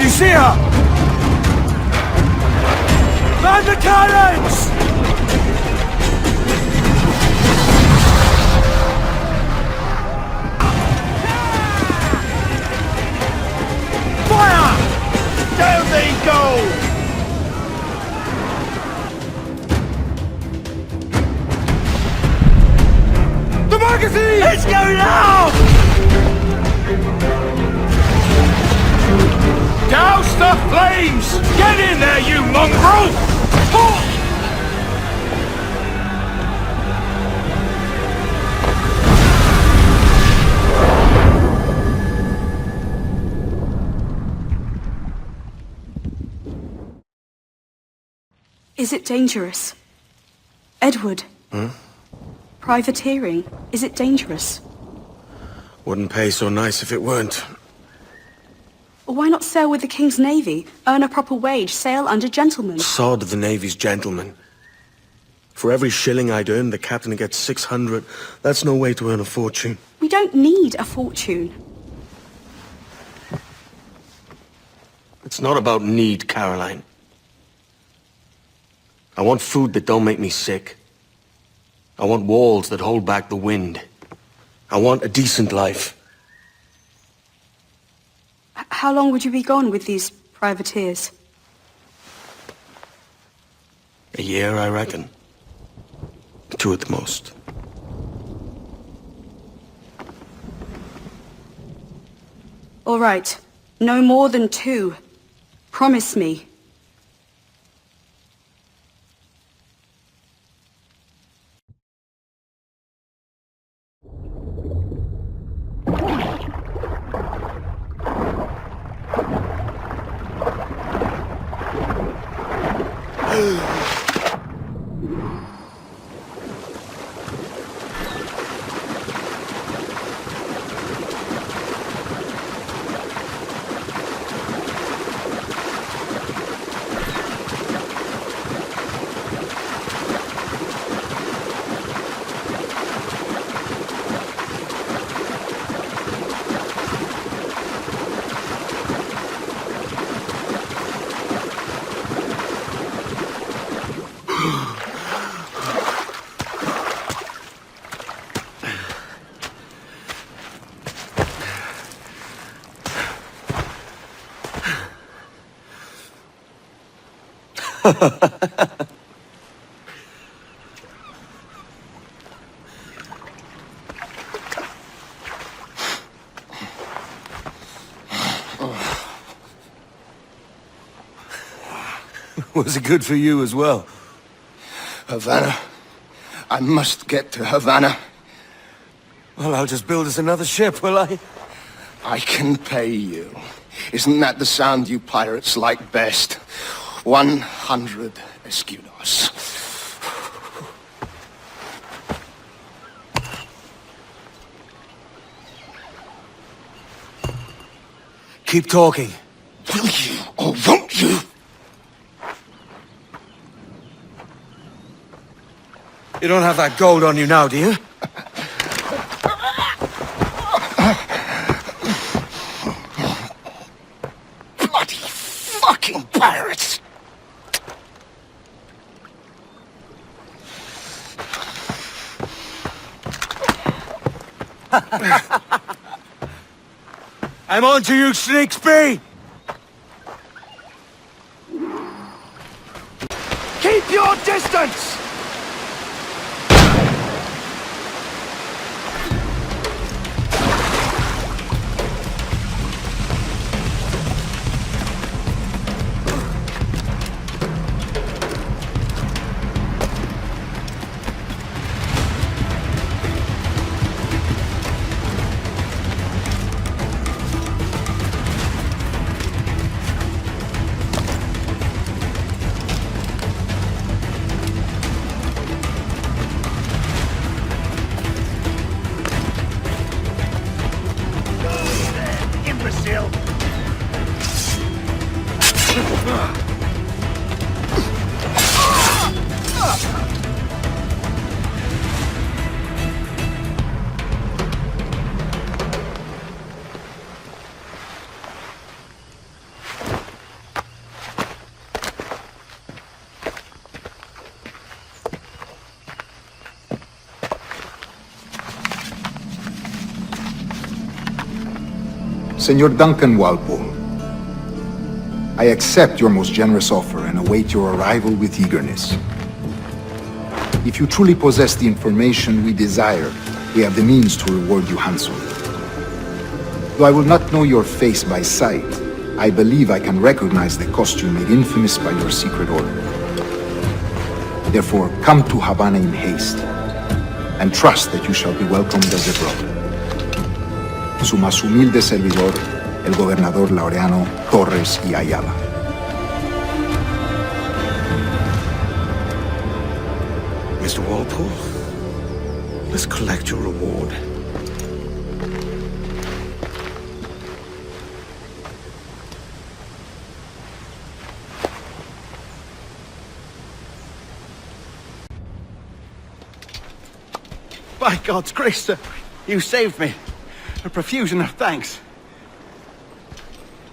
you see her? Man the cannons! Fire! Down they go! The magazine! Let's go now! Douse the flames! Get in there, you mongrel! Oh! Is it dangerous? Edward? Privateering, is it dangerous? Wouldn't pay so nice if it weren't. Why not sail with the King's Navy? Earn a proper wage, sail under gentlemen. Sod the Navy's gentlemen. For every shilling I'd earn, the captain gets 600. That's no way to earn a fortune. We don't need a fortune. It's not about need, Caroline. I want food that don't make me sick. I want walls that hold back the wind. I want a decent life. How long would you be gone with these privateers? A year, I reckon. 2 at the most. All right. No more than 2. Promise me. Was it good for you as well? Havana. I must get to Havana. Well, I'll just build us another ship, will I? I can pay you. Isn't that the sound you pirates like best? 100 escudos. Keep talking. Will you or won't you? You don't have that gold on you now, do you? Bloody fucking pirates! I'm on to you, Snakesby! Keep your distance! Senor Duncan Walpole, I accept your most generous offer and await your arrival with eagerness. If you truly possess the information we desire, we have the means to reward you handsomely. Though I will not know your face by sight, I believe I can recognize the costume made infamous by your secret order. Therefore, come to Havana in haste, and trust that you shall be welcomed as a brother. Su más humilde servidor, el gobernador Laureano Torres y Ayala. Mr. Walpole, let's collect your reward. By God's grace, sir, you saved me. A profusion of thanks.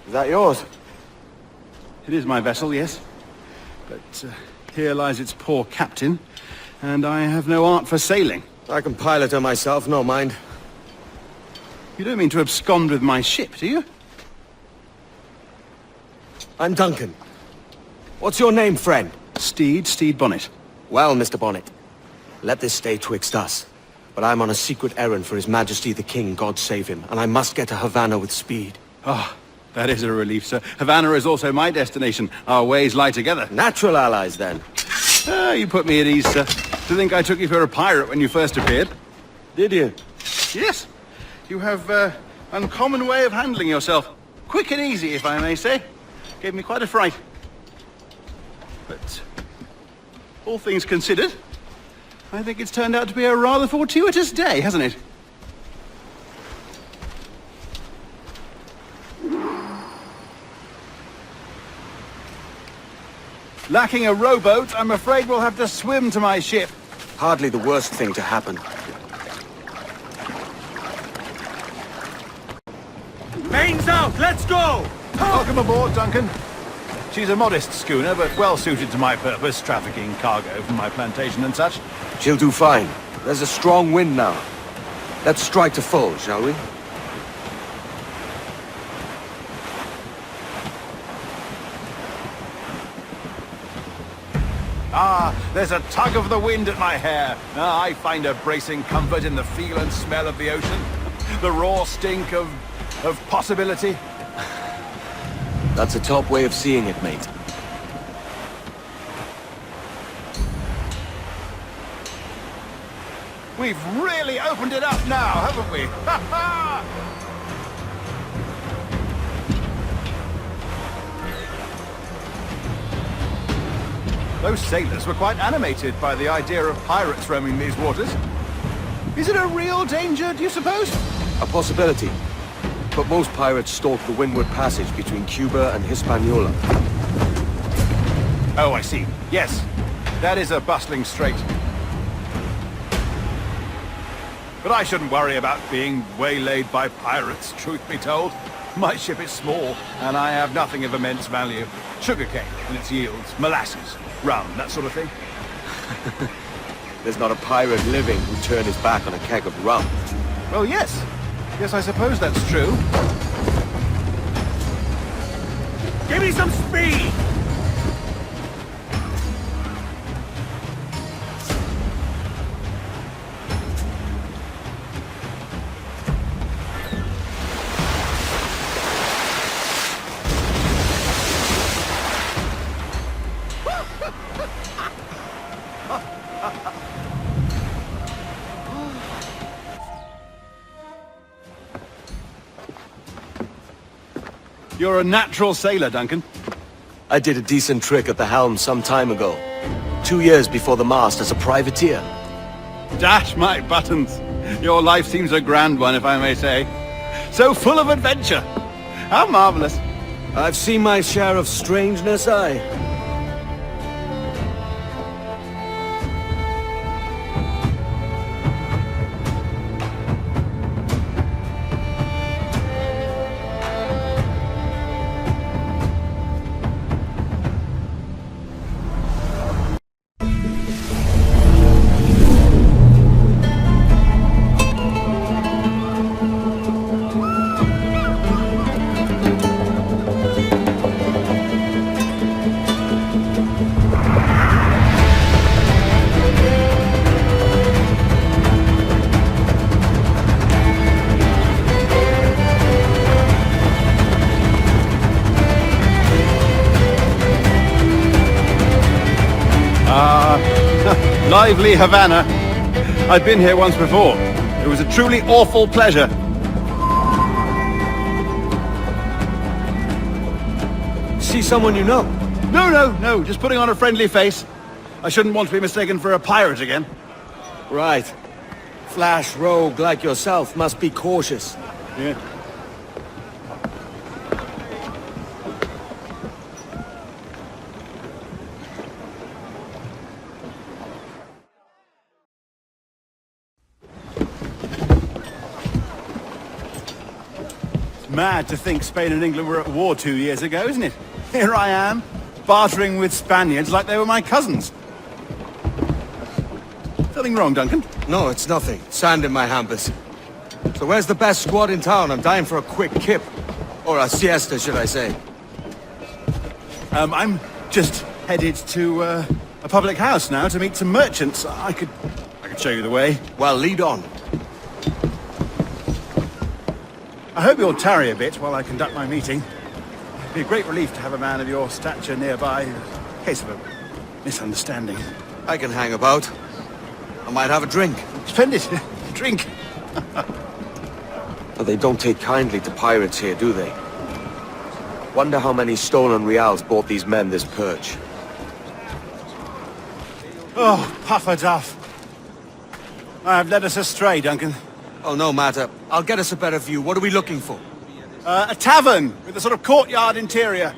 Is that yours? It is my vessel, yes. But here lies its poor captain, and I have no art for sailing. I can pilot her myself, no mind. You don't mean to abscond with my ship, do you? I'm Duncan. What's your name, friend? Stede Bonnet. Well, Mr. Bonnet, let this stay twixt us. But I'm on a secret errand for His Majesty the King, God save him, and I must get to Havana with speed. Ah, that is a relief, sir. Havana is also my destination. Our ways lie together. Natural allies, then. Ah, you put me at ease, sir. To think I took you for a pirate when you first appeared. Did you? Yes. You have uncommon way of handling yourself. Quick and easy, if I may say. Gave me quite a fright. But all things considered, I think it's turned out to be a rather fortuitous day, hasn't it? Lacking a rowboat, I'm afraid we'll have to swim to my ship. Hardly the worst thing to happen. Mains out! Let's go! Welcome aboard, Duncan. She's a modest schooner, but well suited to my purpose, trafficking cargo from my plantation and such. She'll do fine. There's a strong wind now. Let's strike to full, shall we? Ah, there's a tug of the wind at my hair. Ah, I find a bracing comfort in the feel and smell of the ocean. The raw stink of possibility. That's a top way of seeing it, mate. We've really opened it up now, haven't we? Ha ha! Those sailors were quite animated by the idea of pirates roaming these waters. Is it a real danger, do you suppose? A possibility. But most pirates stalk the windward passage between Cuba and Hispaniola. Oh, I see. Yes, that is a bustling strait. But I shouldn't worry about being waylaid by pirates, truth be told. My ship is small, and I have nothing of immense value. Sugarcane and its yields, molasses, rum, that sort of thing. There's not a pirate living who'd turn his back on a keg of rum. Well, yes. Yes, I suppose that's true. Give me some speed! You're a natural sailor, Duncan. I did a decent trick at the helm some time ago. 2 years before the mast as a privateer. Dash my buttons. Your life seems a grand one, if I may say. So full of adventure. How marvelous. I've seen my share of strangeness, aye. lively Havana. I've been here once before. It was a truly awful pleasure. See someone you know? No, just putting on a friendly face. I shouldn't want to be mistaken for a pirate again. Right. Flash rogue like yourself must be cautious. Yeah. It's mad to think Spain and England were at war 2 years ago, isn't it? Here I am, bartering with Spaniards like they were my cousins. Something wrong, Duncan? No, it's nothing. Sand in my hampers. So where's the best squad in town? I'm dying for a quick kip. Or a siesta, should I say. I'm just headed to a public house now to meet some merchants. I could show you the way. Well, lead on. I hope you'll tarry a bit while I conduct my meeting. It'd be a great relief to have a man of your stature nearby in case of a misunderstanding. I can hang about. I might have a drink. Splendid. Drink. But they don't take kindly to pirates here, do they? Wonder how many stolen reals bought these men this perch. Oh, Puffer Duff. I've led us astray, Duncan. Oh, no matter. I'll get us a better view. What are we looking for? A tavern with a sort of courtyard interior.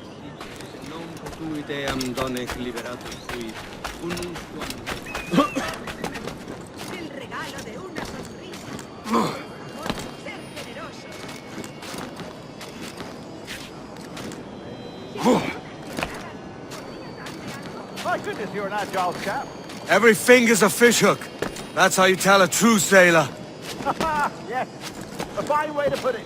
My goodness, you're an agile chap. Every finger's a fishhook. That's how you tell a true sailor. Yes, a fine way to put it.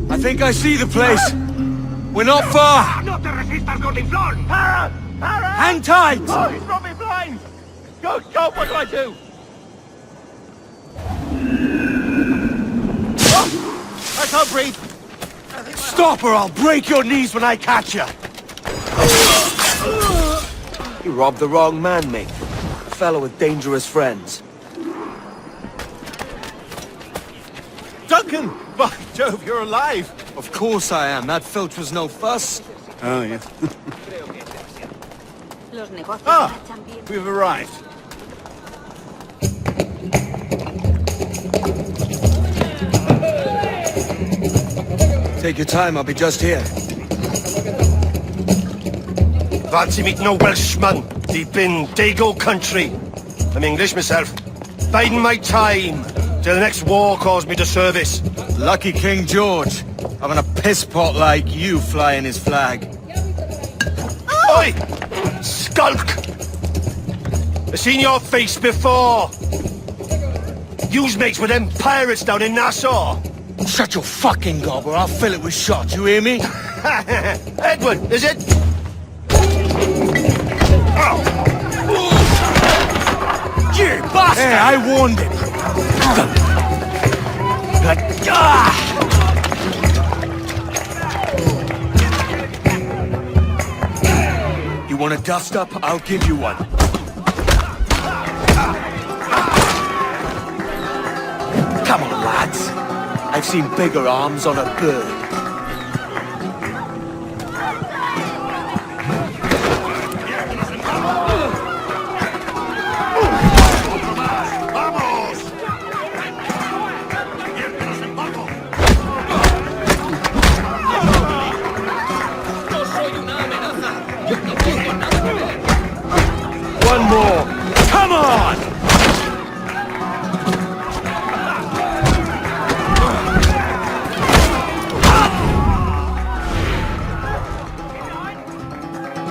I think I see the place. We're not far. No te resistas, Godinflón! Para! Hang tight! Oh, he's brought me blind! Go, what do I do? Oh, I can't breathe. Stop or I'll break your knees when I catch you. You robbed the wrong man, mate. A fellow with dangerous friends. Duncan! By Jove, you're alive! Of course I am. That filch was no fuss. Oh, yes. Ah, we've arrived. Take your time, I'll be just here. Fancy meeting no Welshman deep in Dago country. I'm English myself. Biding my time till the next war calls me to service. Lucky King George, having a piss pot like you flying his flag. Oi! Skulk! I've seen your face before. You's mates with them pirates down in Nassau. Shut your fucking gob or I'll fill it with shot, you hear me? Edward, is it? You bastard! Hey, I warned him. You want a dust up? I'll give you one. Come on, lads. I've seen bigger arms on a bird. One more. Come on!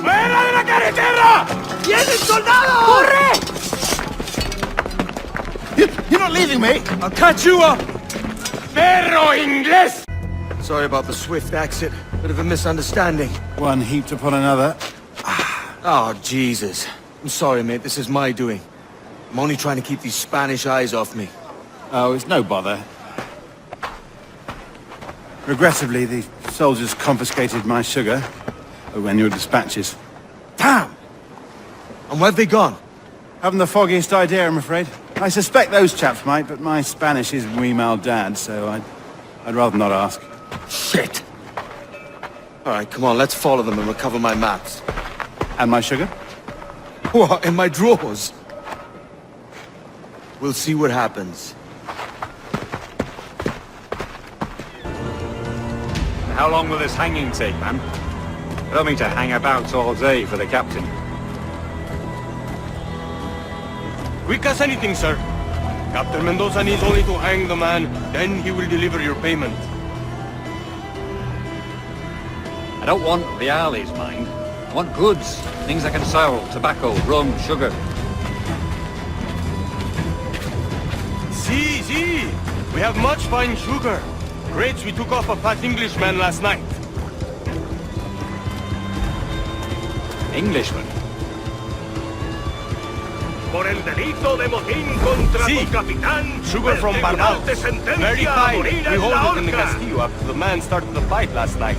¡Fuera de la carretera! ¡Vienen soldados! ¡Corre! You're not leaving me! I'll catch you up! ¡Perro inglés! Sorry about the swift exit. Bit of a misunderstanding. One heaped upon another. Oh, Jesus. I'm sorry, mate. This is my doing. I'm only trying to keep these Spanish eyes off me. Oh, it's no bother. Regrettably, the soldiers confiscated my sugar when your dispatches. Damn! And where've they gone? Haven't the foggiest idea, I'm afraid. I suspect those chaps might, but my Spanish is muy mal dad, so I'd rather not ask. Shit! Alright, come on, let's follow them and recover my maps. And my sugar? What, in my drawers? We'll see what happens. How long will this hanging take, man? I don't mean to hang about all day for the captain. Quick as anything, sir. Captain Mendoza needs only to hang the man, then he will deliver your payment. I don't want the alleys, mind. I want goods, things I can sell, tobacco, rum, sugar. See, we have much fine sugar. Crates we took off a fat Englishman last night. Englishman? Por el delito de motín contra Sí. tu capitán, Sugar el from tribunal Barbados. te sentencia Very a fine. morir We en hold la it in the horca. Castillo after the man started the fight last night.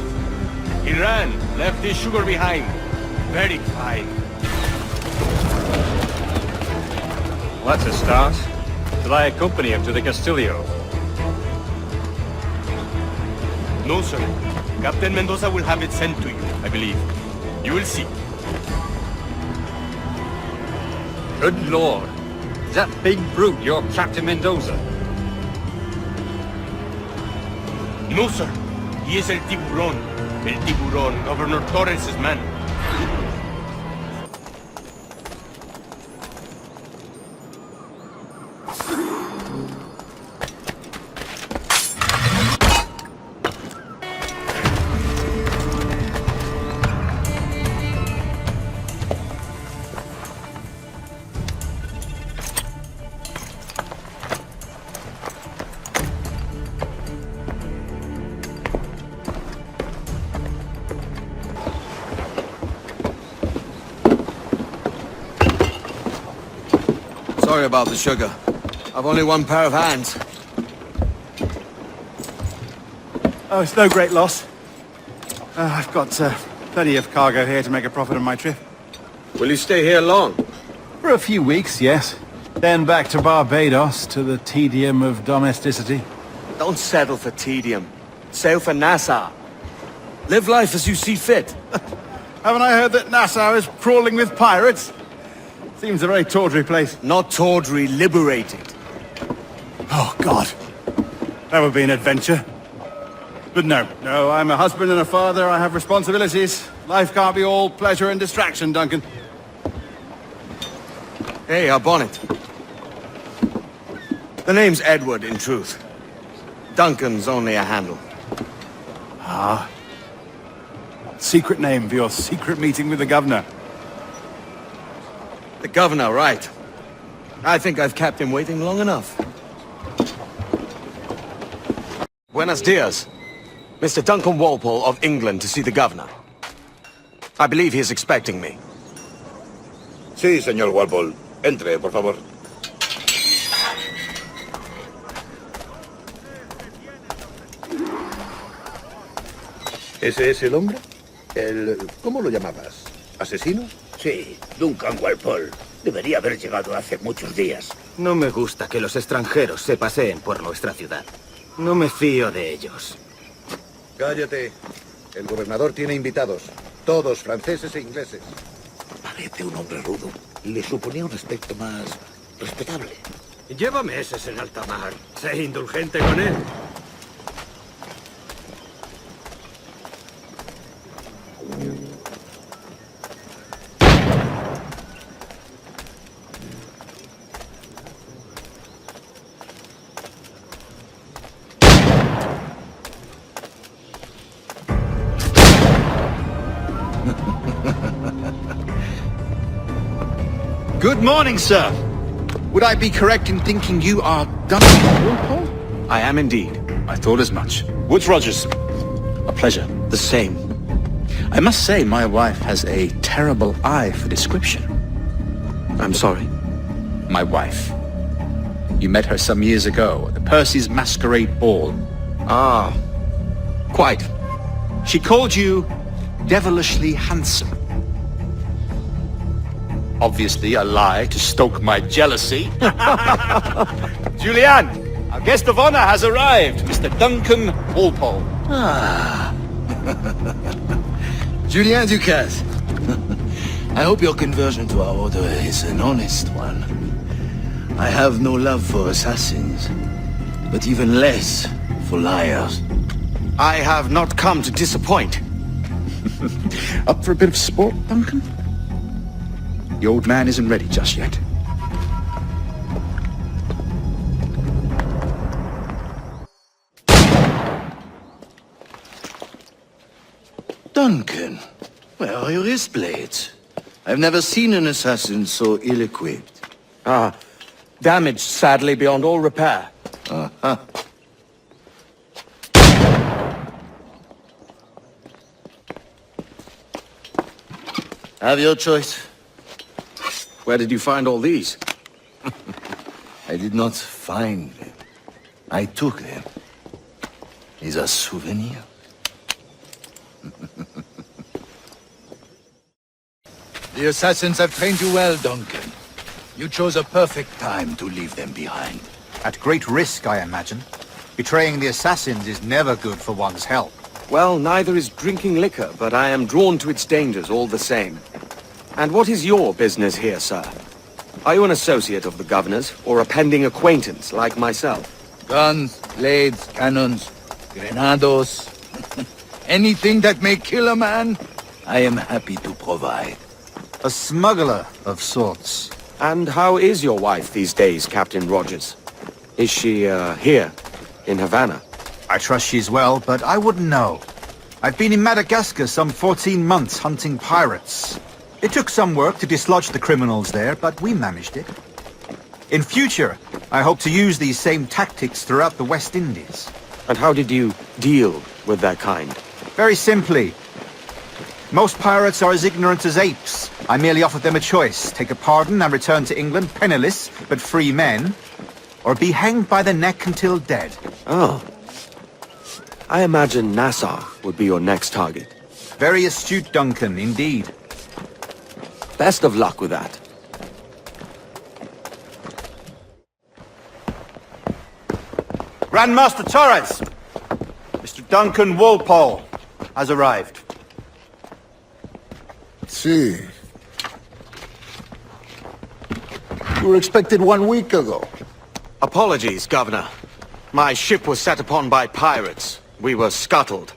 He ran, left his sugar behind. Very fine. Well, that's a start. Shall I accompany him to the Castillo? No, sir. Captain Mendoza will have it sent to you, I believe. You will see. Good lord. Is that big brute your Captain Mendoza? No, sir. He is El Tiburón. El Tiburón, Governor Torres' man. Sorry about the sugar. I've only one pair of hands. Oh, it's no great loss. I've got plenty of cargo here to make a profit on my trip. Will you stay here long? For a few weeks, yes. Then back to Barbados, to the tedium of domesticity. Don't settle for tedium. Sail for Nassau. Live life as you see fit. Haven't I heard that Nassau is crawling with pirates? Seems a very tawdry place. Not tawdry, liberated. Oh, God. That would be an adventure. But no, I'm a husband and a father. I have responsibilities. Life can't be all pleasure and distraction, Duncan. Hey, our bonnet. The name's Edward, in truth. Duncan's only a handle. Secret name for your secret meeting with the governor. The governor, right. I think I've kept him waiting long enough. Buenos dias. Mr. Duncan Walpole of England to see the governor. I believe he is expecting me. Sí, señor Walpole. Entre, por favor. ¿Ese es el hombre? ¿Cómo lo llamabas? ¿Asesino? Sí, Duncan Walpole. Debería haber llegado hace muchos días. No me gusta que los extranjeros se paseen por nuestra ciudad. No me fío de ellos. Cállate. El gobernador tiene invitados. Todos franceses e ingleses. Parece un hombre rudo. Le suponía un aspecto más respetable. Lleva meses en alta mar. Sé indulgente con él. Good morning, sir. Would I be correct in thinking you are Duncan Walpole? I am indeed. I thought as much. Woods Rogers. A pleasure. The same. I must say my wife has a terrible eye for description. I'm sorry. my wife. You met her some years ago at the Percy's Masquerade Ball. Ah, quite. She called you devilishly handsome. Obviously a lie to stoke my jealousy. Julian, our guest of honor has arrived, Mr. Duncan Walpole. Ah. Julien Ducasse. I hope your conversion to our order is an honest one. I have no love for assassins, but even less for liars. I have not come to disappoint. Up for a bit of sport, Duncan? The old man isn't ready just yet. Duncan, where are your wrist blades? I've never seen an assassin so ill-equipped. Ah, damaged sadly beyond all repair. Uh-huh. Have your choice. Where did you find all these? I did not find them. I took them. Is a souvenir. The assassins have trained you well, Duncan. You chose a perfect time to leave them behind. At great risk, I imagine. Betraying the assassins is never good for one's health. Well, neither is drinking liquor, but I am drawn to its dangers all the same. And what is your business here, sir? Are you an associate of the governor's, or a pending acquaintance like myself? Guns, blades, cannons, grenados. Anything that may kill a man, I am happy to provide. A smuggler of sorts. And how is your wife these days, Captain Rogers? Is she, here, in Havana? I trust she's well, but I wouldn't know. I've been in Madagascar some 14 months hunting pirates. It took some work to dislodge the criminals there, but we managed it. In future, I hope to use these same tactics throughout the West Indies. And how did you deal with that kind? Very simply. Most pirates are as ignorant as apes. I merely offered them a choice. Take a pardon and return to England penniless, but free men, or be hanged by the neck until dead. Oh. I imagine Nassau would be your next target. Very astute, Duncan, indeed. Best of luck with that. Grand Master Torres! Mr. Duncan Walpole has arrived. See. You were expected 1 week ago. Apologies, Governor. My ship was set upon by pirates. We were scuttled.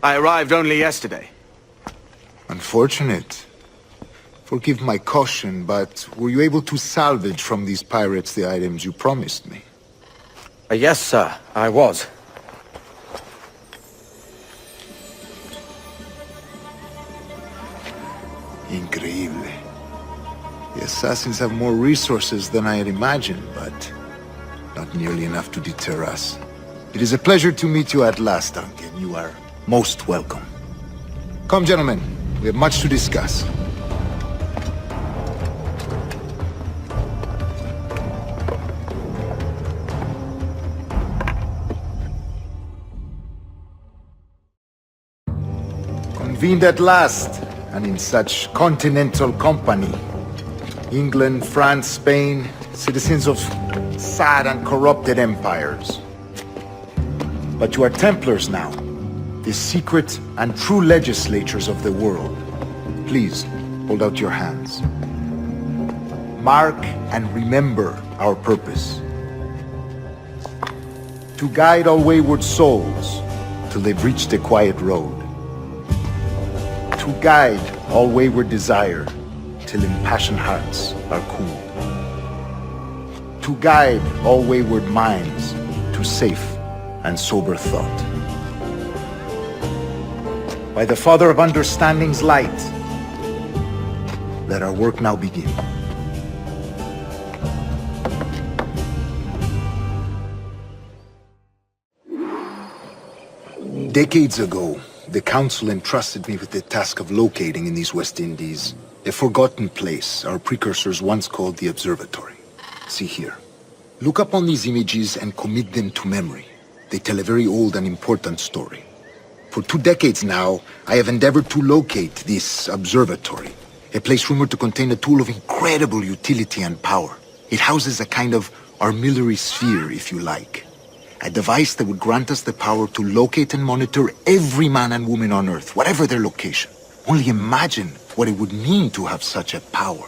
I arrived only yesterday. Unfortunate. Forgive my caution, but were you able to salvage from these pirates the items you promised me? Yes, sir, I was. Increíble. The assassins have more resources than I had imagined, but not nearly enough to deter us. It is a pleasure to meet you at last, Duncan. You are most welcome. Come, gentlemen. We have much to discuss. Convened at last, and in such continental company. England, France, Spain, citizens of sad and corrupted empires. But you are Templars now, the secret and true legislators of the world. Please, hold out your hands. Mark and remember our purpose. To guide all wayward souls till they've reached the quiet road. To guide all wayward desire till impassioned hearts are cooled. To guide all wayward minds to safe and sober thought. By the Father of Understanding's light, let our work now begin. Decades ago, the Council entrusted me with the task of locating in these West Indies a forgotten place our precursors once called the Observatory. See here. Look upon these images and commit them to memory. They tell a very old and important story. For 2 decades now, I have endeavored to locate this observatory, a place rumored to contain a tool of incredible utility and power. It houses a kind of armillary sphere, if you like. A device that would grant us the power to locate and monitor every man and woman on Earth, whatever their location. Only imagine what it would mean to have such a power.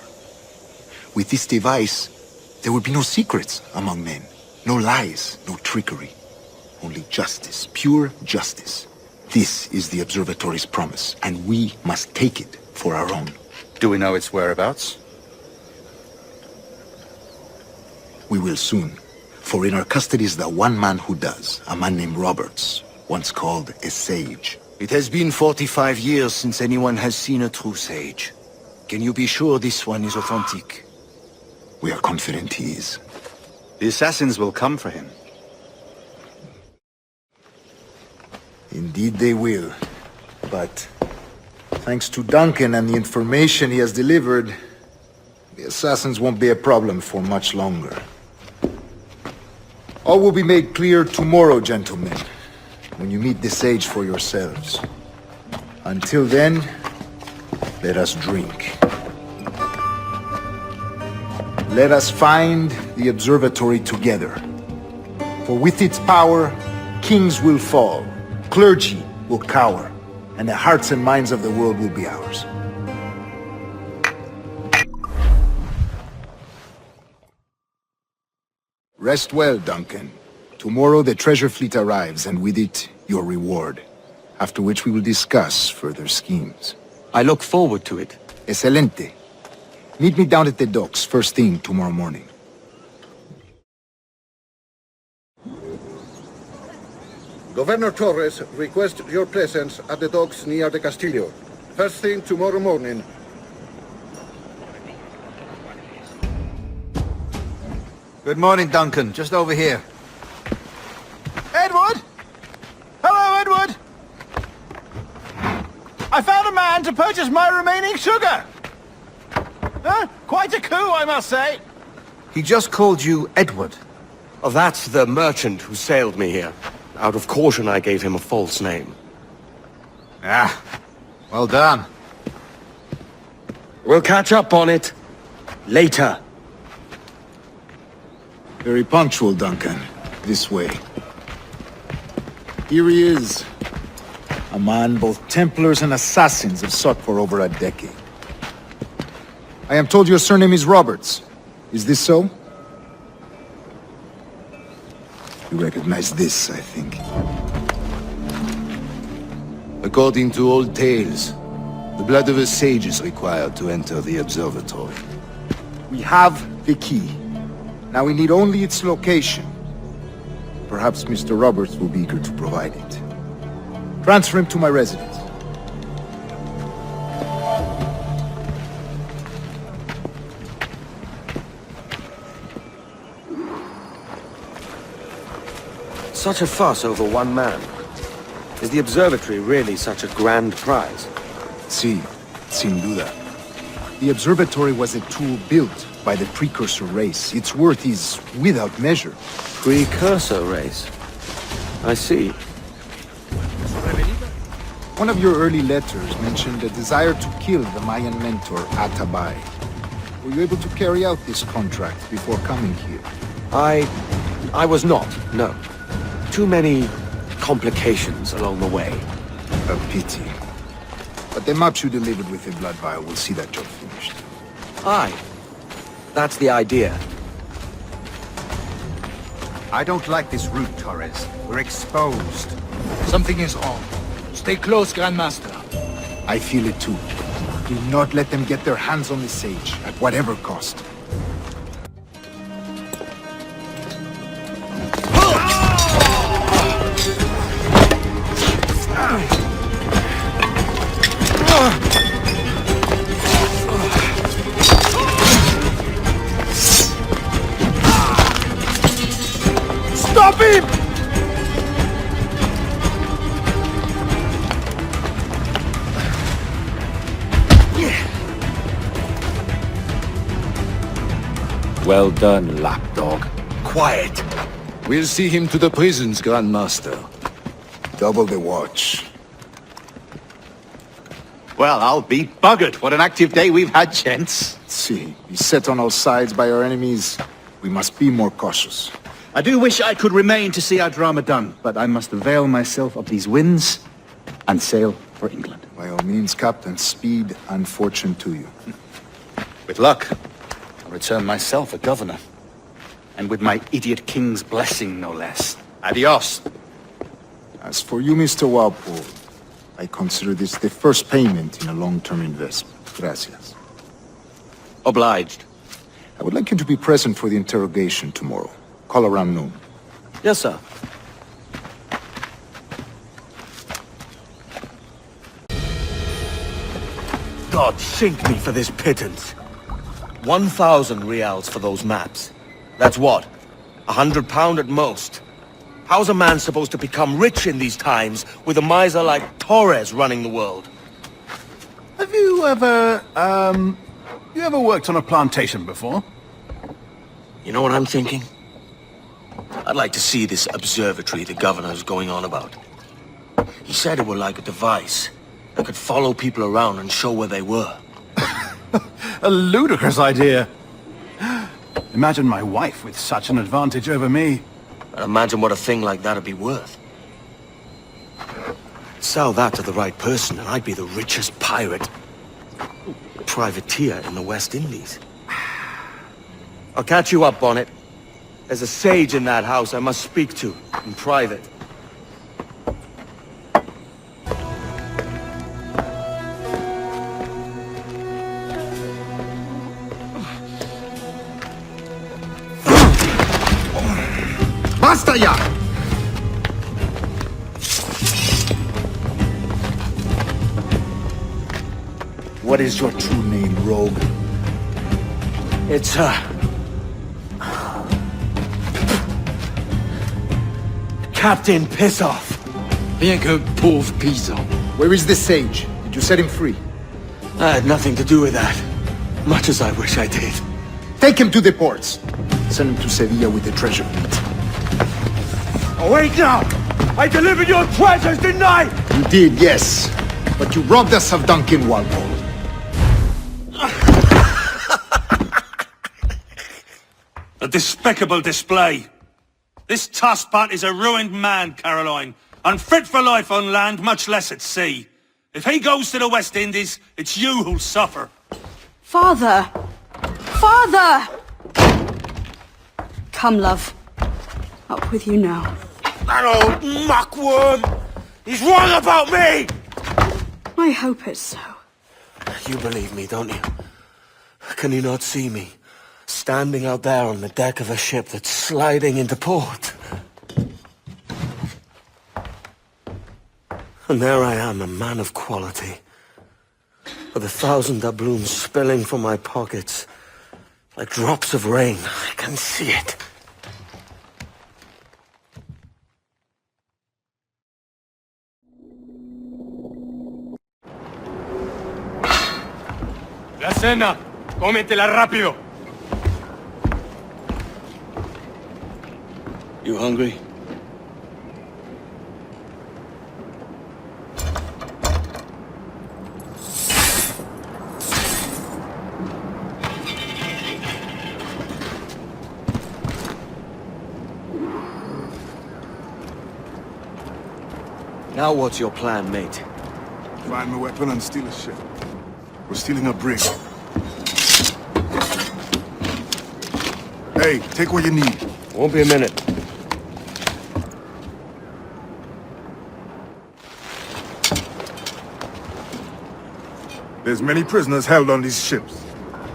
With this device, there would be no secrets among men, no lies, no trickery. Only justice, pure justice. This is the observatory's promise, and we must take it for our own. Do we know its whereabouts? We will soon. For in our custody is the one man who does, a man named Roberts, once called a sage. It has been 45 years since anyone has seen a true sage. Can you be sure this one is authentic? We are confident he is. The assassins will come for him. Indeed they will. But thanks to Duncan and the information he has delivered, the assassins won't be a problem for much longer. All will be made clear tomorrow, gentlemen, when you meet the sage for yourselves. Until then, let us drink. Let us find the observatory together. For with its power, kings will fall, clergy will cower, and the hearts and minds of the world will be ours. Rest well, Duncan. Tomorrow the treasure fleet arrives, and with it, your reward. After which we will discuss further schemes. I look forward to it. Excelente. Meet me down at the docks first thing tomorrow morning. Governor Torres requests your presence at the docks near the Castillo. First thing tomorrow morning. Good morning, Duncan. Just over here. Edward! Hello, Edward! I found a man to purchase my remaining sugar! Quite a coup, I must say. He just called you Edward. Oh, that's the merchant who sailed me here. Out of caution, I gave him a false name. Ah, well done. We'll catch up on it later. Very punctual, Duncan. This way. Here he is. A man both Templars and Assassins have sought for over a decade. I am told your surname is Roberts. Is this so? You recognize this, I think. According to old tales, the blood of a sage is required to enter the observatory. We have the key. Now we need only its location. Perhaps Mr. Roberts will be eager to provide it. Transfer him to my residence. Such a fuss over one man. Is the observatory really such a grand prize? Sí, sin duda. The observatory was a tool built by the precursor race. Its worth is without measure. Precursor race? I see. One of your early letters mentioned a desire to kill the Mayan mentor, Atabay. Were you able to carry out this contract before coming here? I was not, no. Too many complications along the way. A pity. But the maps you delivered with the blood vial will see that job finished. Aye. That's the idea. I don't like this route, Torres. We're exposed. Something is wrong. Stay close, Grandmaster. I feel it too. Do not let them get their hands on the sage, at whatever cost. Stop him! Well done, lapdog. Quiet. We'll see him to the prisons, Grandmaster. Double the watch. Well, I'll be buggered. What an active day we've had, gents. See, beset on all sides by our enemies, we must be more cautious. I do wish I could remain to see our drama done, but I must avail myself of these winds and sail for England. By all means, Captain, speed and fortune to you. With luck, I'll return myself a governor. And with my idiot king's blessing, no less. Adios. As for you, Mr. Walpole, I consider this the first payment in a long-term investment. Gracias. Obliged. I would like you to be present for the interrogation tomorrow. Call around noon. Yes, sir. God sink me for this pittance. 1,000 reals for those maps. That's what? £100 at most. How's a man supposed to become rich in these times with a miser like Torres running the world? Have you ever, worked on a plantation before? You know what I'm thinking? I'd like to see this observatory the governor's going on about. He said it were like a device that could follow people around and show where they were. A ludicrous idea. Imagine my wife with such an advantage over me. And imagine what a thing like that'd be worth. Sell that to the right person and I'd be the richest pirate, privateer in the West Indies. I'll catch you up, Bonnet. There's a sage in that house I must speak to, in private. Basta ya! What is your true name, rogue? It's, Captain Pissoff. Rien qu'un pauvre paysan. Where is the sage? Did you set him free? I had nothing to do with that. Much as I wish I did. Take him to the ports. Send him to Sevilla with the treasure fleet. Wait now! I delivered your treasures, didn't I? You did, yes. But you robbed us of Duncan Walpole. A despicable display. This tosspot is a ruined man, Caroline. Unfit for life on land, much less at sea. If he goes to the West Indies, it's you who'll suffer. Father! Father! Come, love. Up with you now. That old muckworm! He's wrong about me! I hope it's so. You believe me, don't you? Can you not see me? Standing out there on the deck of a ship that's sliding into port. And there I am, a man of quality. With 1,000 doubloons spilling from my pockets. Like drops of rain. I can see it. La cena. Cómetela rápido. You hungry? Now what's your plan, mate? Find my weapon and steal a ship. We're stealing a brig. Hey, take what you need. Won't be a minute. There's many prisoners held on these ships.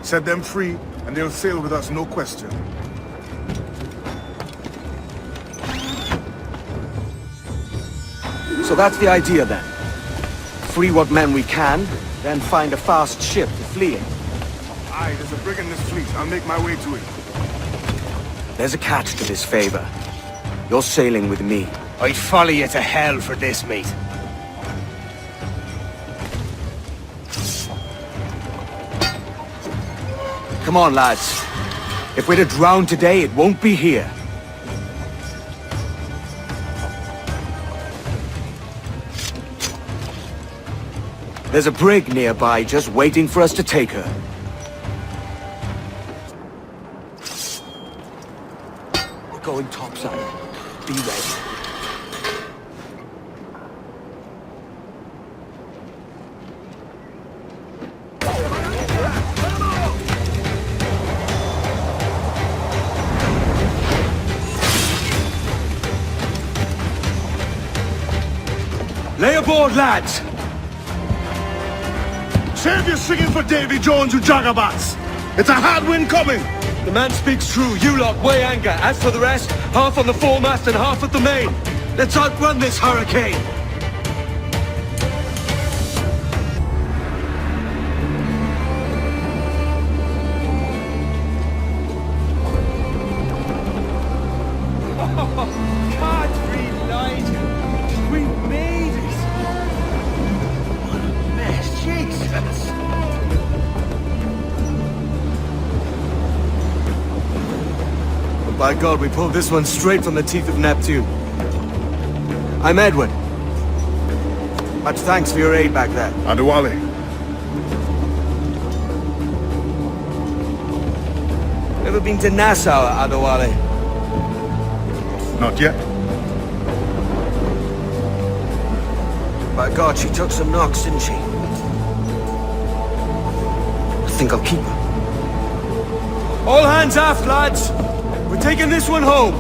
Set them free, and they'll sail with us, no question. So that's the idea then. Free what men we can, then find a fast ship to flee in. Aye, there's a brig in this fleet. I'll make my way to it. There's a catch to this favor. You're sailing with me. I'd follow you to hell for this, mate. Come on, lads. If we're to drown today, it won't be here. There's a brig nearby just waiting for us to take her. We're going topside. Be ready. Lay aboard, lads! Save your singing for Davy Jones, you jagabats! It's a hard wind coming! The man speaks true. You lot weigh anchor. As for the rest, half on the foremast and half at the main. Let's outrun this hurricane! By God, we pulled this one straight from the teeth of Neptune. I'm Edward. Much thanks for your aid back there. Adewale. Ever been to Nassau, Adewale? Not yet. By God, she took some knocks, didn't she? I think I'll keep her. All hands aft, lads! We're taking this one home!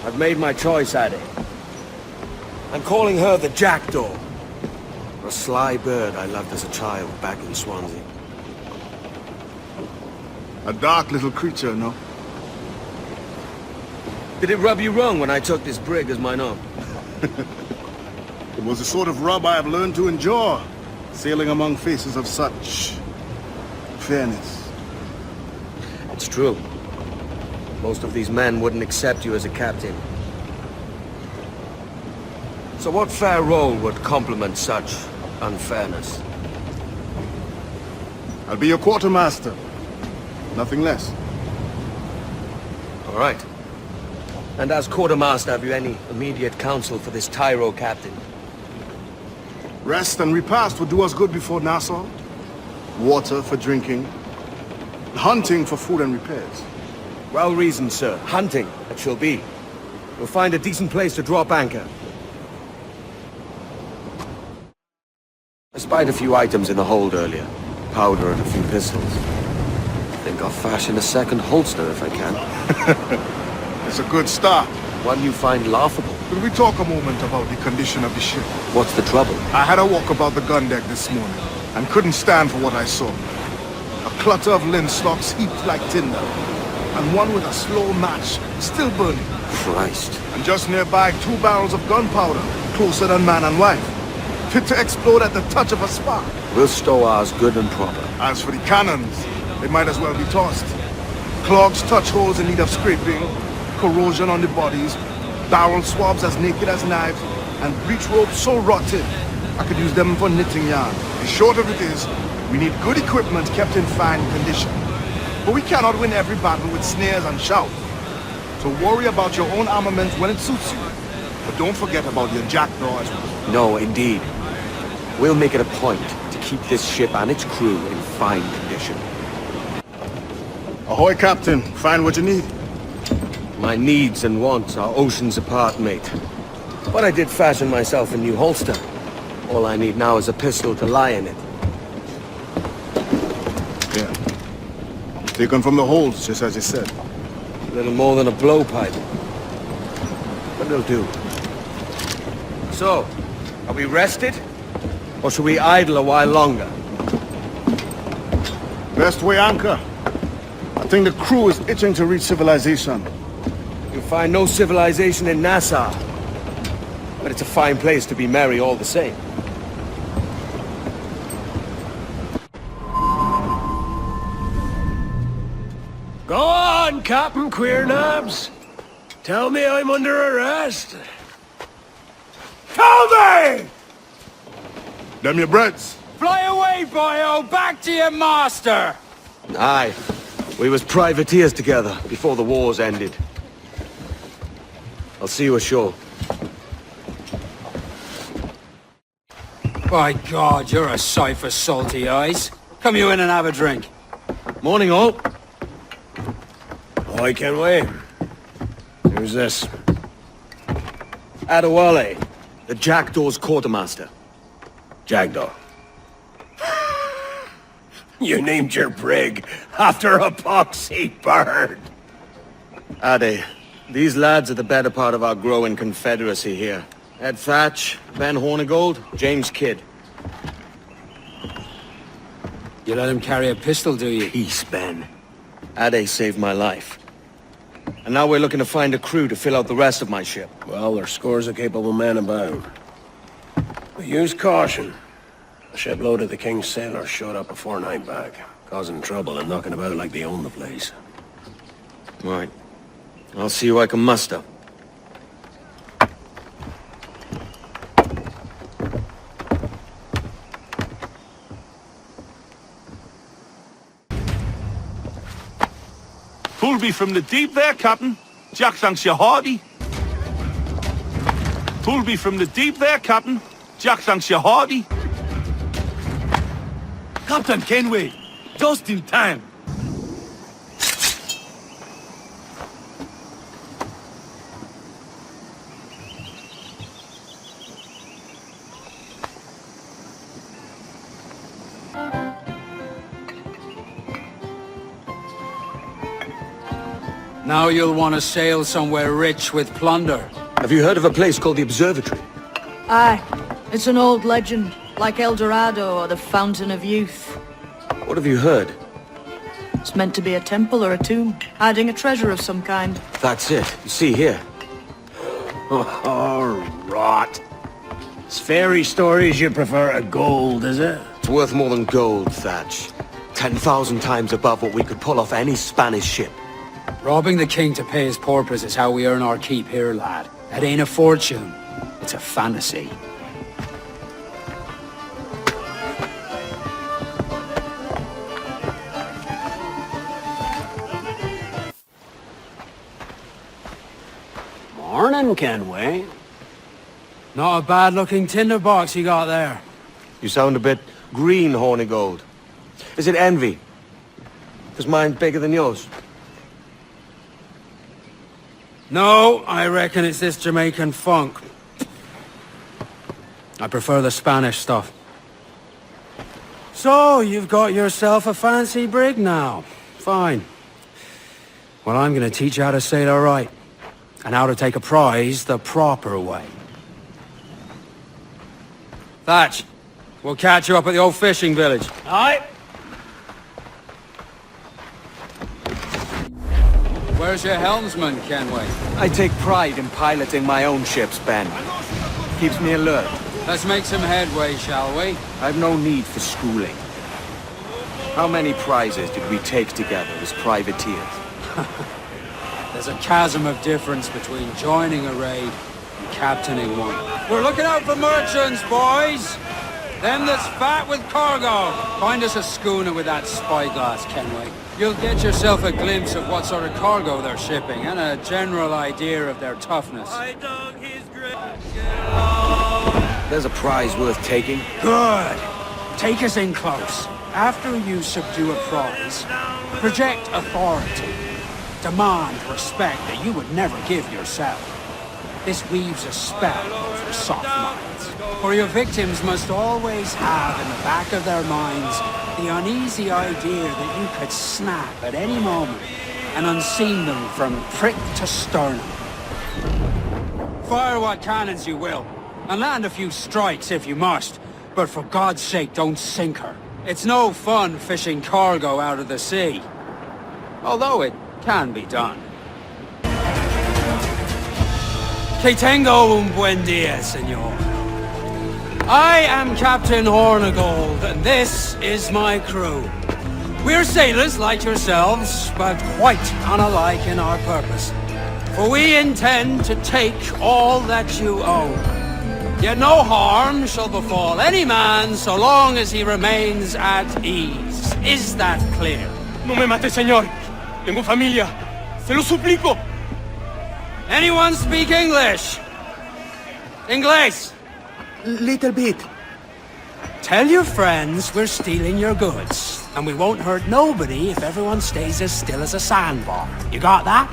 I've made my choice, Addy. I'm calling her the Jackdaw. A sly bird I loved as a child back in Swansea. A dark little creature, no? Did it rub you wrong when I took this brig as mine own? It was the sort of rub I have learned to endure, sailing among faces of such fairness. It's true. Most of these men wouldn't accept you as a captain. So what fair role would complement such unfairness? I'll be your quartermaster. Nothing less. All right. And as quartermaster, have you any immediate counsel for this Tyro captain? Rest and repast would do us good before Nassau. Water for drinking. Hunting for food and repairs. Well reasoned, sir. Hunting, it shall be. We'll find a decent place to drop anchor. I spied a few items in the hold earlier. Powder and a few pistols. I think I'll fashion a second holster if I can. It's a good start. One you find laughable. Could we talk a moment about the condition of the ship? What's the trouble? I had a walk about the gun deck this morning, and couldn't stand for what I saw. A clutter of linstocks heaped like tinder, and one with a slow match still burning. Christ. And just nearby, 2 barrels of gunpowder, closer than man and wife. Fit to explode at the touch of a spark. We'll stow ours good and proper. As for the cannons, they might as well be tossed. Clogs touch holes in need of scraping, corrosion on the bodies, barrel swabs as naked as knives, and breech ropes so rotten, I could use them for knitting yarn. The short of it is, we need good equipment kept in fine condition. But we cannot win every battle with snares and shouts. So worry about your own armament when it suits you. But don't forget about your jackdaw as well. No, indeed. We'll make it a point to keep this ship and its crew in fine condition. Ahoy, Captain. Find what you need. My needs and wants are oceans apart, mate. But I did fashion myself a new holster. All I need now is a pistol to lie in it. Yeah. Taken from the holds, just as you said. Little more than a blowpipe. But it'll do. So, are we rested? Or should we idle a while longer? Best way anchor. I think the crew is itching to reach civilization. You'll find no civilization in Nassau. But it's a fine place to be merry all the same. Go on! on, Captain Queernabs. Tell me I'm under arrest. Tell me! Them your breads. Fly away, boyo! Back to your master! Aye. We was privateers together before the wars ended. I'll see you ashore. By God, you're a sight for salty eyes. Come you in and have a drink. Morning, all. I can wait. Who's this? Adewale, the Jackdaw's quartermaster. Jackdaw. You named your brig after a poxy bird. Ade, these lads are the better part of our growing confederacy here. Ed Thatch, Ben Hornigold, James Kidd. You let him carry a pistol, do you? Peace, Ben. Ade saved my life. And now we're looking to find a crew to fill out the rest of my ship. Well, there's scores of capable men about. But use caution. A shipload of the King's sailors showed up a fortnight back, causing trouble and knocking about like they own the place. Right. I'll see who I can muster. Pullby from the deep there, Captain. Jack thanks you hearty. Pullby from the deep there, Captain. Jack thanks you hearty. Captain Kenway, just in time. Now you'll want to sail somewhere rich with plunder. Have you heard of a place called the Observatory? Aye. It's an old legend, like El Dorado or the Fountain of Youth. What have you heard? It's meant to be a temple or a tomb, hiding a treasure of some kind. That's it. You see here. Oh, rot. It's fairy stories you prefer to gold, is it? It's worth more than gold, Thatch. 10,000 times above what we could pull off any Spanish ship. Robbing the king to pay his porpoise is how we earn our keep here, lad. It ain't a fortune. It's a fantasy. Morning, Kenway. Not a bad-looking tinderbox you got there. You sound a bit green, Hornigold. Is it envy? Because mine's bigger than yours. No, I reckon it's this Jamaican funk. I prefer the Spanish stuff. So, you've got yourself a fancy brig now. Fine. Well, I'm gonna teach you how to sail her right. And how to take a prize the proper way. Thatch, we'll catch you up at the old fishing village. Aye. Where's your helmsman, Kenway? I take pride in piloting my own ships, Ben. Keeps me alert. Let's make some headway, shall we? I've no need for schooling. How many prizes did we take together as privateers? There's a chasm of difference between joining a raid and captaining one. We're looking out for merchants, boys! Them that's fat with cargo. Find us a schooner with that spyglass, Kenway. You'll get yourself a glimpse of what sort of cargo they're shipping and a general idea of their toughness. There's a prize worth taking. Good. Take us in close. After you subdue a prize, project authority. Demand respect that you would never give yourself. This weaves a spell over soft minds. For your victims must always have in the back of their minds the uneasy idea that you could snap at any moment and unseam them from prick to sternum. Fire what cannons you will, and land a few strikes if you must, but for God's sake don't sink her. It's no fun fishing cargo out of the sea. Although it can be done. Que tengo un buen día, señor. I am Captain Hornigold, and this is my crew. We're sailors like yourselves, but quite unalike in our purpose. For we intend to take all that you own. Yet no harm shall befall any man so long as he remains at ease. Is that clear? No me mate, señor. Tengo familia. Se lo suplico. Anyone speak English? English? Little bit. Tell your friends we're stealing your goods, and we won't hurt nobody if everyone stays as still as a sandbar. You got that?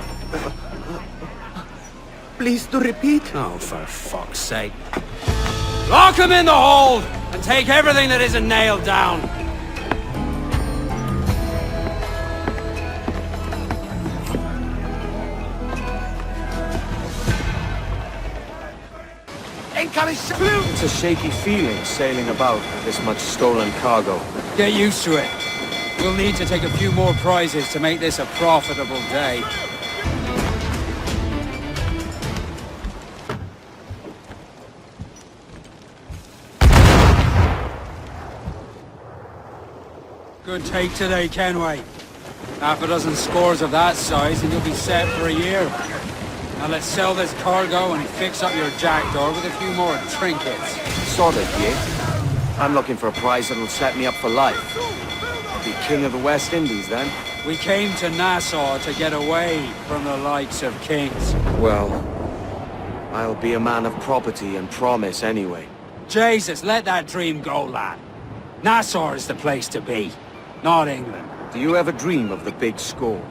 Please to repeat. Oh, for fuck's sake. Lock him in the hold, and take everything that isn't nailed down. It's a shaky feeling sailing about with this much stolen cargo. Get used to it. We'll need to take a few more prizes to make this a profitable day. Good take today, Kenway. Half a dozen scores of that size and you'll be set for a year. Now let's sell this cargo and fix up your jackdaw with a few more trinkets. Sort of, yeah. I'm looking for a prize that'll set me up for life. I'll be king of the West Indies, then. We came to Nassau to get away from the likes of kings. Well, I'll be a man of property and promise anyway. Jesus, let that dream go, lad. Nassau is the place to be, not England. Do you ever dream of the big score?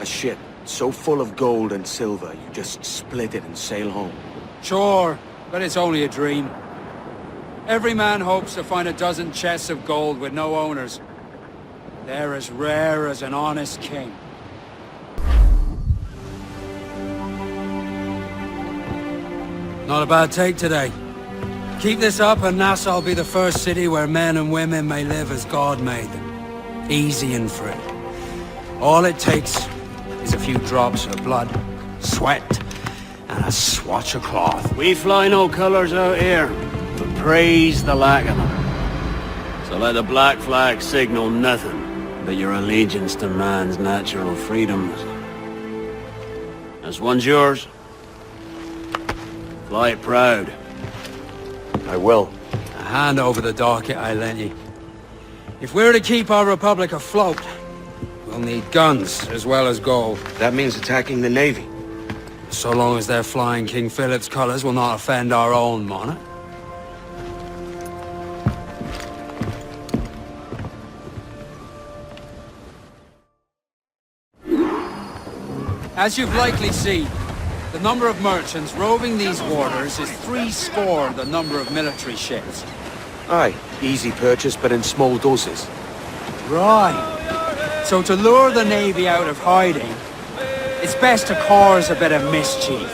A ship so full of gold and silver, you just split it and sail home. Sure, but it's only a dream. Every man hopes to find a dozen chests of gold with no owners. They're as rare as an honest king. Not a bad take today. Keep this up and Nassau will be the first city where men and women may live as God made them. Easy and free. All it takes is a few drops of blood, sweat, and a swatch of cloth. We fly no colours out here, but praise the lack of them. So let the black flag signal nothing but your allegiance to man's natural freedoms. This one's yours. Fly it proud. I will. Hand over the docket I lent you. If we're to keep our republic afloat, we'll need guns as well as gold. That means attacking the Navy. So long as they're flying King Philip's colours will not offend our own monarch. As you've likely seen, the number of merchants roving these waters is threescore the number of military ships. Aye, easy purchase, but in small doses. Right. So to lure the Navy out of hiding, it's best to cause a bit of mischief.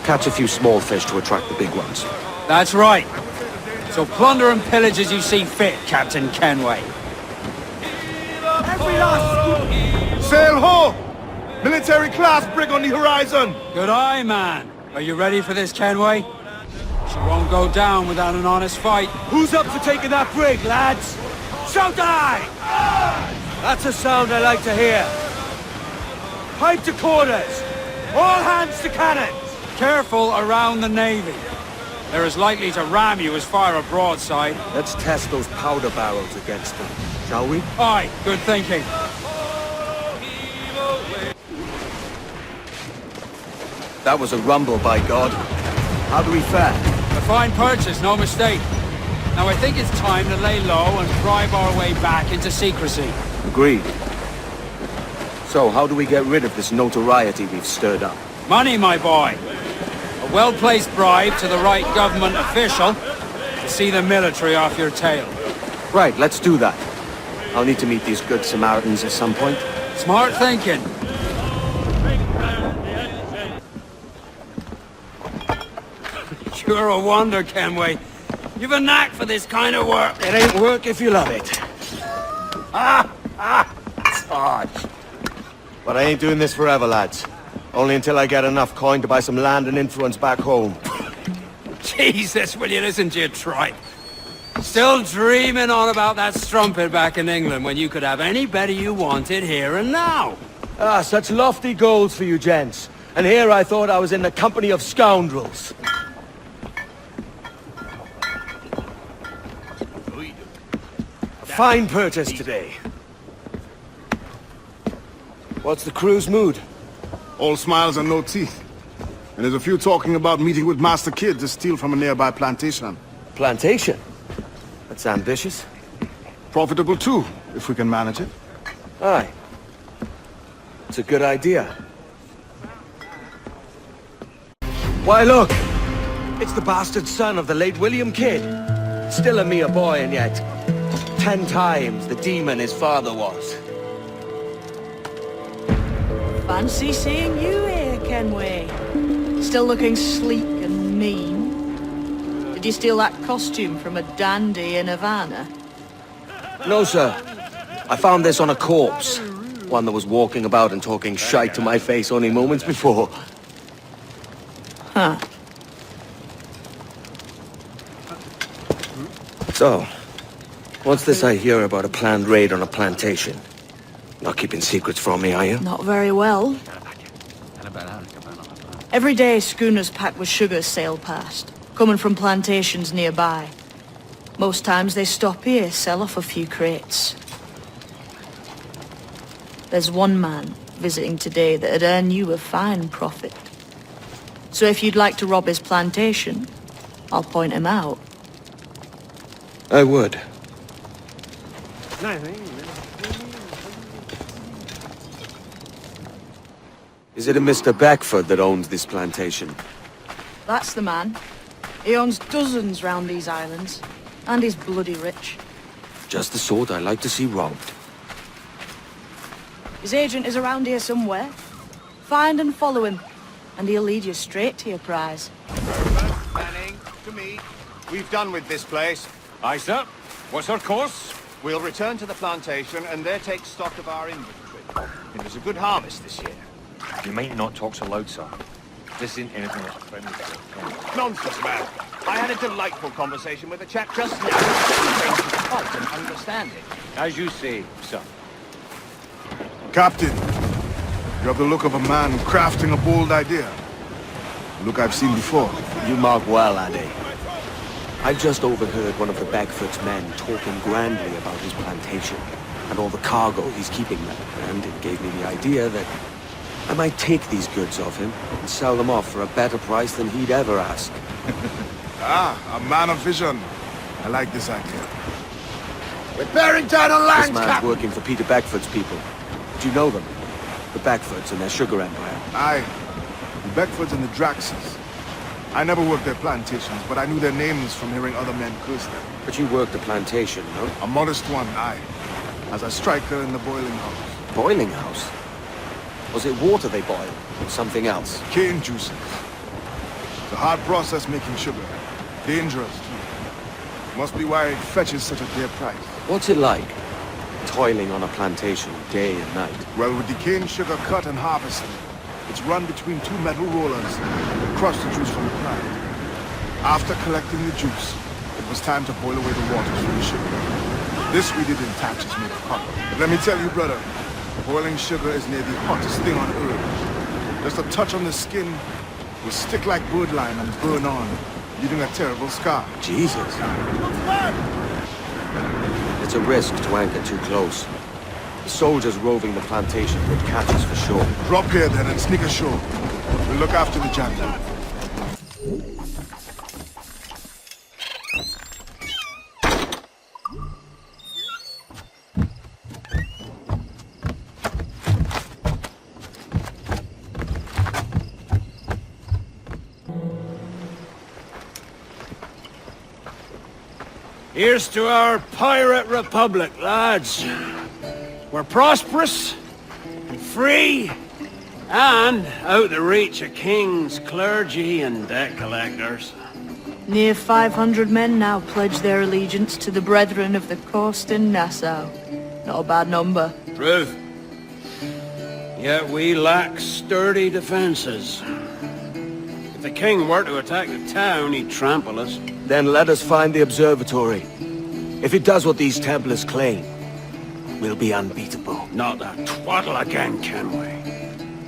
Catch a few small fish to attract the big ones. That's right. So plunder and pillage as you see fit, Captain Kenway. Sail ho! Military class brig on the horizon! Good eye, man. Are you ready for this, Kenway? She won't go down without an honest fight. Who's up for taking that brig, lads? Shout aye! That's a sound I like to hear. Pipe to quarters. All hands to cannons. Careful around the Navy. They're as likely to ram you as fire a broadside. Let's test those powder barrels against them, shall we? Aye, good thinking. That was a rumble, by God. How do we fare? A fine purchase, no mistake. Now I think it's time to lay low and bribe our way back into secrecy. Agreed. So, how do we get rid of this notoriety we've stirred up? Money, my boy. A well-placed bribe to the right government official to see the military off your tail. Right, let's do that. I'll need to meet these good Samaritans at some point. Smart thinking. You're a wonder, Kenway. You've a knack for this kind of work. It ain't work if you love it. Sarge. But I ain't doing this forever, lads. Only until I get enough coin to buy some land and influence back home. Jesus, will you listen to your tripe? Still dreaming on about that strumpet back in England when you could have any better you wanted here and now. Ah, such lofty goals for you gents. And here I thought I was in the company of scoundrels. A fine purchase today. What's the crew's mood? All smiles and no teeth. And there's a few talking about meeting with Master Kid to steal from a nearby plantation. Plantation? That's ambitious. Profitable too, if we can manage it. Aye. It's a good idea. Why look! It's the bastard son of the late William Kidd. Still a mere boy and yet 10 times the demon his father was. Fancy seeing you here, Kenway. Still looking sleek and mean. Did you steal that costume from a dandy in Havana? No, sir. I found this on a corpse. One that was walking about and talking shite to my face only moments before. Huh. So, what's this I hear about a planned raid on a plantation? Not keeping secrets from me, are you? Not very well. Every day schooners packed with sugar sail past, coming from plantations nearby. Most times they stop here, sell off a few crates. There's one man visiting today that'd earn you a fine profit. So if you'd like to rob his plantation, I'll point him out. I would. Is it a Mr. Beckford that owns this plantation? That's the man. He owns dozens round these islands, and he's bloody rich. Just the sort I like to see robbed. His agent is around here somewhere. Find and follow him, and he'll lead you straight to your prize. Manning, to me. We've done with this place. Aye, sir. What's our course? We'll return to the plantation and there take stock of our inventory. It was a good harvest this year. You might not talk so loud, sir. This isn't anything like a friendly battle. Nonsense, man. I had a delightful conversation with a chap just now. Fight and understanding. As you say, sir. Captain, you have the look of a man crafting a bold idea. A look I've seen before. You mark well, Addy. I've just overheard one of the Beckford's men talking grandly about his plantation and all the cargo he's keeping there, and it gave me the idea that I might take these goods off him and sell them off for a better price than he'd ever ask. A man of vision. I like this idea. We're bearing down on land, This man's Captain! working for Peter Beckford's people. Do you know them? The Beckfords and their sugar empire. Aye. The Beckfords and the Draxes. I never worked their plantations, but I knew their names from hearing other men curse them. But you worked a plantation, no? A modest one, aye. As a striker in the boiling house. Boiling house? Was it water they boiled, or something else? Cane juices. It's a hard process making sugar. Dangerous, too. Must be why it fetches such a dear price. What's it like, toiling on a plantation day and night? Well, with the cane sugar cut and harvested, it's run between two metal rollers that crush the juice from the plant. After collecting the juice, it was time to boil away the waters from the sugar. This we did in taches made of copper. But let me tell you, brother, boiling sugar is near the hottest thing on earth. Just a touch on the skin will stick like birdlime and burn on, leaving a terrible scar. Jesus. It's a risk to anchor too close. The soldiers roving the plantation would catch us for sure. Drop here then and sneak ashore. We'll look after the janitor. Here's to our pirate republic, lads. We're prosperous, free, and out the reach of kings, clergy, and debt collectors. Near 500 men now pledge their allegiance to the Brethren of the Coast in Nassau. Not a bad number. Truth. Yet we lack sturdy defenses. If the king were to attack the town, he'd trample us. Then let us find the observatory. If it does what these Templars claim, we'll be unbeatable. Not that twaddle again, Kenway.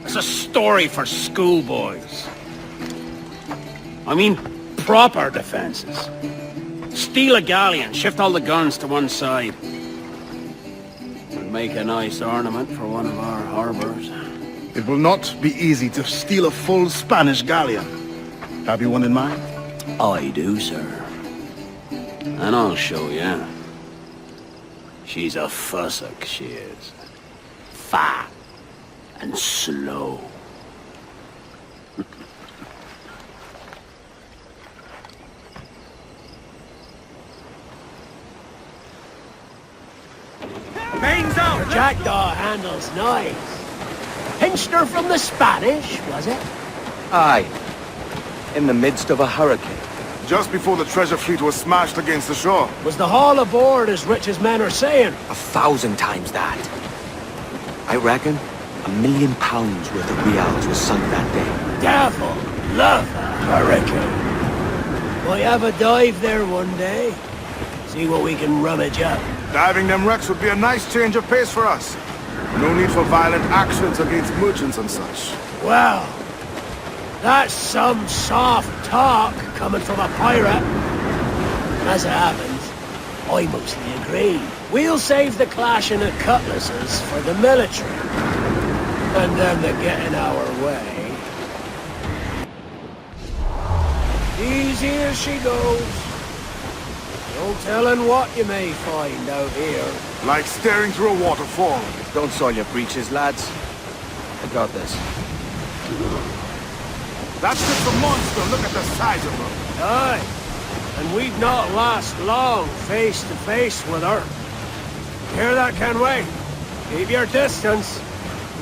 It's a story for schoolboys. I mean, proper defenses. Steal a galleon, shift all the guns to one side. And make a nice ornament for one of our harbors. It will not be easy to steal a full Spanish galleon. Have you one in mind? I do, sir. And I'll show you. She's a fussock, she is. Fat and slow. Mains out! Your jackdaw handles nice. Pinched her from the Spanish, was it? Aye. In the midst of a hurricane. Just before the treasure fleet was smashed against the shore. Was the haul aboard as rich as men are saying? 1,000 times that. I reckon £1 million worth of reals was sunk that day. Devil love a hurricane. Might have a dive there one day. See what we can rummage up. Diving them wrecks would be a nice change of pace for us. No need for violent actions against merchants and such. Well, that's some soft talk coming from a pirate. As it happens, I mostly agree. We'll save the clashing of cutlasses for the military. And them that get in our way. Easy as she goes. No telling what you may find out here. Like staring through a waterfall. Don't soil your breeches, lads. I got this. That's just a monster. Look at the size of her. Aye. And we'd not last long face to face with her. Hear that, Kenway? Keep your distance.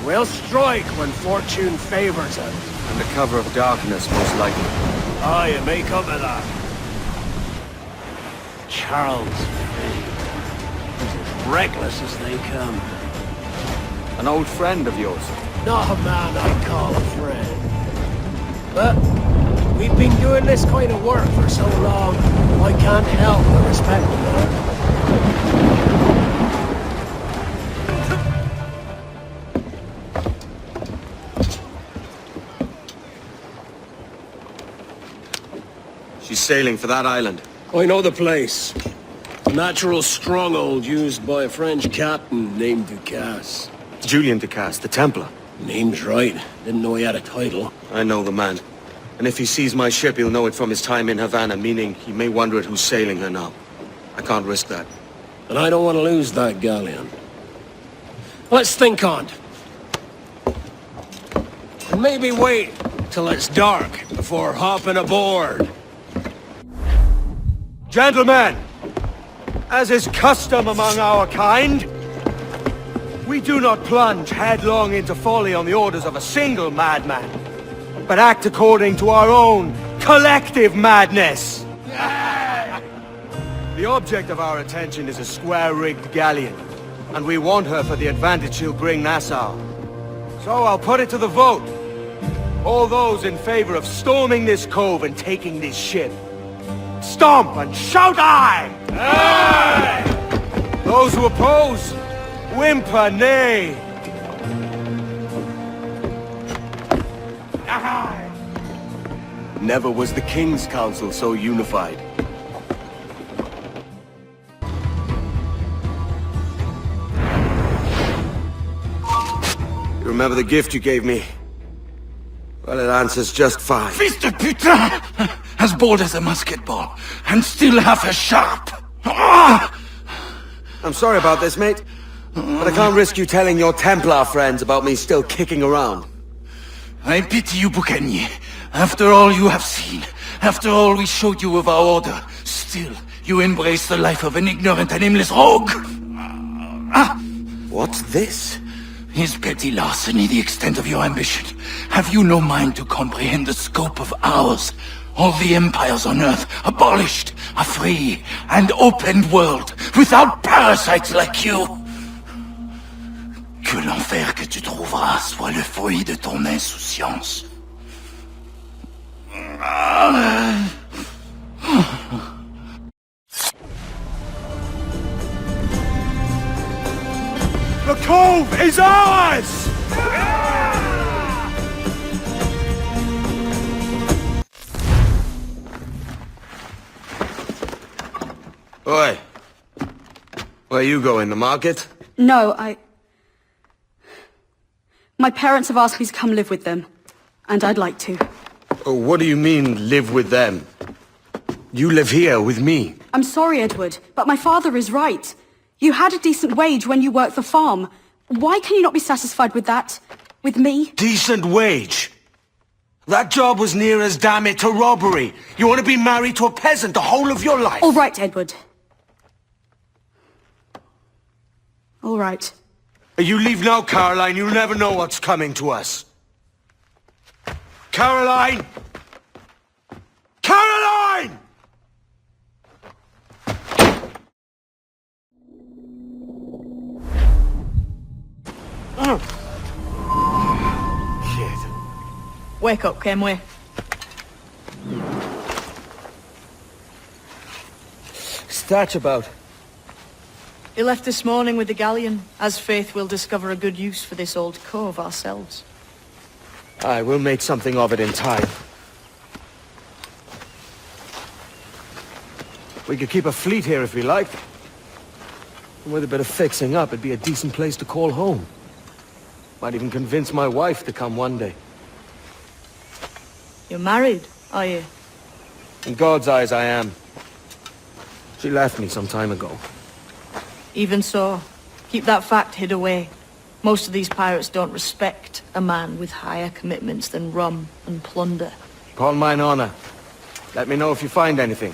We'll strike when fortune favors us. Under cover of darkness, most likely. Aye, it may come to that. Charles Fane. As reckless as they come. An old friend of yours? Not a man I'd call a friend. But we've been doing this kind of work for so long, I can't help but respect the man. She's sailing for that island. I know the place. A natural stronghold used by a French captain named Ducasse. Julian Ducasse, the Templar. Name's right. Didn't know he had a title. I know the man. And if he sees my ship, he'll know it from his time in Havana, meaning he may wonder at who's sailing her now. I can't risk that. And I don't want to lose that galleon. Let's think on it. And maybe wait till it's dark before hopping aboard. Gentlemen, as is custom among our kind, we do not plunge headlong into folly on the orders of a single madman, but act according to our own collective madness. The object of our attention is a square-rigged galleon, and we want her for the advantage she'll bring Nassau. So I'll put it to the vote. All those in favor of storming this cove and taking this ship, stomp and shout aye! Aye! Those who oppose, whimper nay! Aye! Never was the King's Council so unified. You remember the gift you gave me? Well, it answers just fine. Fils de putain! As bold as a musket ball, and still half as sharp. I'm sorry about this, mate. But I can't risk you telling your Templar friends about me still kicking around. I pity you, Boucanier. After all you have seen, after all we showed you of our order, still you embrace the life of an ignorant and aimless rogue. What's this? Is petty larceny the extent of your ambition? Have you no mind to comprehend the scope of ours? All the empires on Earth abolished, a free and open world, without parasites like you. Que l'enfer que tu trouveras soit le fruit de ton insouciance. is ours! Oi. Where you going, the market? No, My parents have asked me to come live with them, and I'd like to. Oh, what do you mean, live with them? You live here with me. I'm sorry, Edward, but my father is right. You had a decent wage when you worked the farm. Why can you not be satisfied with that? With me? Decent wage? That job was near as, damn it, to robbery. You want to be married to a peasant the whole of your life? All right, Edward. All right. You leave now, Caroline. You'll never know what's coming to us. Caroline! Caroline! Shit. Wake up, Kenway. What's about? He left this morning with the galleon, as faith we'll discover a good use for this old cove ourselves. Aye, we'll make something of it in time. We could keep a fleet here if we liked. And with a bit of fixing up, it'd be a decent place to call home. Might even convince my wife to come one day. You're married, are you? In God's eyes, I am. She left me some time ago. Even so, keep that fact hid away. Most of these pirates don't respect a man with higher commitments than rum and plunder. Upon mine honor. Let me know if you find anything.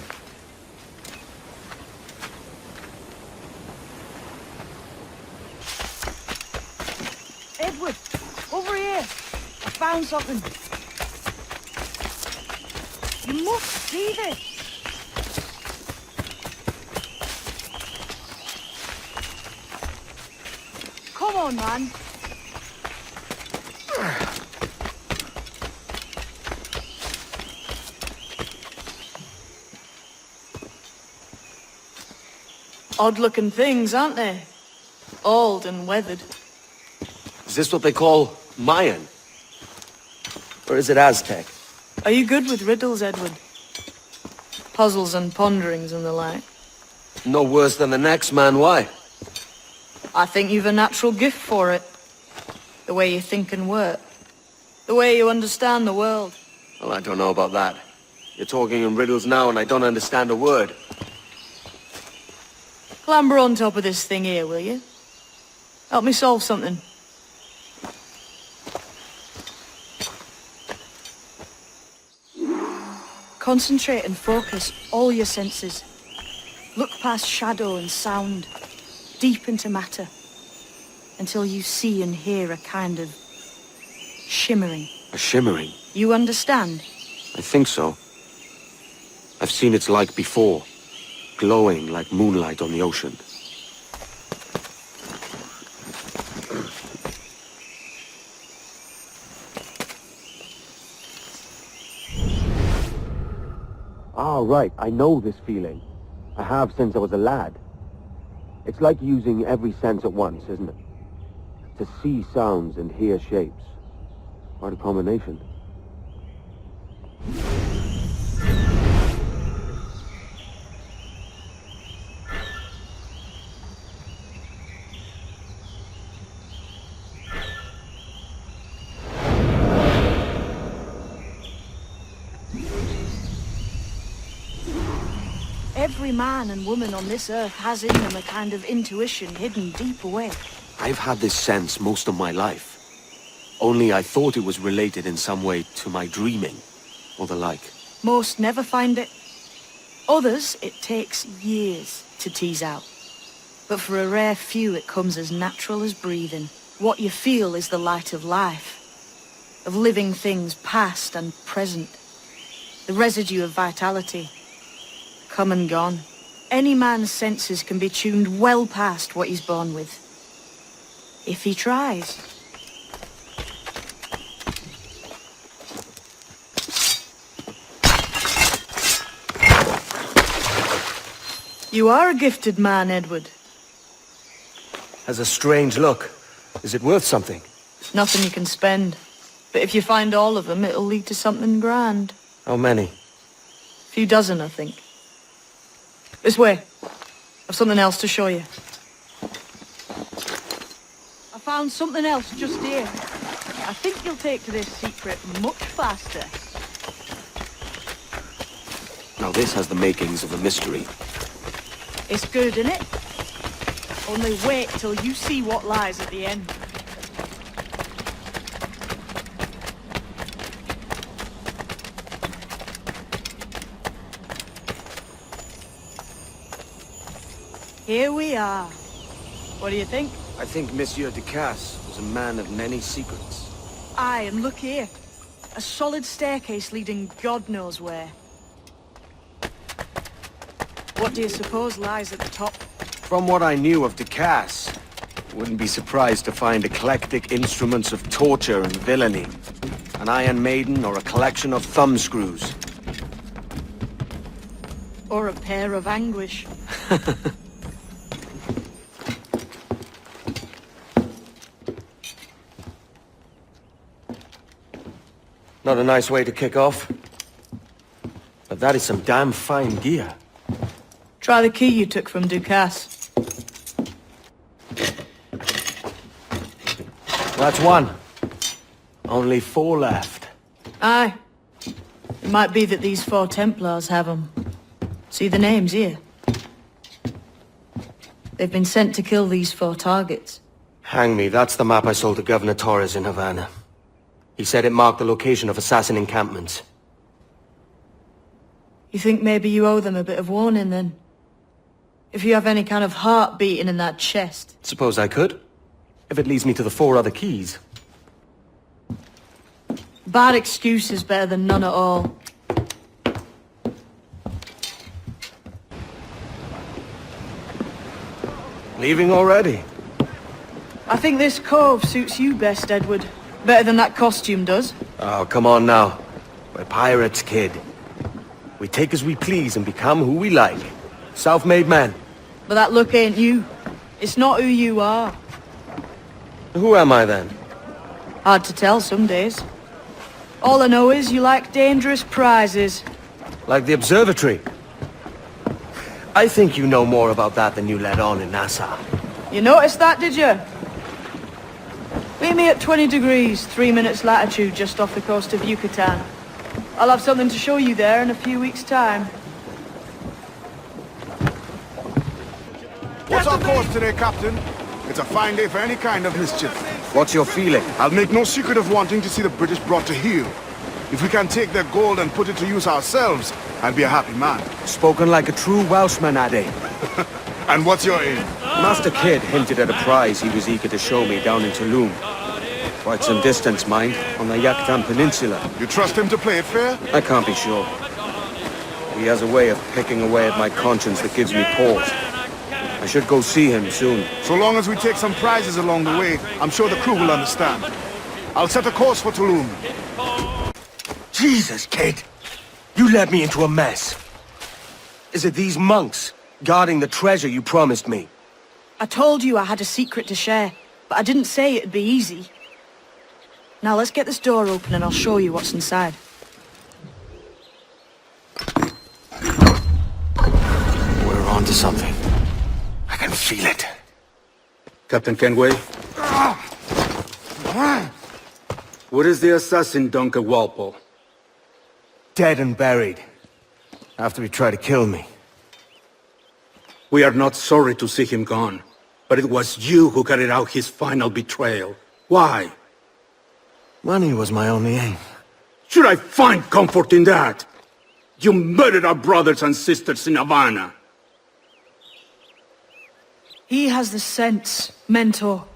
Edward, over here. I found something. You must see this. Come on, man. Odd-looking things, aren't they? Old and weathered. Is this what they call Mayan? Or is it Aztec? Are you good with riddles, Edward? Puzzles and ponderings and the like? No worse than the next man, why? I think you've a natural gift for it. The way you think and work. The way you understand the world. Well, I don't know about that. You're talking in riddles now and I don't understand a word. Clamber on top of this thing here, will you? Help me solve something. Concentrate and focus all your senses. Look past shadow and sound, deep into matter, until you see and hear a kind of shimmering. A shimmering? You understand? I think so. I've seen its like before, glowing like moonlight on the ocean. Ah, right. I know this feeling. I have since I was a lad. It's like using every sense at once, isn't it? To see sounds and hear shapes. Quite a combination. Every man and woman on this earth has in them a kind of intuition hidden deep away. I've had this sense most of my life. Only I thought it was related in some way to my dreaming, or the like. Most never find it. Others, it takes years to tease out. But for a rare few, it comes as natural as breathing. What you feel is the light of life, of living things past and present. The residue of vitality, come and gone. Any man's senses can be tuned well past what he's born with. If he tries. You are a gifted man, Edward. Has a strange look. Is it worth something? It's nothing you can spend. But if you find all of them, it'll lead to something grand. How many? A few dozen, I think. This way. I've something else to show you. I found something else just here. I think you'll take to this secret much faster. Now this has the makings of a mystery. It's good, innit? Only wait till you see what lies at the end. Here we are. What do you think? I think Monsieur Ducasse was a man of many secrets. Aye, and look here. A solid staircase leading God knows where. What do you suppose lies at the top? From what I knew of Ducasse, wouldn't be surprised to find eclectic instruments of torture and villainy. An Iron Maiden or a collection of thumbscrews. Or a pair of anguish. Not a nice way to kick off. But that is some damn fine gear. Try the key you took from Ducasse. That's one. Only 4 left. Aye. It might be that these 4 Templars have them. See the names here? They've been sent to kill these 4 targets. Hang me, that's the map I sold to Governor Torres in Havana. He said it marked the location of assassin encampments. You think maybe you owe them a bit of warning, then? If you have any kind of heart beating in that chest. Suppose I could. If it leads me to the 4 other keys. Bad excuse is better than none at all. Leaving already? I think this cove suits you best, Edward. Better than that costume does. Oh, come on now. We're pirates, kid. We take as we please and become who we like. Self-made men. But that look ain't you. It's not who you are. Who am I then? Hard to tell some days. All I know is you like dangerous prizes. Like the observatory. I think you know more about that than you let on in Nassau. You noticed that, did you? Meet me at 20 degrees, 3 minutes latitude just off the coast of Yucatan. I'll have something to show you there in a few weeks' time. What's our course today, Captain? It's a fine day for any kind of mischief. What's your feeling? I'll make no secret of wanting to see the British brought to heel. If we can take their gold and put it to use ourselves, I'll be a happy man. Spoken like a true Welshman, Addy. And what's your aim? Master Kidd hinted at a prize he was eager to show me down in Tulum. Quite some distance, mind, on the Yucatan Peninsula. You trust him to play it fair? I can't be sure. He has a way of picking away at my conscience that gives me pause. I should go see him soon. So long as we take some prizes along the way, I'm sure the crew will understand. I'll set a course for Tulum. Jesus, Kidd! You led me into a mess. Is it these monks guarding the treasure you promised me? I told you I had a secret to share, but I didn't say it'd be easy. Now let's get this door open and I'll show you what's inside. We're on to something. I can feel it. Captain Kenway? Where is the assassin, Duncan Walpole? Dead and buried. After he tried to kill me. We are not sorry to see him gone, but it was you who carried out his final betrayal. Why? Money was my only aim. Should I find comfort in that? You murdered our brothers and sisters in Havana. He has the sense, Mentor.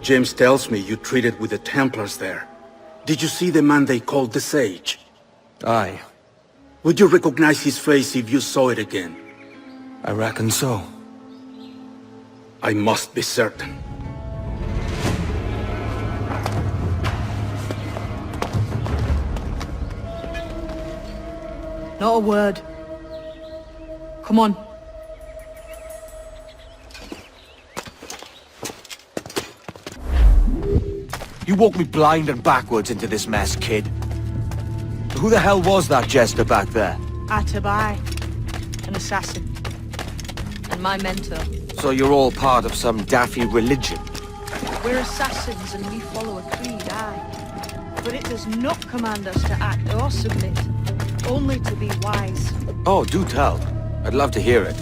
James tells me you traded with the Templars there. Did you see the man they called the Sage? Aye. Would you recognize his face if you saw it again? I reckon so. I must be certain. Not a word. Come on. You walked me blind and backwards into this mess, kid. Who the hell was that jester back there? Atabai, an assassin. And my mentor. So you're all part of some daffy religion? We're assassins and we follow a creed, aye. But it does not command us to act or submit. Only to be wise. Oh, do tell. I'd love to hear it.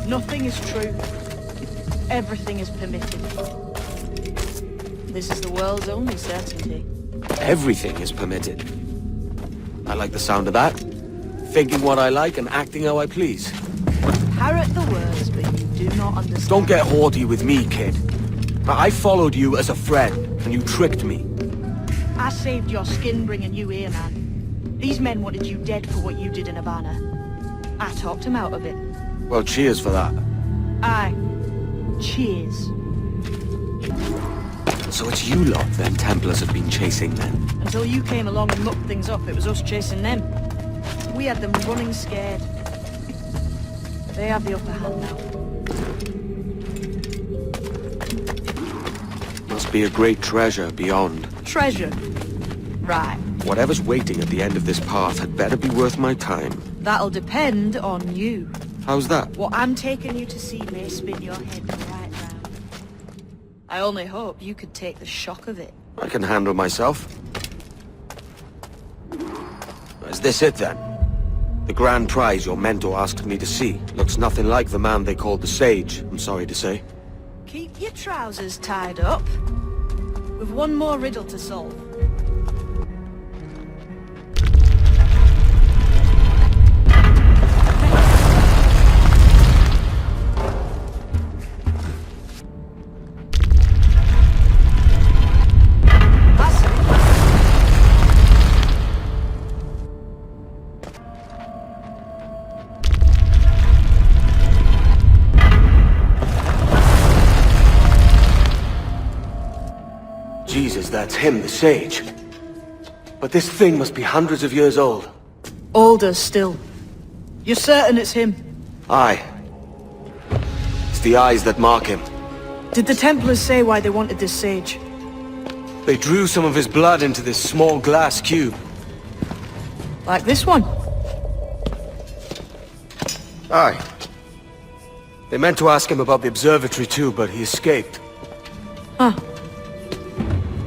Nothing is true. Everything is permitted. This is the world's only certainty. Everything is permitted. I like the sound of that. Thinking what I like and acting how I please. Parrot the words, but you do not understand. Don't get haughty with me, kid. I followed you as a friend, and you tricked me. I saved your skin bringing you here, man. These men wanted you dead for what you did in Havana. I talked him out of it. Well, cheers for that. Aye. Cheers. So it's you lot them Templars have been chasing then? Until you came along and mucked things up, it was us chasing them. We had them running scared. They have the upper hand now. Must be a great treasure beyond. Treasure? Right. Whatever's waiting at the end of this path had better be worth my time. That'll depend on you. How's that? What I'm taking you to see may spin your head right round. I only hope you could take the shock of it. I can handle myself. Is this it then? The grand prize your mentor asked me to see looks nothing like the man they called the Sage, I'm sorry to say. Keep your trousers tied up. We've one more riddle to solve. Jesus, that's him, the Sage. But this thing must be hundreds of years old. Older still. You're certain it's him? Aye. It's the eyes that mark him. Did the Templars say why they wanted this sage? They drew some of his blood into this small glass cube. Like this one? Aye. They meant to ask him about the observatory too, but he escaped. Huh.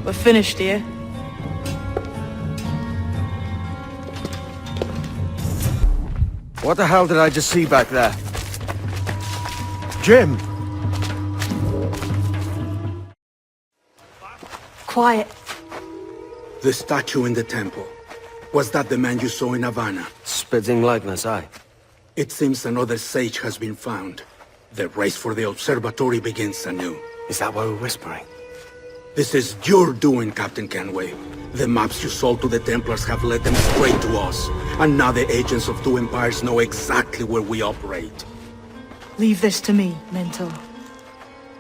We're finished here. What the hell did I just see back there? Jim! Quiet. The statue in the temple. Was that the man you saw in Havana? Spitting likeness, aye. It seems another sage has been found. The race for the observatory begins anew. Is that why we're whispering? This is your doing, Captain Kenway. The maps you sold to the Templars have led them straight to us. And now the agents of two empires know exactly where we operate. Leave this to me, Mentor.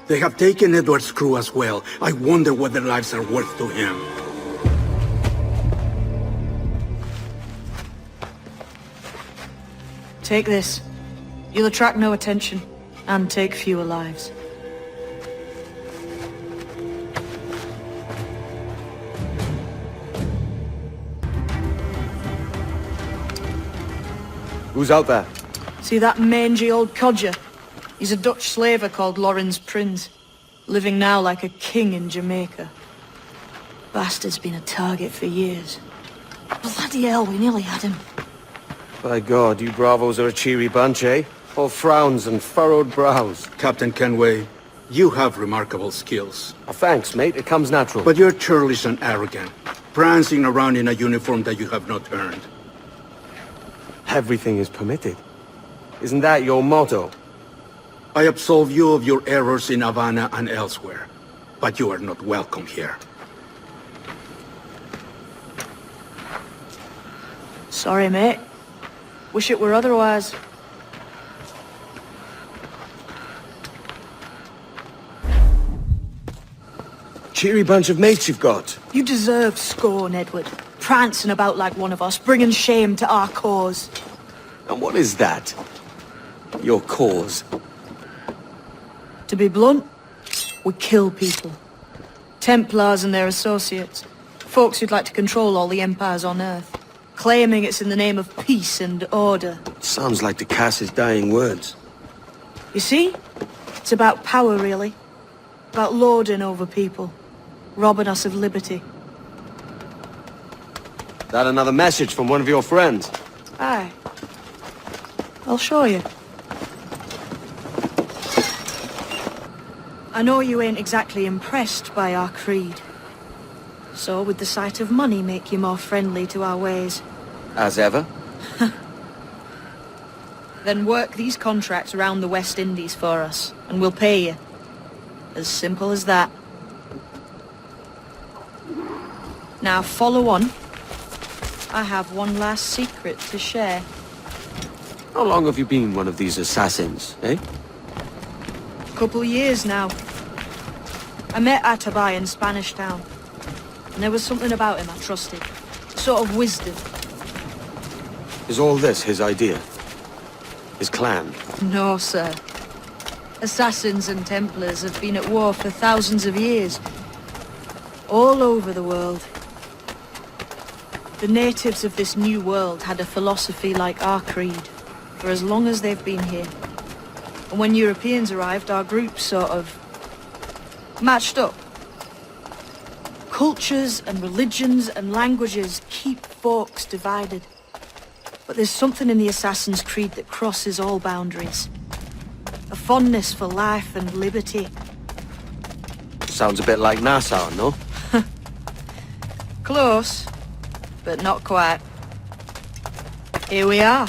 They have taken Edward's crew as well. I wonder what their lives are worth to him. Take this. You'll attract no attention, and take fewer lives. Who's out there? See that mangy old codger? He's a Dutch slaver called Lorenz Prins, living now like a king in Jamaica. Bastard's been a target for years. Bloody hell, we nearly had him. By God, you bravos are a cheery bunch, eh? All frowns and furrowed brows. Captain Kenway, you have remarkable skills. Thanks, mate. It comes natural. But you're churlish and arrogant, prancing around in a uniform that you have not earned. Everything is permitted. Isn't that your motto? I absolve you of your errors in Havana and elsewhere, but you are not welcome here. Sorry, mate. Wish it were otherwise. Cheery bunch of mates you've got. You deserve scorn, Edward. Prancing about like one of us, bringing shame to our cause. And what is that? Your cause? To be blunt, we kill people. Templars and their associates. Folks who'd like to control all the empires on Earth. Claiming it's in the name of peace and order. Sounds like the Cass's dying words. You see? It's about power, really. About lording over people. Robbing us of liberty. That another message from one of your friends? Aye. I'll show you. I know you ain't exactly impressed by our creed. So would the sight of money make you more friendly to our ways? As ever? Then work these contracts around the West Indies for us, and we'll pay you. As simple as that. Now follow on. I have one last secret to share. How long have you been one of these assassins, eh? Couple years now. I met Atabai in Spanish Town. And there was something about him I trusted. Sort of wisdom. Is all this his idea? His clan? No, sir. Assassins and Templars have been at war for thousands of years. All over the world. The natives of this new world had a philosophy like our creed, for as long as they've been here. And when Europeans arrived, our groups sort of matched up. Cultures and religions and languages keep folks divided. But there's something in the Assassin's Creed that crosses all boundaries. A fondness for life and liberty. Sounds a bit like Nassau, no? Close, but not quite. Here we are.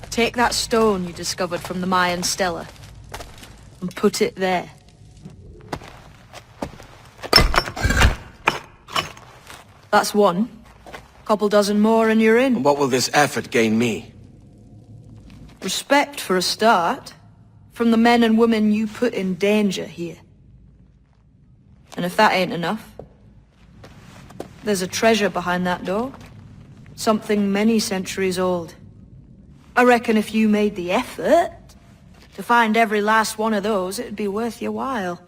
Take that stone you discovered from the Mayan Stela and put it there. That's one. Couple dozen more and you're in. And what will this effort gain me? Respect for a start. From the men and women you put in danger here. And if that ain't enough, there's a treasure behind that door. Something many centuries old. I reckon if you made the effort to find every last one of those, it'd be worth your while.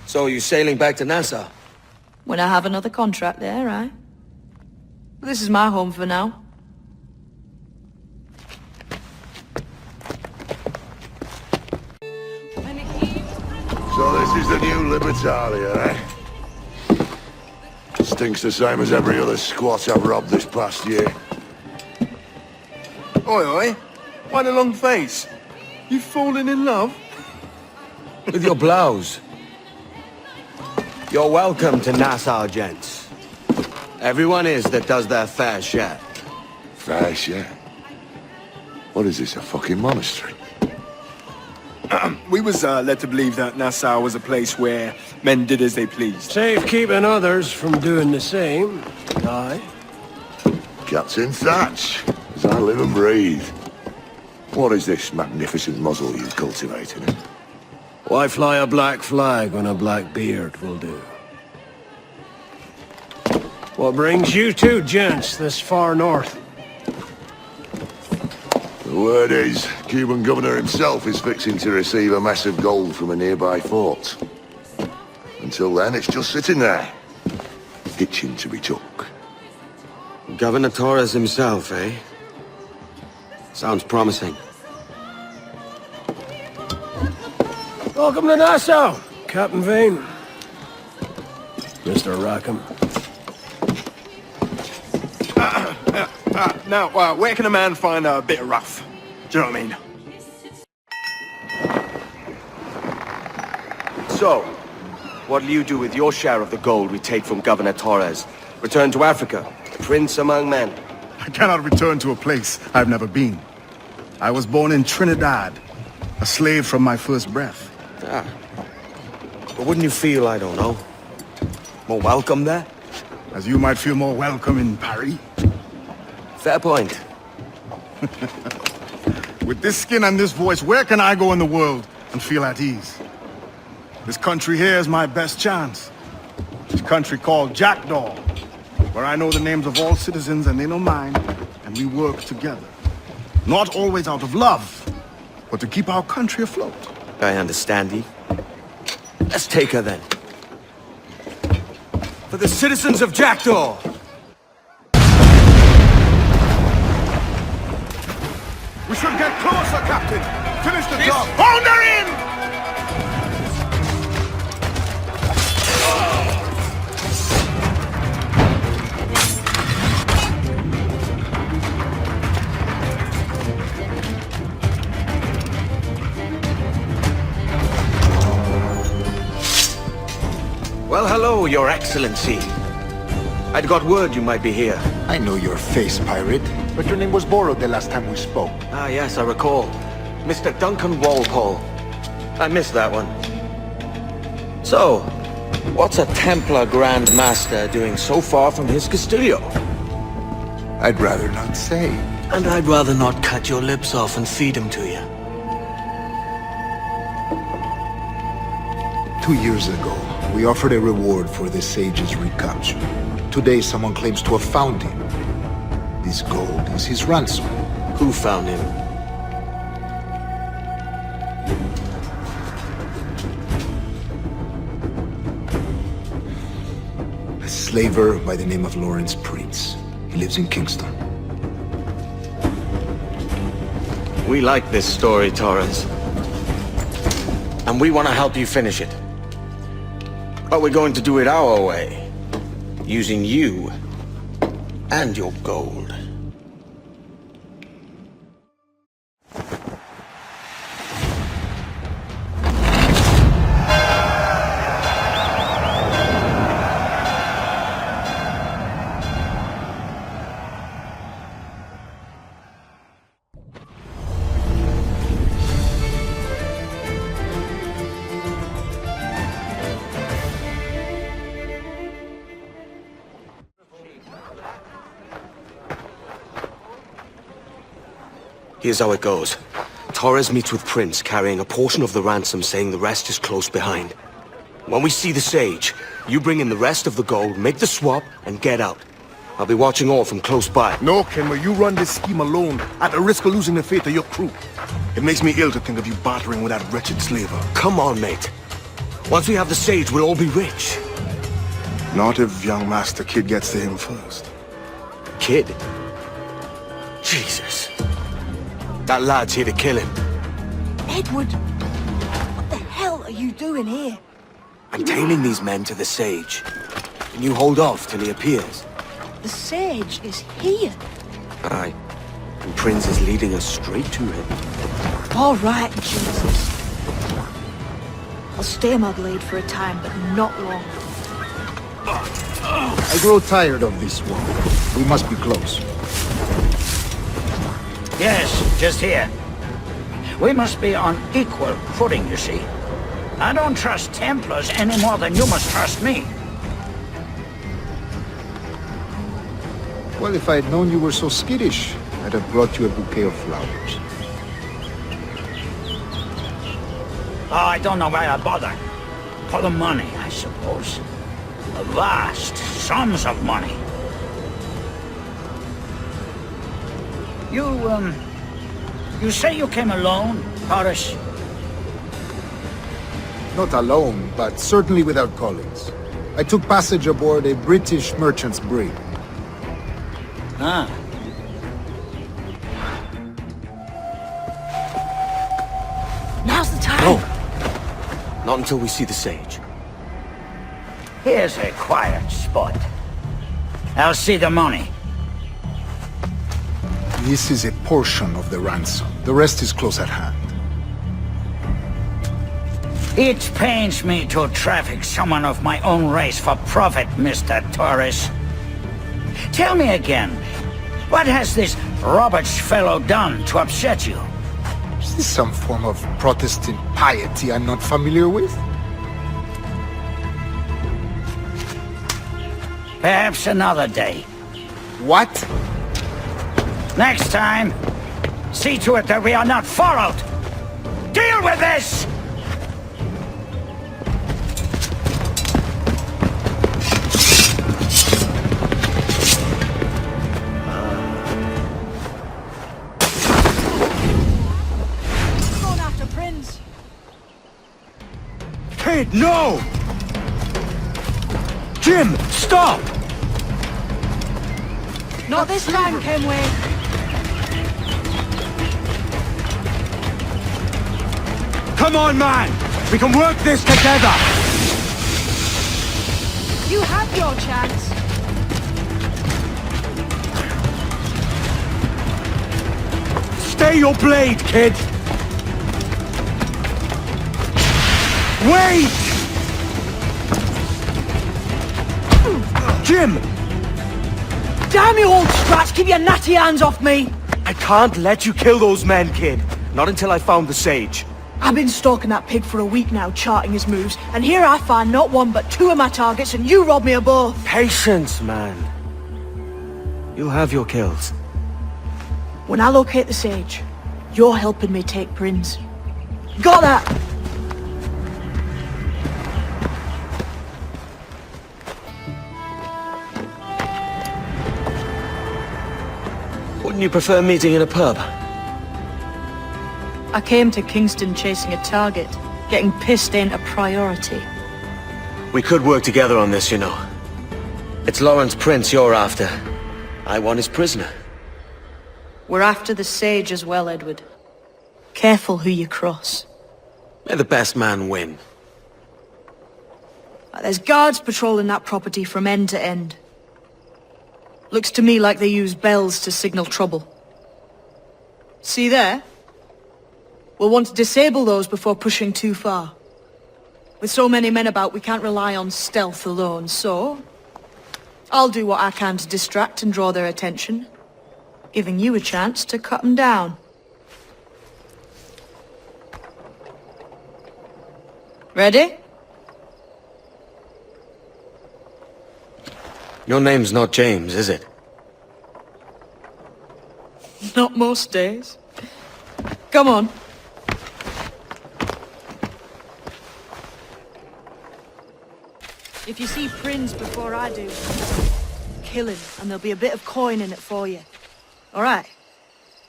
So you sailing back to Nassau? When I have another contract there, right? This is my home for now. So this is the new Libertalia, eh? Stinks the same as every other squat I've robbed this past year. Oi, oi. Why the long face? You fallen in love? With your blouse. You're welcome to Nassau, gents. Everyone is that does their fair share. Fair share? What is this, a fucking monastery? We was led to believe that Nassau was a place where men did as they pleased. Safe keeping others from doing the same. Aye. Captain Thatch, as I live and breathe. What is this magnificent muzzle you've cultivated? Why fly a black flag when a black beard will do? What brings you two gents this far north? The word is, Cuban governor himself is fixing to receive a mess of gold from a nearby fort. Until then, it's just sitting there, itching to be took. Governor Torres himself, eh? Sounds promising. Welcome to Nassau, Captain Vane. Mr. Rackham. Now, where can a man find a bit of rough? Do you know what I mean? So, what'll you do with your share of the gold we take from Governor Torres? Return to Africa, prince among men? I cannot return to a place I've never been. I was born in Trinidad, a slave from my first breath. Ah. But wouldn't you feel, I don't know, more welcome there? As you might feel more welcome in Paris. Fair point. With this skin and this voice, where can I go in the world and feel at ease? This country here is my best chance. This country called Jackdaw, where I know the names of all citizens and they know mine, and we work together. Not always out of love, but to keep our country afloat. I understand ye. Let's take her then. For the citizens of Jackdaw! We should get closer, Captain. Finish the job. Hold her in! Well, hello, Your Excellency. I'd got word you might be here. I know your face, pirate, but your name was borrowed the last time we spoke. Ah, yes, I recall. Mr. Duncan Walpole. I missed that one. So, what's a Templar Grand Master doing so far from his Castillo? I'd rather not say. And I'd rather not cut your lips off and feed him to you. 2 years ago, we offered a reward for the sage's recapture. Today, someone claims to have found him. This gold is his ransom. Who found him? A slaver by the name of Lawrence Prince. He lives in Kingston. We like this story, Torres. And we want to help you finish it. But we're going to do it our way. Using you and your gold. Here's how it goes. Torres meets with Prince, carrying a portion of the ransom, saying the rest is close behind. When we see the sage, you bring in the rest of the gold, make the swap, and get out. I'll be watching all from close by. No, Kenway, you run this scheme alone, at the risk of losing the faith of your crew. It makes me ill to think of you bartering with that wretched slaver. Come on, mate. Once we have the sage, we'll all be rich. Not if young Master Kid gets to him first. Kid? Jesus. That lad's here to kill him. Edward, what the hell are you doing here? I'm tailing these men to the sage. Can you hold off till he appears? The sage is here. Aye. And Prince is leading us straight to him. All right, Jesus. I'll stay my blade for a time, but not long. I grow tired of this war. We must be close. Yes, just here. We must be on equal footing, you see. I don't trust Templars any more than you must trust me. Well, if I had known you were so skittish, I'd have brought you a bouquet of flowers. Oh, I don't know why I bother. For the money, I suppose. Vast sums of money. You say you came alone, Horace? Not alone, but certainly without colleagues. I took passage aboard a British merchant's brig. Ah. Now's the time. No. Not until we see the sage. Here's a quiet spot. I'll see the money. This is a portion of the ransom. The rest is close at hand. It pains me to traffic someone of my own race for profit, Mr. Torres. Tell me again, what has this Roberts fellow done to upset you? Is this some form of Protestant piety I'm not familiar with? Perhaps another day. What? Next time, see to it that we are not followed. Deal with this! Kid, no! Jim, stop! Not this time, Kenway. Come on, man! We can work this together! You had your chance. Stay your blade, kid! Wait! Jim! Damn you, old scratch! Keep your natty hands off me! I can't let you kill those men, kid. Not until I found the sage. I've been stalking that pig for a week now, charting his moves, and here I find not one but two of my targets, and you rob me of both. Patience, man. You'll have your kills. When I locate the sage, you're helping me take Prince. Got that? Wouldn't you prefer meeting in a pub? I came to Kingston chasing a target. Getting pissed ain't a priority. We could work together on this, you know. It's Lawrence Prince you're after. I want his prisoner. We're after the sage as well, Edward. Careful who you cross. May the best man win. There's guards patrolling that property from end to end. Looks to me like they use bells to signal trouble. See there? We'll want to disable those before pushing too far. With so many men about, we can't rely on stealth alone, so... I'll do what I can to distract and draw their attention, giving you a chance to cut them down. Ready? Your name's not James, is it? Not most days. Come on. If you see Prince before I do, kill him, and there'll be a bit of coin in it for you. All right?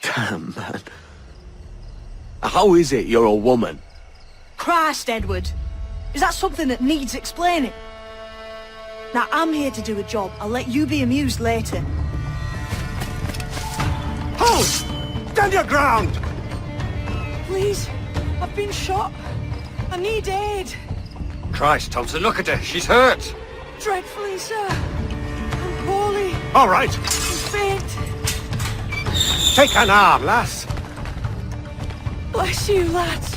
Damn, man. How is it you're a woman? Christ, Edward. Is that something that needs explaining? Now, I'm here to do a job. I'll let you be amused later. Hold! Stand your ground! Please, I've been shot. I need aid. Christ, Thompson, look at her. She's hurt. Dreadfully, sir. I'm poorly. All right. I'm faint. Take an arm, lass. Bless you, lads.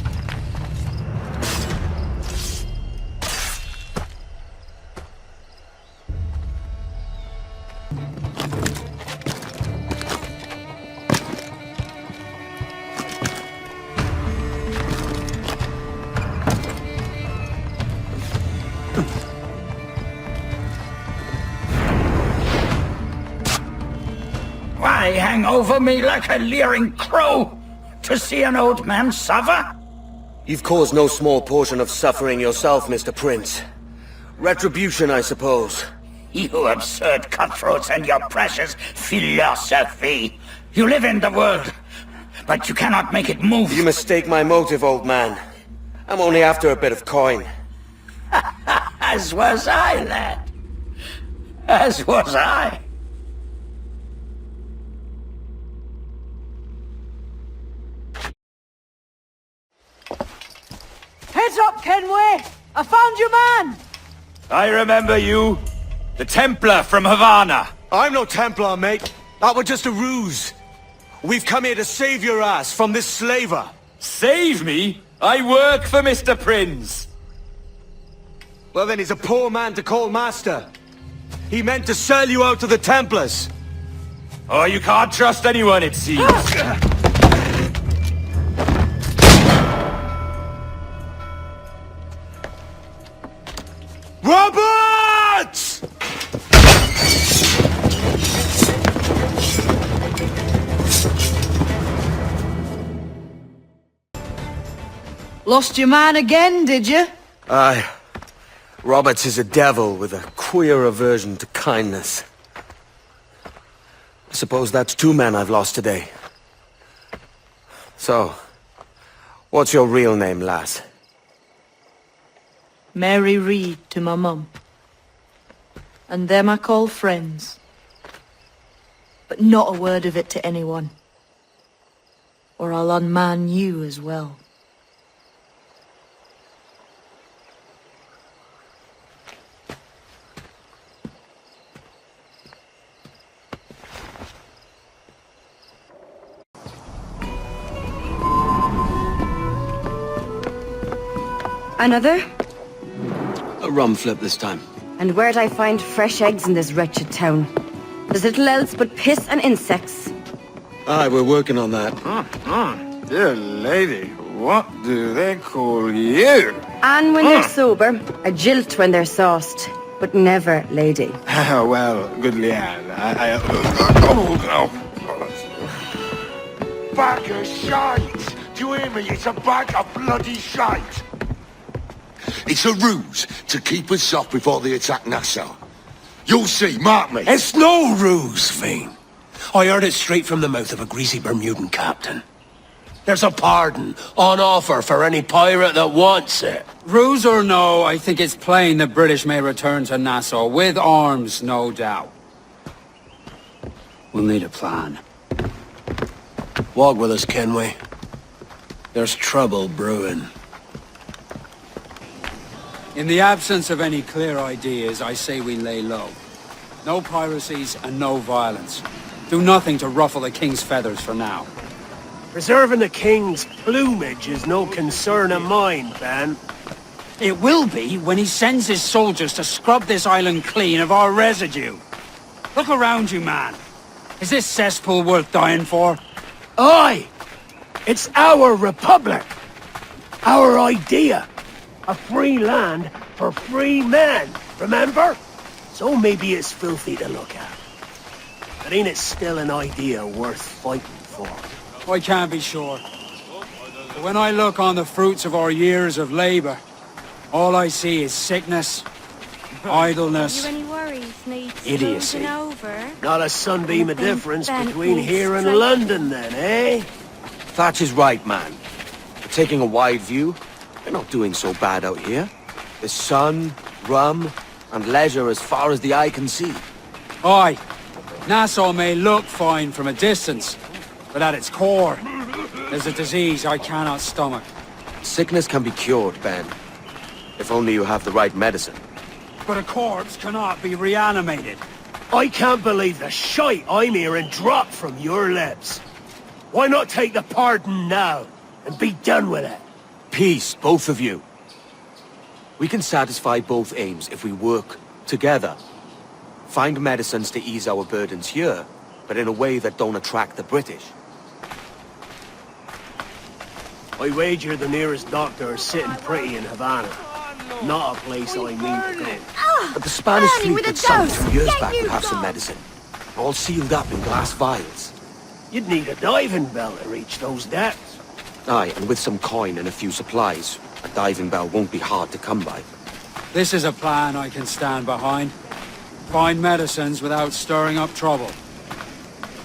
Why hang over me like a leering crow? To see an old man suffer? You've caused no small portion of suffering yourself, Mr. Prince. Retribution, I suppose. You absurd cutthroats and your precious philosophy. You live in the world, but you cannot make it move. You mistake my motive, old man. I'm only after a bit of coin. As was I, lad. As was I. Heads up, Kenway! I found your man! I remember you. The Templar from Havana. I'm no Templar, mate. That was just a ruse. We've come here to save your ass from this slaver. Save me? I work for Mr. Prince. Well then he's a poor man to call master. He meant to sell you out to the Templars. Oh, you can't trust anyone, it seems. Roberts! Lost your man again, did you? Aye. Roberts is a devil with a queer aversion to kindness. I suppose that's two men I've lost today. So, what's your real name, lass? Mary Reed to my mum. And them I call friends. But not a word of it to anyone. Or I'll unman you as well. Another? A rum flip this time. And where'd I find fresh eggs in this wretched town? There's little else but piss and insects. Aye, we're working on that. Dear lady, what do they call you? And when they're sober, a jilt when they're sauced, but never lady. Well, good Leanne, Bag of shite! Do you hear me? It's a bag of bloody shite! It's a ruse to keep us soft before they attack Nassau. You'll see, mark me. It's no ruse, Fiend. I heard it straight from the mouth of a greasy Bermudan captain. There's a pardon on offer for any pirate that wants it. Ruse or no, I think it's plain the British may return to Nassau, with arms, no doubt. We'll need a plan. Walk with us, Kenway. There's trouble brewing. In the absence of any clear ideas, I say we lay low. No piracies and no violence. Do nothing to ruffle the king's feathers for now. Preserving the king's plumage is no concern of mine, Ben. It will be when he sends his soldiers to scrub this island clean of our residue. Look around you, man. Is this cesspool worth dying for? Aye! It's our republic! Our idea! A free land for free men, remember? So maybe it's filthy to look at. But ain't it still an idea worth fighting for? I can't be sure. But when I look on the fruits of our years of labor, all I see is sickness, idleness, Have you any worries, Needs idiocy. over? Not a sunbeam of difference Ben between thinks here and straight. London then, eh? Thatch is right, man. But taking a wide view, we're not doing so bad out here. There's sun, rum, and leisure as far as the eye can see. Aye, Nassau may look fine from a distance, but at its core, there's a disease I cannot stomach. Sickness can be cured, Ben. If only you have the right medicine. But a corpse cannot be reanimated. I can't believe the shite I'm hearing drop from your lips. Why not take the pardon now and be done with it? Peace, both of you. We can satisfy both aims if we work together. Find medicines to ease our burdens here, but in a way that don't attract the British. I wager the nearest doctor is sitting pretty in Havana. Not a place I mean to go. But the Spanish Ernie, fleet with a that sunk dose! 2 years Get back you would have some gone! medicine. All sealed up in glass vials. You'd need a diving bell to reach those depths. Aye, and with some coin and a few supplies, a diving bell won't be hard to come by. This is a plan I can stand behind. Find medicines without stirring up trouble.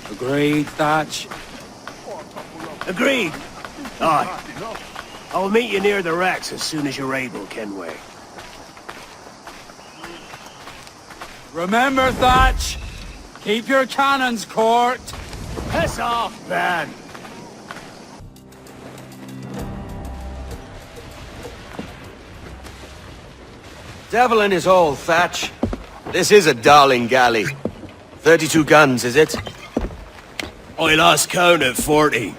Agreed, Thatch? Agreed. Aye. I'll meet you near the wrecks as soon as you're able, Kenway. Remember, Thatch! Keep your cannons corked! Piss off, Ben! Devil in his hole, Thatch. This is a darling galley. 32 guns, is it? I lost count at 40.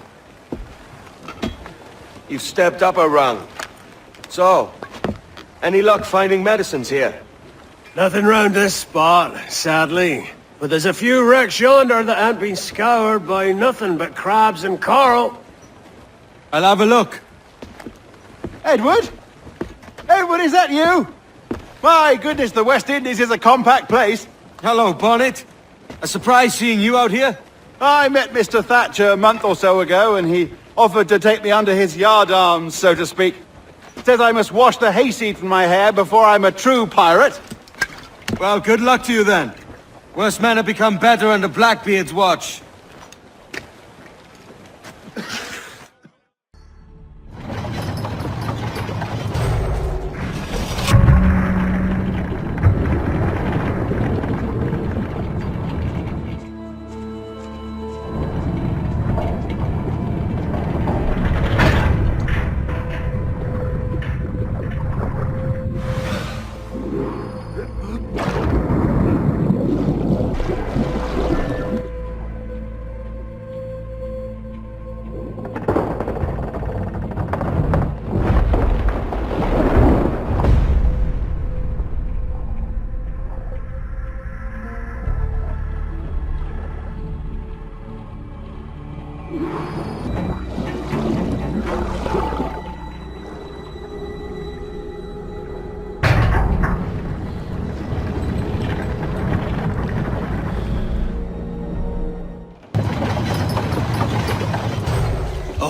You've stepped up a rung. So, any luck finding medicines here? Nothing round this spot, sadly. But there's a few wrecks yonder that ain't been scoured by nothing but crabs and coral. I'll have a look. Edward? Edward, is that you? My goodness, the West Indies is a compact place. Hello, Bonnet. A surprise seeing you out here. I met Mr. Thatcher a month or so ago, and he offered to take me under his yardarms, so to speak. Says I must wash the hayseed from my hair before I'm a true pirate. Well, good luck to you then. Worse men have become better under Blackbeard's watch.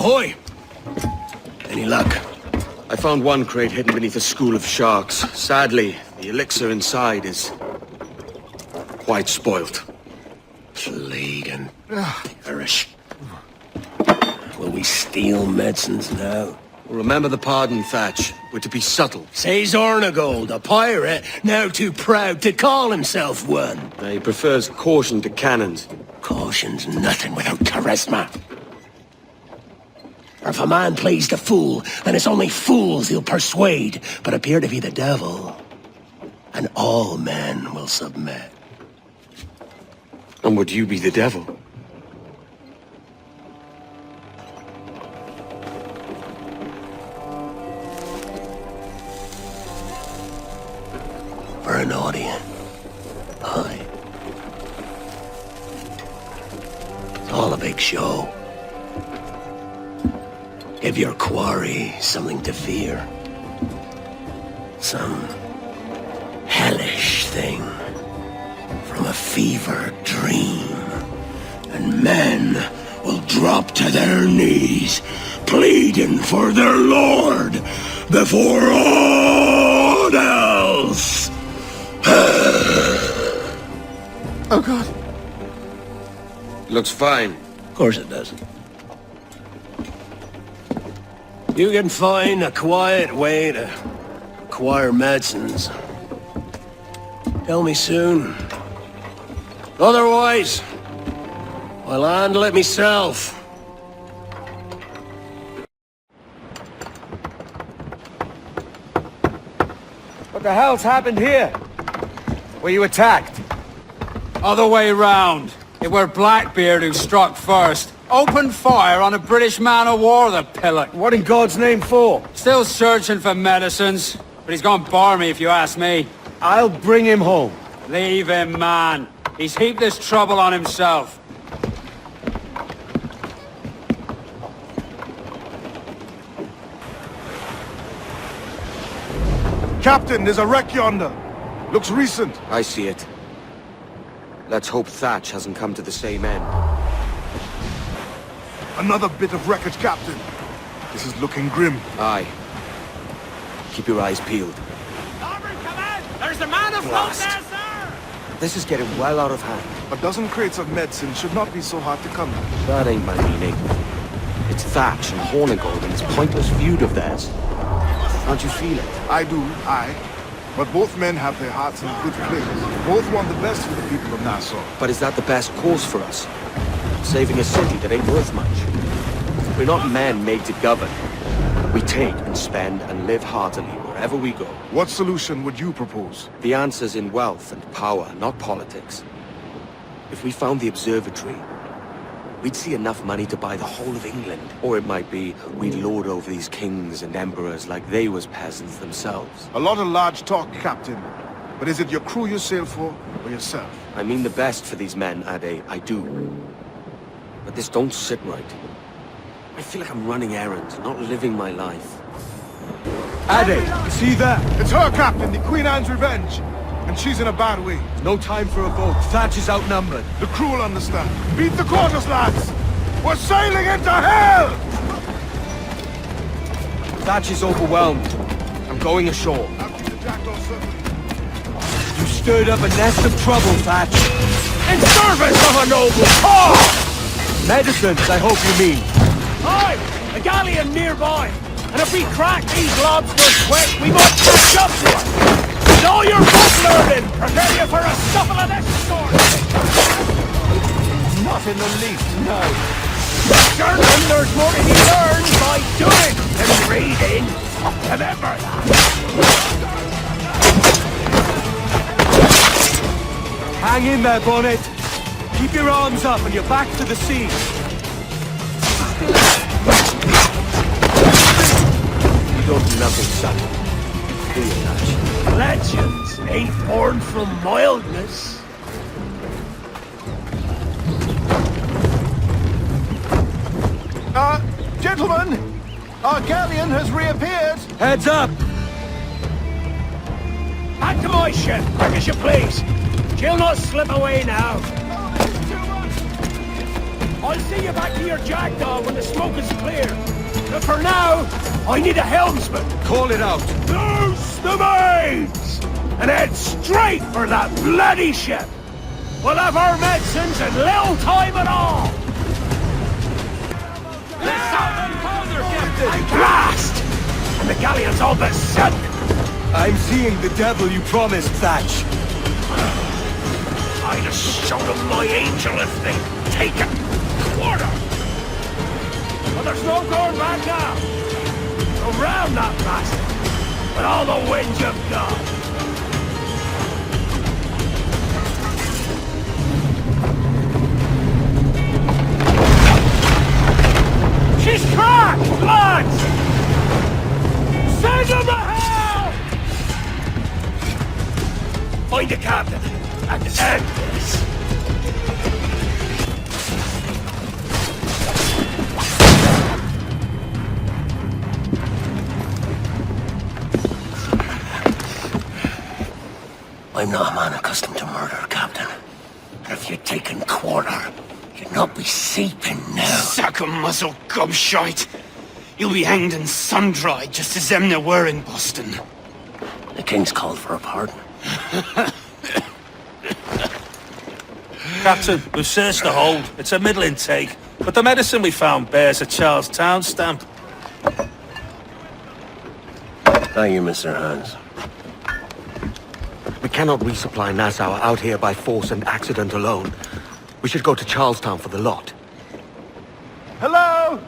Ahoy! Any luck? I found one crate hidden beneath a school of sharks. Sadly, the elixir inside is quite spoilt. Plague and perish. Will we steal medicines now? Remember the pardon, Thatch. We're to be subtle. Says Ornagold, a pirate, now too proud to call himself one. He prefers caution to cannons. Caution's nothing without charisma. Or if a man plays the fool, then it's only fools he'll persuade, but appear to be the devil. And all men will submit. And would you be the devil? For an audience. Aye. It's all a big show. Give your quarry something to fear. Some hellish thing from a fever dream. And men will drop to their knees, pleading for their lord before all else. Oh, God. Looks fine. Of course it does. You can find a quiet way to acquire medicines. Tell me soon. Otherwise, I'll handle it myself. What the hell's happened here? Were you attacked? Other way round. It were Blackbeard who struck first. Opened fire on a British man-o'-war, the pillock. What in God's name for? Still searching for medicines, but he's gone barmy if you ask me. I'll bring him home. Leave him, man. He's heaped this trouble on himself. Captain, there's a wreck yonder. Looks recent. I see it. Let's hope Thatch hasn't come to the same end. Another bit of wreckage, Captain. This is looking grim. Aye. Keep your eyes peeled. There's a man afloat there, sir! This is getting well out of hand. A dozen crates of medicine should not be so hard to come by. That ain't my meaning. It's Thatch and Hornigold and this pointless feud of theirs. Can't you feel it? I do, aye. But both men have their hearts in a good place. Both want the best for the people of Nassau. But is that the best course for us? Saving a city that ain't worth much? We're not men made to govern. We take and spend and live heartily wherever we go. What solution would you propose? The answer's in wealth and power, not politics. If we found the observatory, we'd see enough money to buy the whole of England. Or it might be we'd lord over these kings and emperors like they was peasants themselves. A lot of large talk, Captain. But is it your crew you sail for, or yourself? I mean the best for these men, Ade, I do. But this don't sit right. I feel like I'm running errands, not living my life. Ade, is he there? It's her, Captain, the Queen Anne's Revenge. And she's in a bad way. No time for a boat. Thatch is outnumbered. The crew will understand. Beat the quarters, lads! We're sailing into hell! Thatch is overwhelmed. I'm going ashore. You stirred up a nest of trouble, Thatch. In service of a noble cause! Medicines, I hope you mean. Aye! A galleon nearby! And if we crack these lobsters quick, we might catch up to it! With all your book learning, prepare you for a scuffle of this sort! Not in the least, no. German, there's more to be learned by doing than reading. Remember that. Hang in there, Bonnet. Keep your arms up and your back to the sea. You don't do nothing subtle. Do you, Thatch? Legends ain't born from mildness. Gentlemen! Our galleon has reappeared! Heads up! Back to my ship, quick as you please. She'll not slip away now. I'll see you back to your jackdaw when the smoke is clear. But for now, I need a helmsman. Call it out. Loose the mains! And head straight for that bloody ship. We'll have our medicines in little time at all. Blast! And the galleon's all but sunk. I'm seeing the devil you promised, Thatch. I'd have shown him my angel if they'd taken quarter. But there's no going back now. Around that bastard with all the wind you've got. She's cracked, lads! Send him to hell! Find the captain and end this. I'm not a man accustomed to murder, Captain. And if you'd taken quarter, you'd not be seeping now. Sack a muzzle, gobshite. You'll be hanged and sun-dried, just as them there were in Boston. The King's called for a pardon. Captain, we've searched the hold. It's a middling take, but the medicine we found bears a Charlestown stamp. Thank you, Mr. Hans. We cannot resupply Nassau out here by force and accident alone. We should go to Charlestown for the lot. Hello?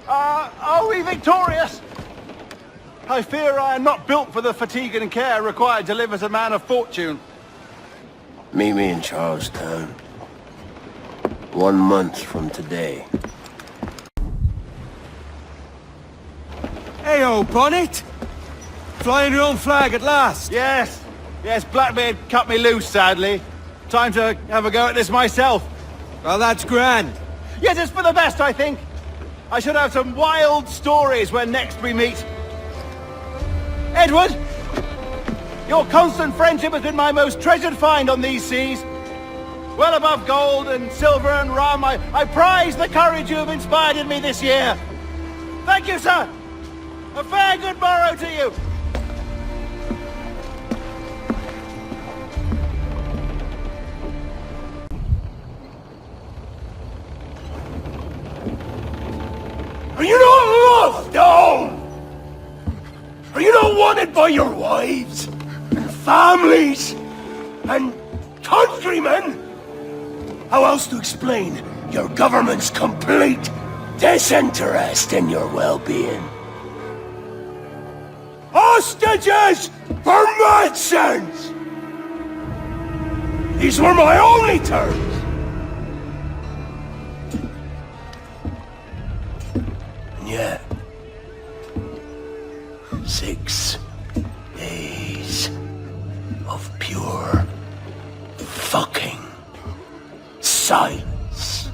Are we victorious? I fear I am not built for the fatigue and care required to live as a man of fortune. Meet me in Charlestown. 1 month from today. Hey-o, Bonnet! Flying your own flag at last! Yes. Yes, Blackbeard cut me loose, sadly. Time to have a go at this myself. Well, that's grand. Yes, it's for the best, I think. I should have some wild stories when next we meet. Edward! Your constant friendship has been my most treasured find on these seas. Well above gold and silver and rum, I prize the courage you have inspired in me this year. Thank you, sir. A fair good morrow to you. Are you not loved, no? Are you not wanted by your wives, and families, and countrymen? How else to explain your government's complete disinterest in your well-being? Hostages for medicines! These were my only terms. And yet, 6 days of pure fucking silence.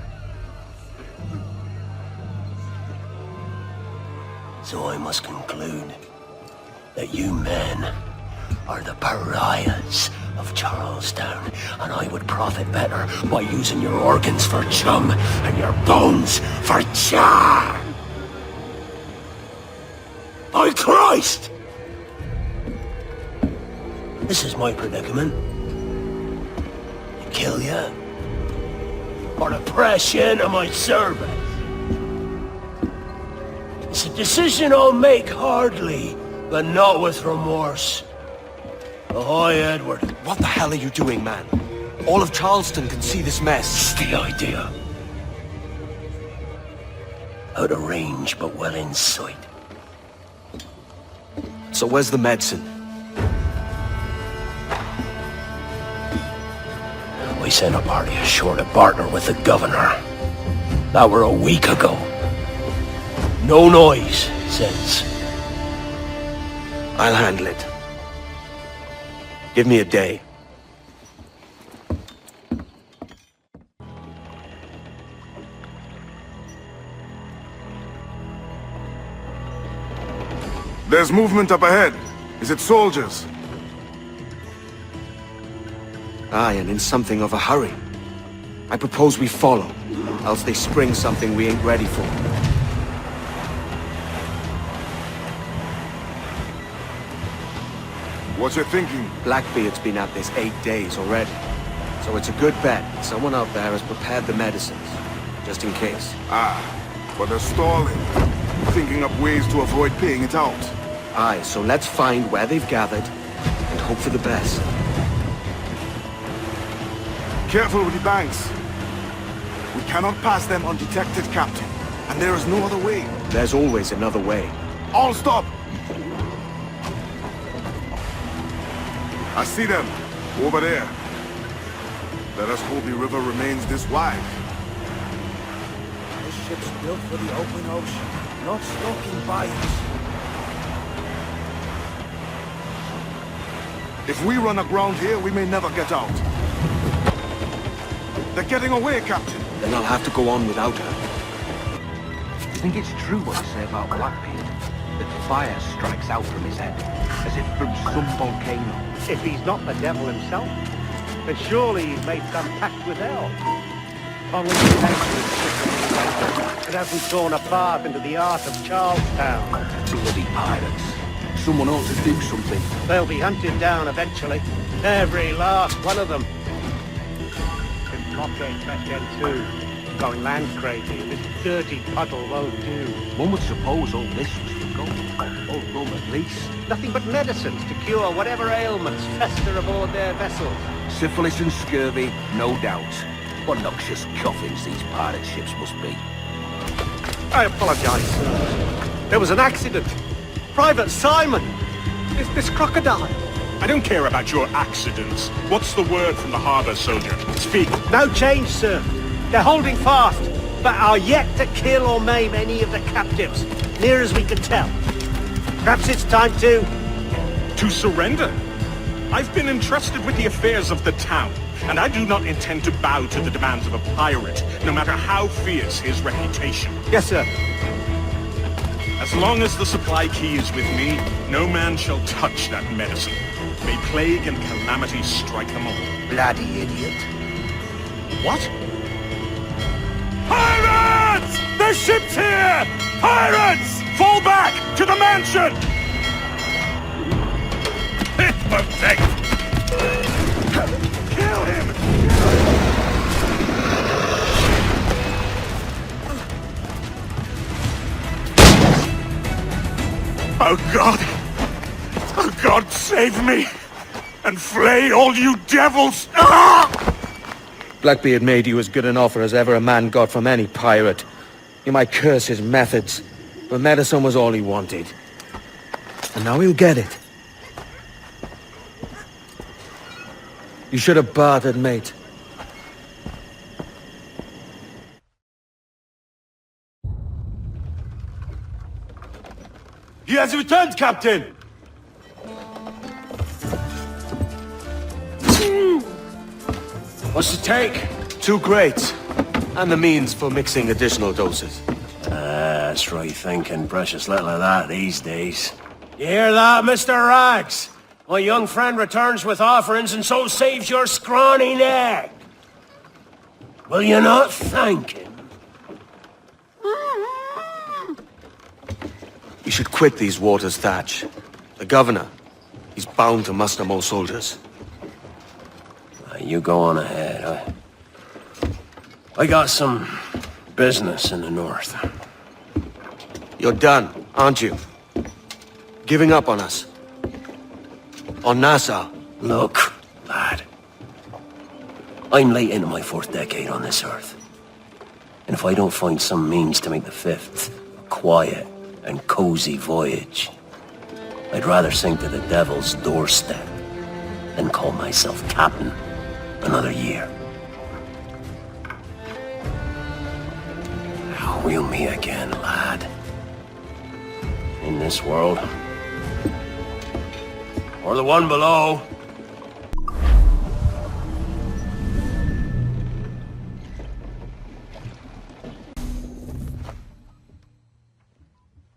So I must conclude that you men are the pariahs of Charlestown, and I would profit better by using your organs for chum and your bones for char. By Christ! This is my predicament. To kill you, or to press you into my service. It's a decision I'll make hardly, but not with remorse. Ahoy, Edward. What the hell are you doing, man? All of Charleston can see this mess. It's the idea. Out of range, but well in sight. So where's the medicine? We sent a party ashore to partner with the governor. That were a week ago. No noise since. I'll handle it. Give me a day. There's movement up ahead. Is it soldiers? Aye, and in something of a hurry. I propose we follow. else they spring something we ain't ready for. What's your thinking? Blackbeard's been at this 8 days already. So it's a good bet someone out there has prepared the medicines, just in case. Ah, but they're stalling. Thinking up ways to avoid paying it out. Aye, so let's find where they've gathered, and hope for the best. Careful with the banks. We cannot pass them undetected, Captain. And there is no other way. There's always another way. All stop! I see them. Over there. Let us hope the river remains this wide. This ship's built for the open ocean, not stuck in bayous. If we run aground here, we may never get out. They're getting away, Captain. Then I'll have to go on without her. You think it's true what they say about Blackbeard? That fire strikes out from his head, as if from some volcano. If he's not the devil himself, then surely he's made some pact with hell. Only the nature and hasn't torn apart into the art of Charlestown. Bloody pirates. Someone ought to do something. They'll be hunted down eventually. Every last one of them. If blockade Fresh End too. Going land crazy, and this dirty puddle won't do. One would suppose all this was for gold. Or rum at least. Nothing but medicines to cure whatever ailments fester aboard their vessels. Syphilis and scurvy, no doubt. What noxious coffins these pirate ships must be. I apologize, sir. There was an accident. Private Simon! This crocodile. I don't care about your accidents. What's the word from the harbor, soldier? Speak. No change, sir. They're holding fast, but are yet to kill or maim any of the captives, near as we can tell. Perhaps it's time to surrender? I've been entrusted with the affairs of the town, and I do not intend to bow to the demands of a pirate, no matter how fierce his reputation. Yes, sir. As long as the supply key is with me, no man shall touch that medicine. May plague and calamity strike them all. Bloody idiot. What? Pirates! The ship's here! Pirates! Fall back to the mansion! It won't take! Kill him! Oh God! Oh God, save me! And flay all you devils! Ah! Blackbeard made you as good an offer as ever a man got from any pirate. You might curse his methods, but medicine was all he wanted. And now he'll get it. You should have bartered, mate. He has returned, Captain! What's the take? 2 crates, and the means for mixing additional doses. That's right thinking. Precious little of that these days. You hear that, Mr. Rags? My young friend returns with offerings and so saves your scrawny neck. Will you not thank him? You should quit these waters, Thatch. The governor, he's bound to muster more soldiers. You go on ahead. I got some business in the north. You're done, aren't you? Giving up on us? On Nassau? Look, lad. I'm late into my 4th decade on this earth. And if I don't find some means to make the 5th a quiet and cozy voyage, I'd rather sink to the devil's doorstep than call myself captain another year. We'll meet again, lad. In this world. Or the one below.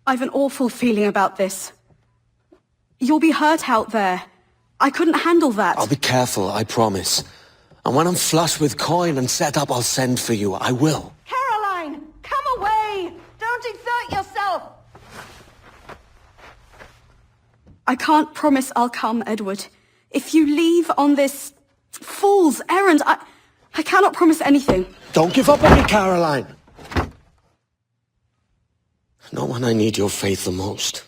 I've an awful feeling about this. You'll be hurt out there. I couldn't handle that. I'll be careful, I promise. And when I'm flush with coin and set up, I'll send for you. I will. Carol! I can't promise I'll come, Edward. If you leave on this fool's errand, I cannot promise anything. Don't give up on me, Caroline. Not when I need your faith the most.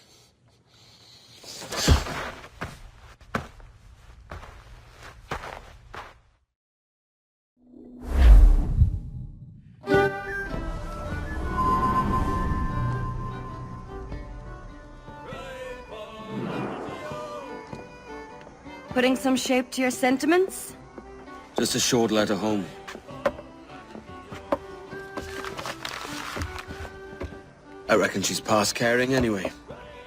Putting some shape to your sentiments? Just a short letter home. I reckon she's past caring anyway.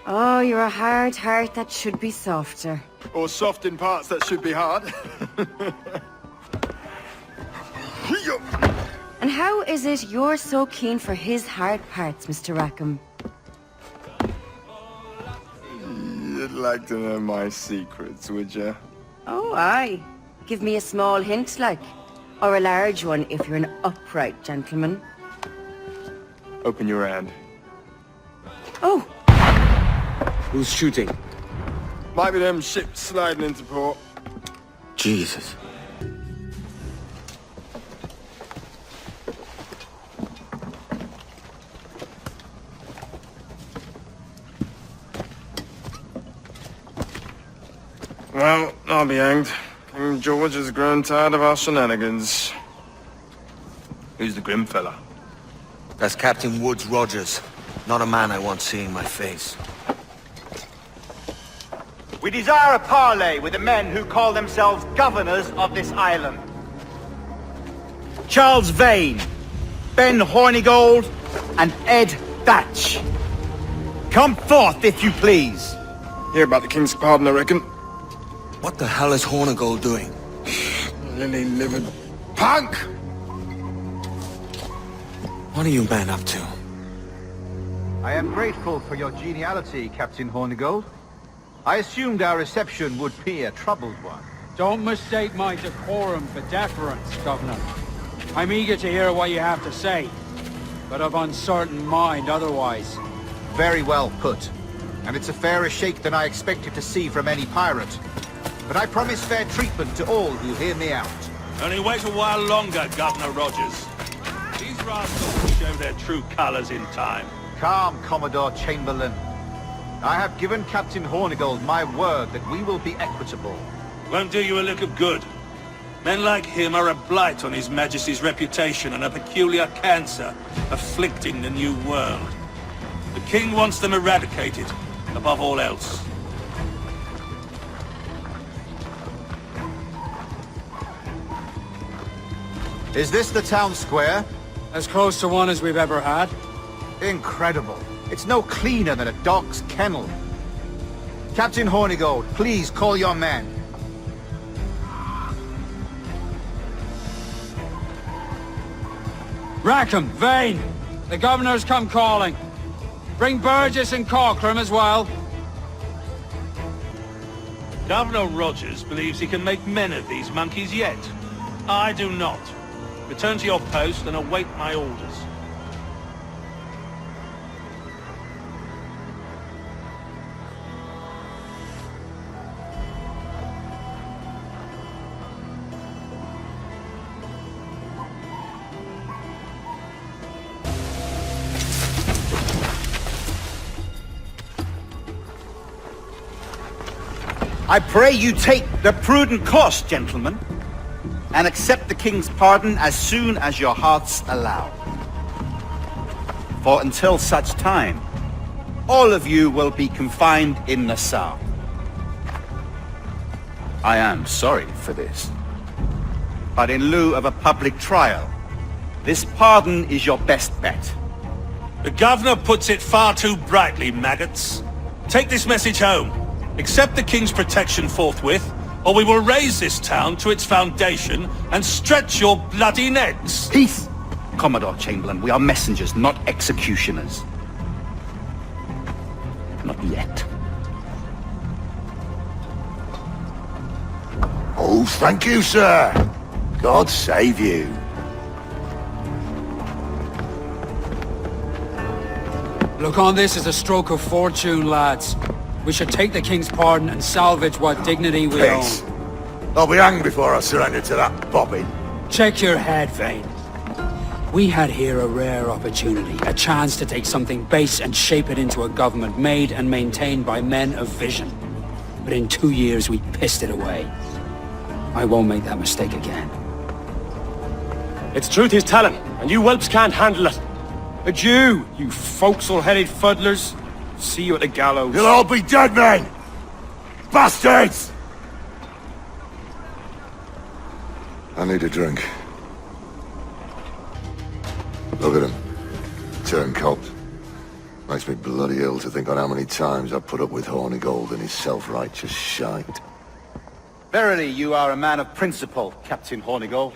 Oh, you're a hard heart that should be softer. Or soft in parts that should be hard. And how is it you're so keen for his hard parts, Mr. Rackham? You'd like to know my secrets, would you? Oh, aye. Give me a small hint, like. Or a large one, if you're an upright gentleman. Open your hand. Oh! Who's shooting? Might be them ships sliding into port. Jesus. Well, I'll be hanged. King George has grown tired of our shenanigans. Who's the grim fella? That's Captain Woodes Rogers. Not a man I want seeing my face. We desire a parley with the men who call themselves governors of this island. Charles Vane, Ben Hornigold, and Ed Thatch. Come forth, if you please. Hear about the king's pardon, I reckon. What the hell is Hornigold doing? Lily-livered punk! What are you men up to? I am grateful for your geniality, Captain Hornigold. I assumed our reception would be a troubled one. Don't mistake my decorum for deference, Governor. I'm eager to hear what you have to say, but of uncertain mind otherwise. Very well put. And it's a fairer shake than I expected to see from any pirate. But I promise fair treatment to all who hear me out. Only wait a while longer, Governor Rogers. These rascals will show their true colors in time. Calm, Commodore Chamberlain. I have given Captain Hornigold my word that we will be equitable. Won't do you a lick of good. Men like him are a blight on His Majesty's reputation and a peculiar cancer afflicting the New World. The King wants them eradicated, above all else. Is this the town square? As close to one as we've ever had. Incredible. It's no cleaner than a dog's kennel. Captain Hornigold, please call your men. Rackham, Vane! The Governor's come calling. Bring Burgess and Cockram as well. Governor Rogers believes he can make men of these monkeys yet. I do not. Return to your post and await my orders. I pray you take the prudent course, gentlemen, and accept the king's pardon as soon as your hearts allow. For until such time, all of you will be confined in Nassau. I am sorry for this, but in lieu of a public trial, this pardon is your best bet. The Governor puts it far too brightly, maggots. Take this message home. Accept the King's protection forthwith, or we will raise this town to its foundation and stretch your bloody necks. Peace! Commodore Chamberlain, we are messengers, not executioners. Not yet. Oh, thank you, sir. God save you. Look on this as a stroke of fortune, lads. We should take the king's pardon and salvage what dignity we Peace. own. I'll be hanged before I surrender to that bobbin. Check your head, Vane. We had here a rare opportunity, a chance to take something base and shape it into a government made and maintained by men of vision. But in 2 years, we pissed it away. I won't make that mistake again. It's truth he's telling, and you whelps can't handle it. Adieu, you forecastle-headed fuddlers. See you at the gallows. You'll all be dead men! Bastards! I need a drink. Look at him. Turncoat. Makes me bloody ill to think on how many times I've put up with Hornigold and his self-righteous shite. Verily, you are a man of principle, Captain Hornigold.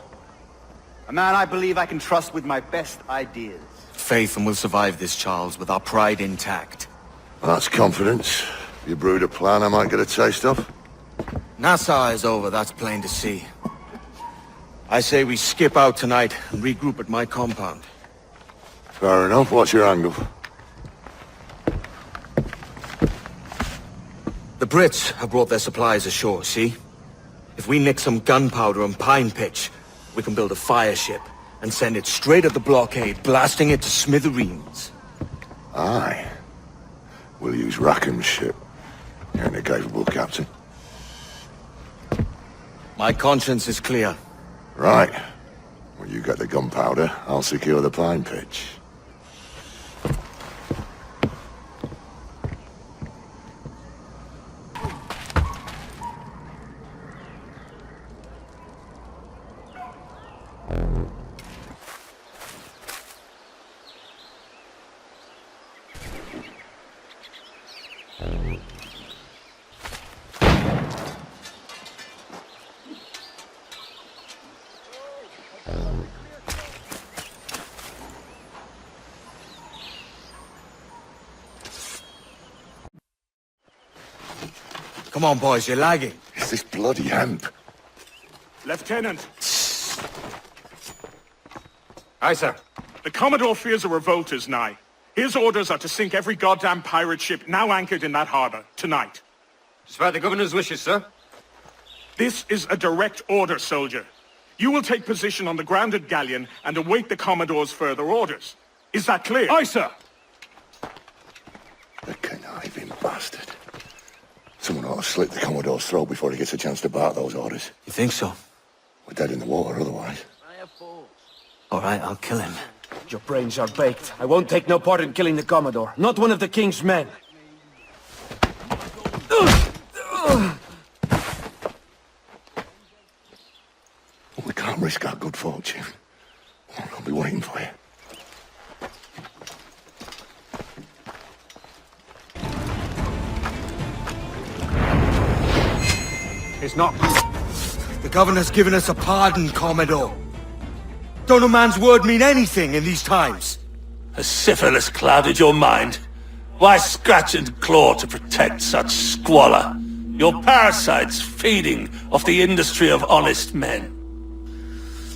A man I believe I can trust with my best ideas. Faith, and we'll survive this, Charles, with our pride intact. That's confidence. You brewed a plan I might get a taste of? Nassau is over, that's plain to see. I say we skip out tonight and regroup at my compound. Fair enough. What's your angle? The Brits have brought their supplies ashore, see? If we nick some gunpowder and pine pitch, we can build a fire ship and send it straight at the blockade, blasting it to smithereens. Aye. We'll use Rackham's ship. You're an capable captain. My conscience is clear. Right. When you get the gunpowder, I'll secure the pine pitch. Come on, boys, you're lagging. It's this bloody hemp. Lieutenant. Aye, sir. The Commodore fears a revolt is nigh. His orders are to sink every goddamn pirate ship now anchored in that harbor, tonight. Despite the governor's wishes, sir. This is a direct order, soldier. You will take position on the grounded galleon and await the Commodore's further orders. Is that clear? Aye, sir. The conniving bastard. Someone ought to slit the Commodore's throat before he gets a chance to bark those orders. You think so? We're dead in the water otherwise. All right, I'll kill him. Your brains are baked. I won't take no part in killing the Commodore. Not one of the king's men. We can't risk our good fortune. I'll be waiting for you. It's not... The governor's given us a pardon, Commodore. Don't a man's word mean anything in these times? Has syphilis clouded your mind? Why scratch and claw to protect such squalor? Your parasites feeding off the industry of honest men.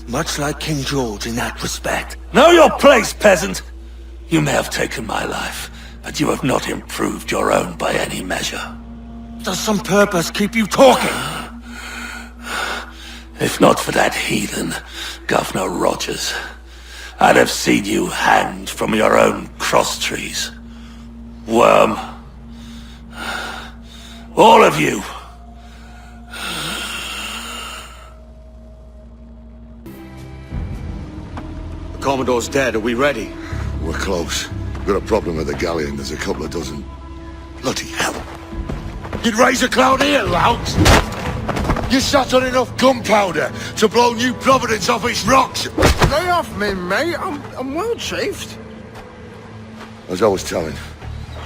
Much like King George in that respect. Know your place, peasant! You may have taken my life, but you have not improved your own by any measure. Does some purpose keep you talking? If not for that heathen, Governor Rogers, I'd have seen you hanged from your own cross trees. Worm. All of you. The Commodore's dead. Are we ready? We're close. We've got a problem with the galleon. There's a couple of dozen. Bloody hell. You'd raise a cloud here, louts! You sat on enough gunpowder to blow New Providence off its rocks! Lay off me, mate. I'm well chafed. As I was telling,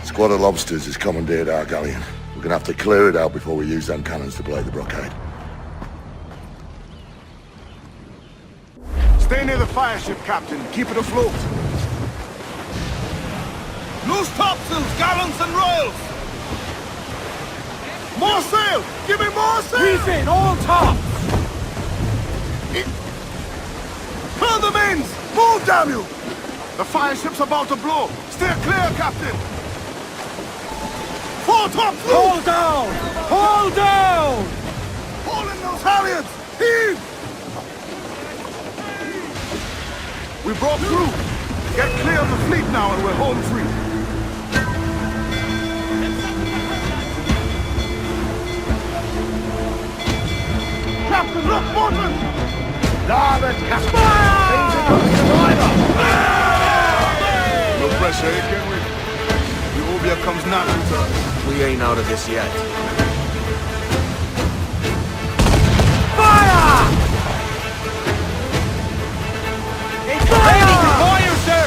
a squad of lobsters has commandeered our galleon. We're gonna have to clear it out before we use them cannons to play the blockade. Stay near the fire ship, Captain. Keep it afloat. Loose topsails, gallants and royals! More sail! Give me more sail! Heave in, all tops! Fill the mains! Move, damn you! The fire ship's about to blow. Steer clear, Captain! Halt up! Hold down! Hold down! Hold in those halyards! Heave! We broke through. Get clear of the fleet now and we're home free. Captain, look, Morton! Larboard, Captain! No pressure, eh, can we? The Obia comes natural to us. We ain't out of this yet. Fire! It's ready! Fire, sir!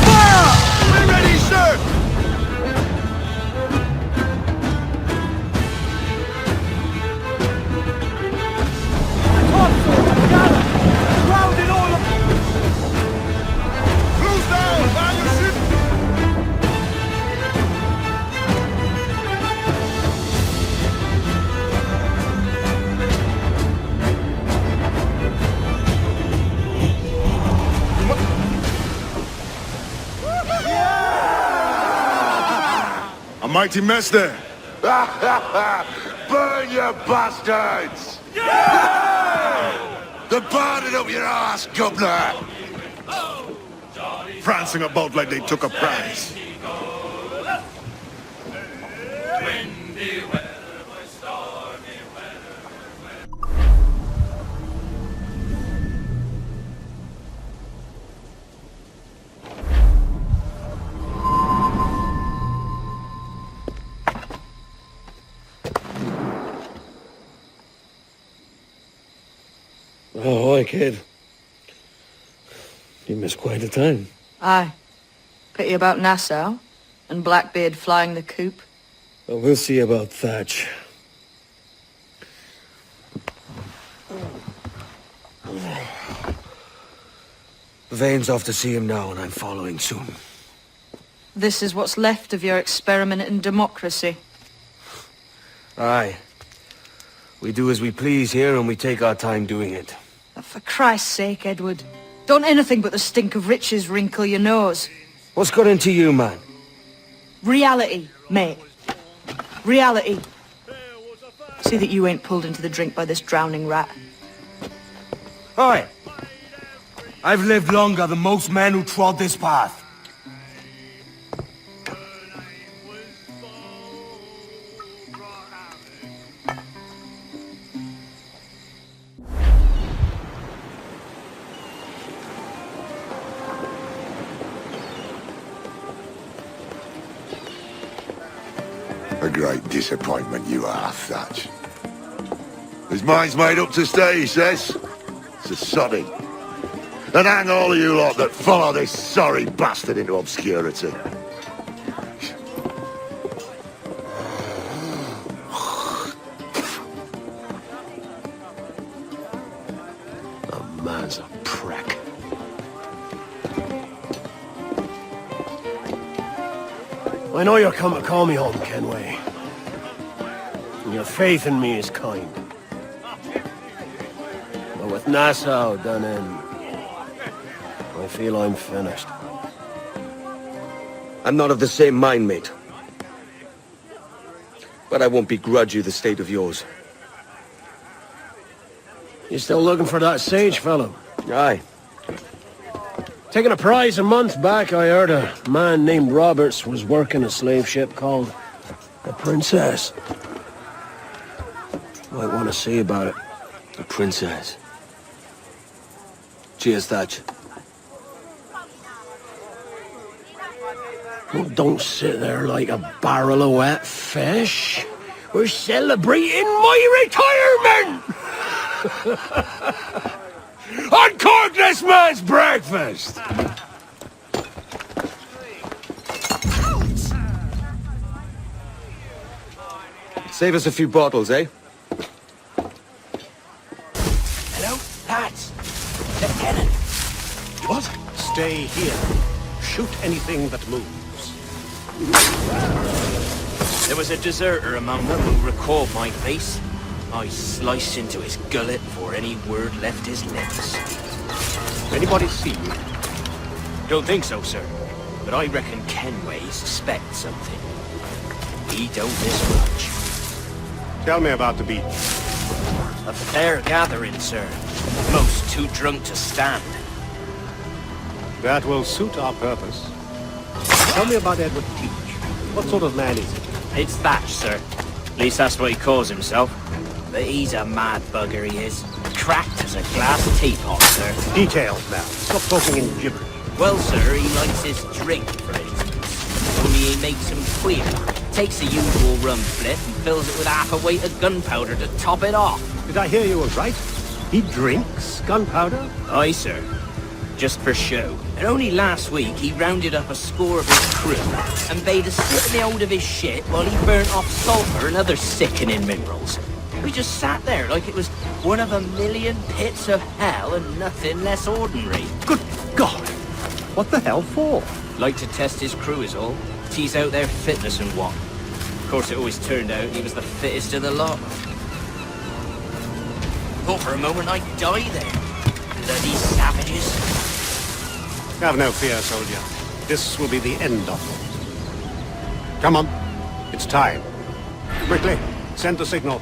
Fire! We're ready, sir! Grounded all of... Close down! By your ship! A mighty mess there. Burn, you bastards! They're burning up your ass, governor! Prancing about like they took a prize. Ahoy, kid. You missed quite a time. Aye. Pity about Nassau, and Blackbeard flying the coop. Well, we'll see about Thatch. Vane's off to see him now, and I'm following soon. This is what's left of your experiment in democracy. Aye. We do as we please here, and we take our time doing it. For Christ's sake, Edward. Don't anything but the stink of riches wrinkle your nose. What's got into you, man? Reality, mate. Reality. See that you ain't pulled into the drink by this drowning rat. Oi! I've lived longer than most men who trod this path. A great disappointment you are, Thatch. His mind's made up to stay, he says. It's a sodding. And hang all of you lot that follow this sorry bastard into obscurity. The man's a prick. I know you're come to call me home, Kenway. And your faith in me is kind. But with Nassau done in, I feel I'm finished. I'm not of the same mind, mate. But I won't begrudge you the state of yours. You still looking for that sage fellow? Aye. Taking a prize a month back, I heard a man named Roberts was working a slave ship called the Princess. Might want to see about it. The Princess. Cheers, Thatch. Well, don't sit there like a barrel of wet fish. We're celebrating my retirement! Uncork this man's breakfast! Save us a few bottles, eh? Hello, lads. Lieutenant. What? Stay here. Shoot anything that moves. There was a deserter among them who recalled my face. I sliced into his gullet before any word left his lips. Anybody see you? Don't think so, sir. but I reckon Kenway suspects something. He don't miss much. Tell me about the beat. A fair gathering, sir. Most too drunk to stand. That will suit our purpose. Tell me about Edward Teach. What sort of man is he? It's Thatch, sir. At least that's what he calls himself. But he's a mad bugger, he is. Cracked as a glass teapot, sir. Details now. Stop talking in gibberish. Well, sir, he likes his drink, for instance. Only he makes him queer. Takes the usual rum flip and fills it with half a weight of gunpowder to top it off. Did I hear you right? He drinks gunpowder? Aye, sir. Just for show. And only last week he rounded up a score of his crew and bade us sit in the hold of his shit while he burnt off sulfur and other sickening minerals. We just sat there like it was one of a million pits of hell and nothing less ordinary. Good God! What the hell for? Like to test his crew is all. Tease out their fitness and what. Of course, it always turned out he was the fittest of the lot. Thought for a moment I'd die there. Bloody savages. Have no fear, soldier. This will be the end of them. Come on. It's time. Quickly, send the signal.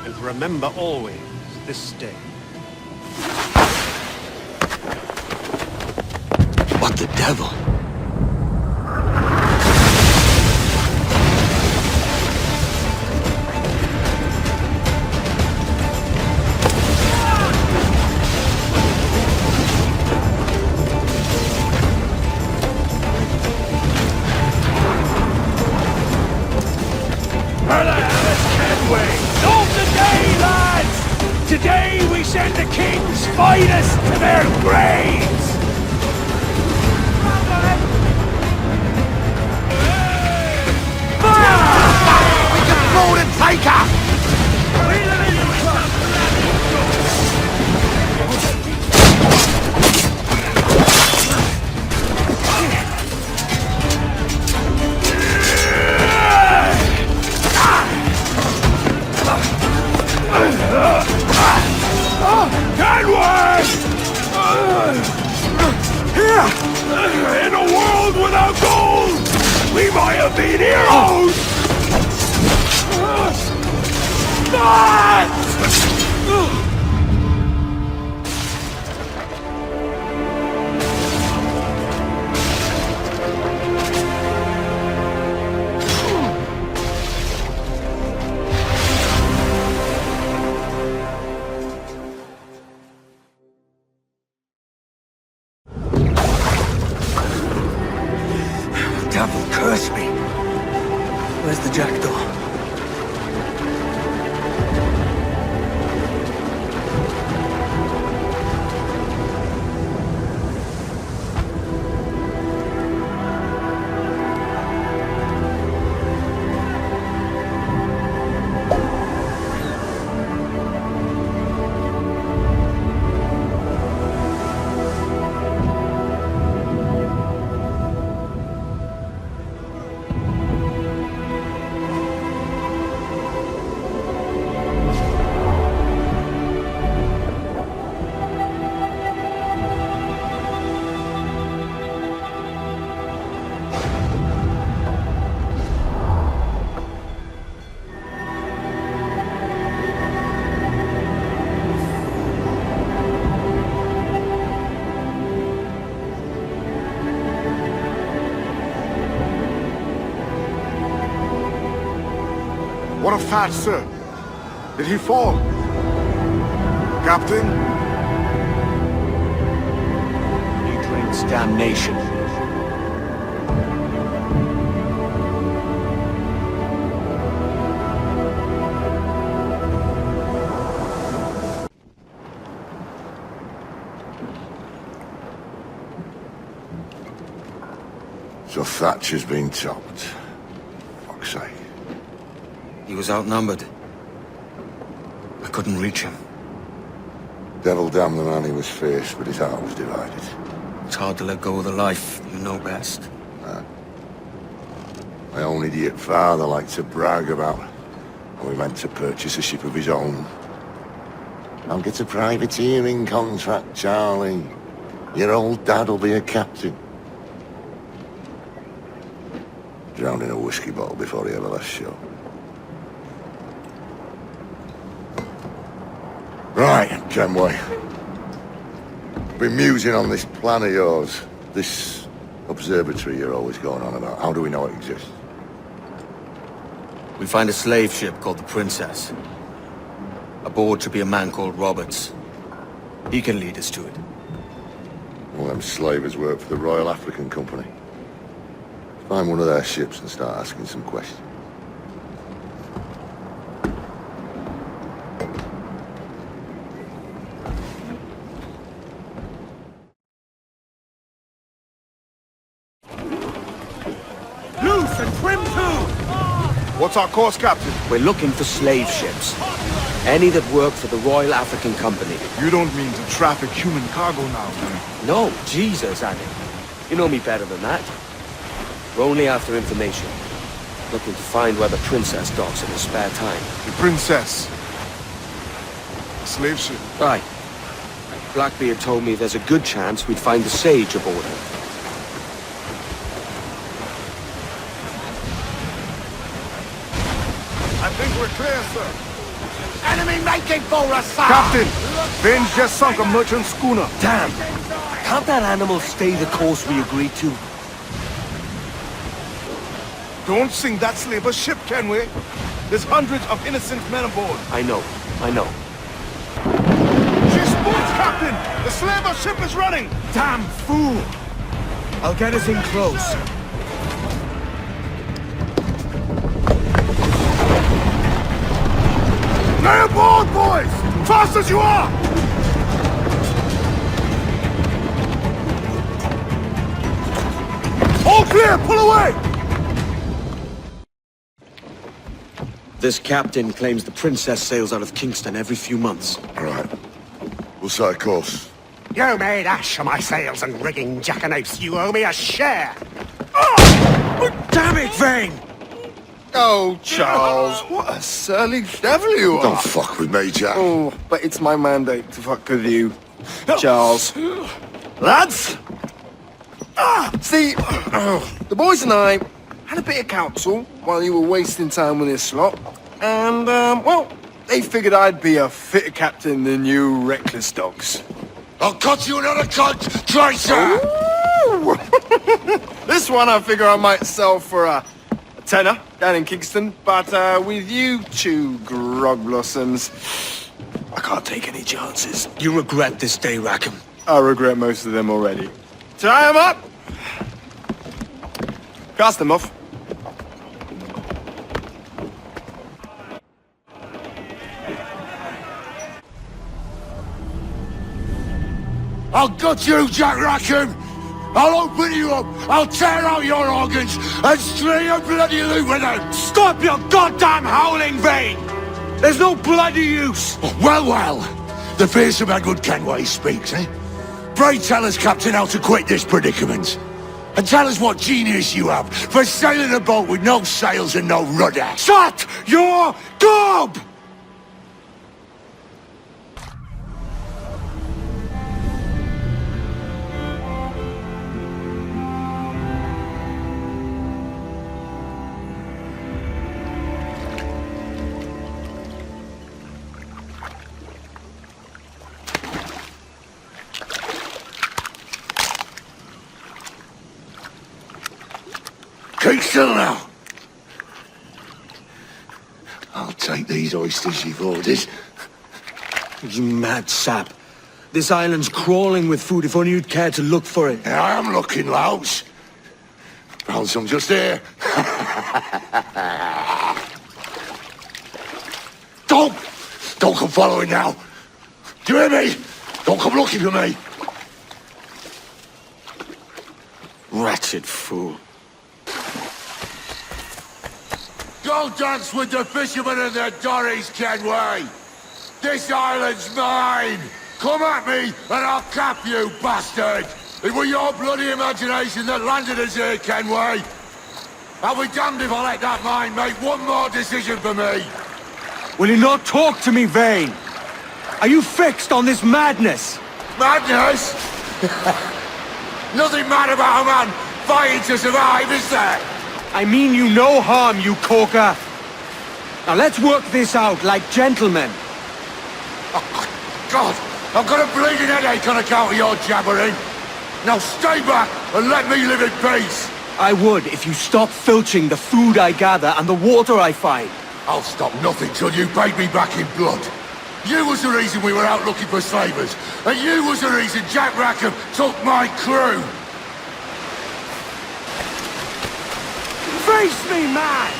And remember always this day. What the devil? Today we send the king's finest to their graves! We can board and take her! Kenway! Here! In a world without gold, we might have been heroes! Devil curse me. Where's the jackdaw? What of Thatch, sir? Did he fall? Captain? He drinks damnation. So Thatch has been chopped. Fuck's sake. He was outnumbered. I couldn't reach him. Devil damn the man he was faced, but his heart was divided. It's hard to let go of the life you know best. My own idiot father liked to brag about how he meant to purchase a ship of his own. I'll get a privateering contract, Charlie. Your old dad'll be a captain. drowned in a whiskey bottle before he ever left shore. Right, Kenway. Been musing on this plan of yours. This observatory you're always going on about. How do we know it exists? We find a slave ship called the Princess. Aboard should be a man called Roberts. He can lead us to it. All them slavers work for the Royal African Company. Find one of their ships and start asking some questions. Loose and trim too! What's our course, Captain? We're looking for slave ships. Any that work for the Royal African Company. You don't mean to traffic human cargo now, man? No, Jesus, Annie. You know me better than that. We're only after information. Looking to find where the Princess docks in her spare time. The Princess. A slave ship. Right. Blackbeard told me there's a good chance we'd find the Sage aboard her. I think we're clear, sir. Enemy making for us, sir! Captain! Vane's just sunk a merchant schooner. Damn! Can't that animal stay the course we agreed to? Don't sink that slaver ship, Kenway. There's hundreds of innocent men aboard. I know. She spooks, Captain! The slaver ship is running! Damn fool! I'll get us in close. Lay aboard, boys! Fast as you are! All clear! Pull away! This captain claims the Princess sails out of Kingston every few months. All right. We'll set a course. You made ash of my sails and rigging, jackanapes. You owe me a share. Oh! Damn it, Vane! Oh, Charles, what a surly devil you are. Don't fuck with me, Jack. Oh, but it's my mandate to fuck with you, Charles. Lads! See, the boys and I had a bit of counsel while you were wasting time with this lot. And, well, they figured I'd be a fitter captain than you reckless dogs. I'll cut you another cunt, traitor! This one I figure I might sell for a tenner down in Kingston, but with you two grog blossoms, I can't take any chances. You regret this day, Rackham. I regret most of them already. Tie them up! Cast them off. I'll gut you, Jack Rackham! I'll open you up, I'll tear out your organs, and string your bloody loot with them! Stop your goddamn howling, Vane! There's no bloody use! Well, the fearsome Edward Kenway speaks, eh? Pray tell us, Captain, how to quit this predicament. And tell us what genius you have for sailing a boat with no sails and no rudder. Shut your gob! Keep still now. I'll take these oysters you've ordered. You mad sap. This island's crawling with food if only you'd care to look for it. I am looking, Louts. Found some just here. Don't come following now. Do you hear me? Don't come looking for me. Wretched fool. Go dance with the fishermen and their dories, Kenway! This island's mine! Come at me, and I'll cap you, bastard! It was your bloody imagination that landed us here, Kenway! I'll be damned if I let that mind make one more decision for me! Will you not talk to me, Vane? Are you fixed on this madness? Madness? Nothing mad about a man fighting to survive, is there? I mean you no harm, you corker. Now let's work this out like gentlemen. Oh, God! I've got a bleeding headache on account of your jabbering. Now stay back and let me live in peace. I would if you stopped filching the food I gather and the water I find. I'll stop nothing till you paid me back in blood. You was the reason we were out looking for slavers, and you was the reason Jack Rackham took my crew. Face me, man!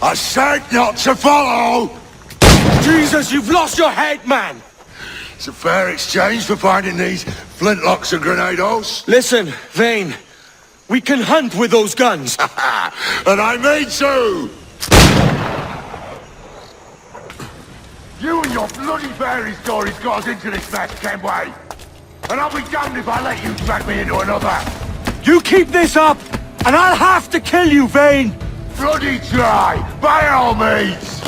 I said not to follow! Jesus, you've lost your head, man! It's a fair exchange for finding these flintlocks and grenados. Listen, Vane. We can hunt with those guns. And I mean to! You and your bloody fairy stories got us into this mess, Kenway. And I'll be damned if I let you drag me into another. You keep this up, and I'll have to kill you, Vane! Bloody try, by all means!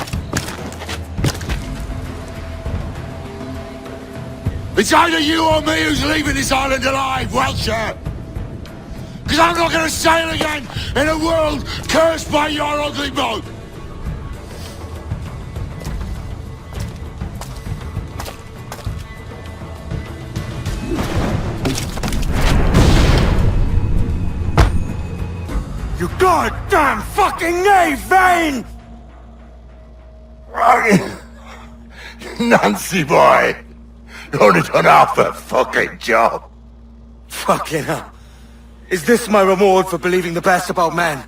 It's either you or me who's leaving this island alive, Welcher! Because I'm not going to sail again in a world cursed by your ugly boat! You goddamn fucking knave, Vane! Nancy boy! You only done half a fucking job! Fucking hell. Is this my reward for believing the best about men?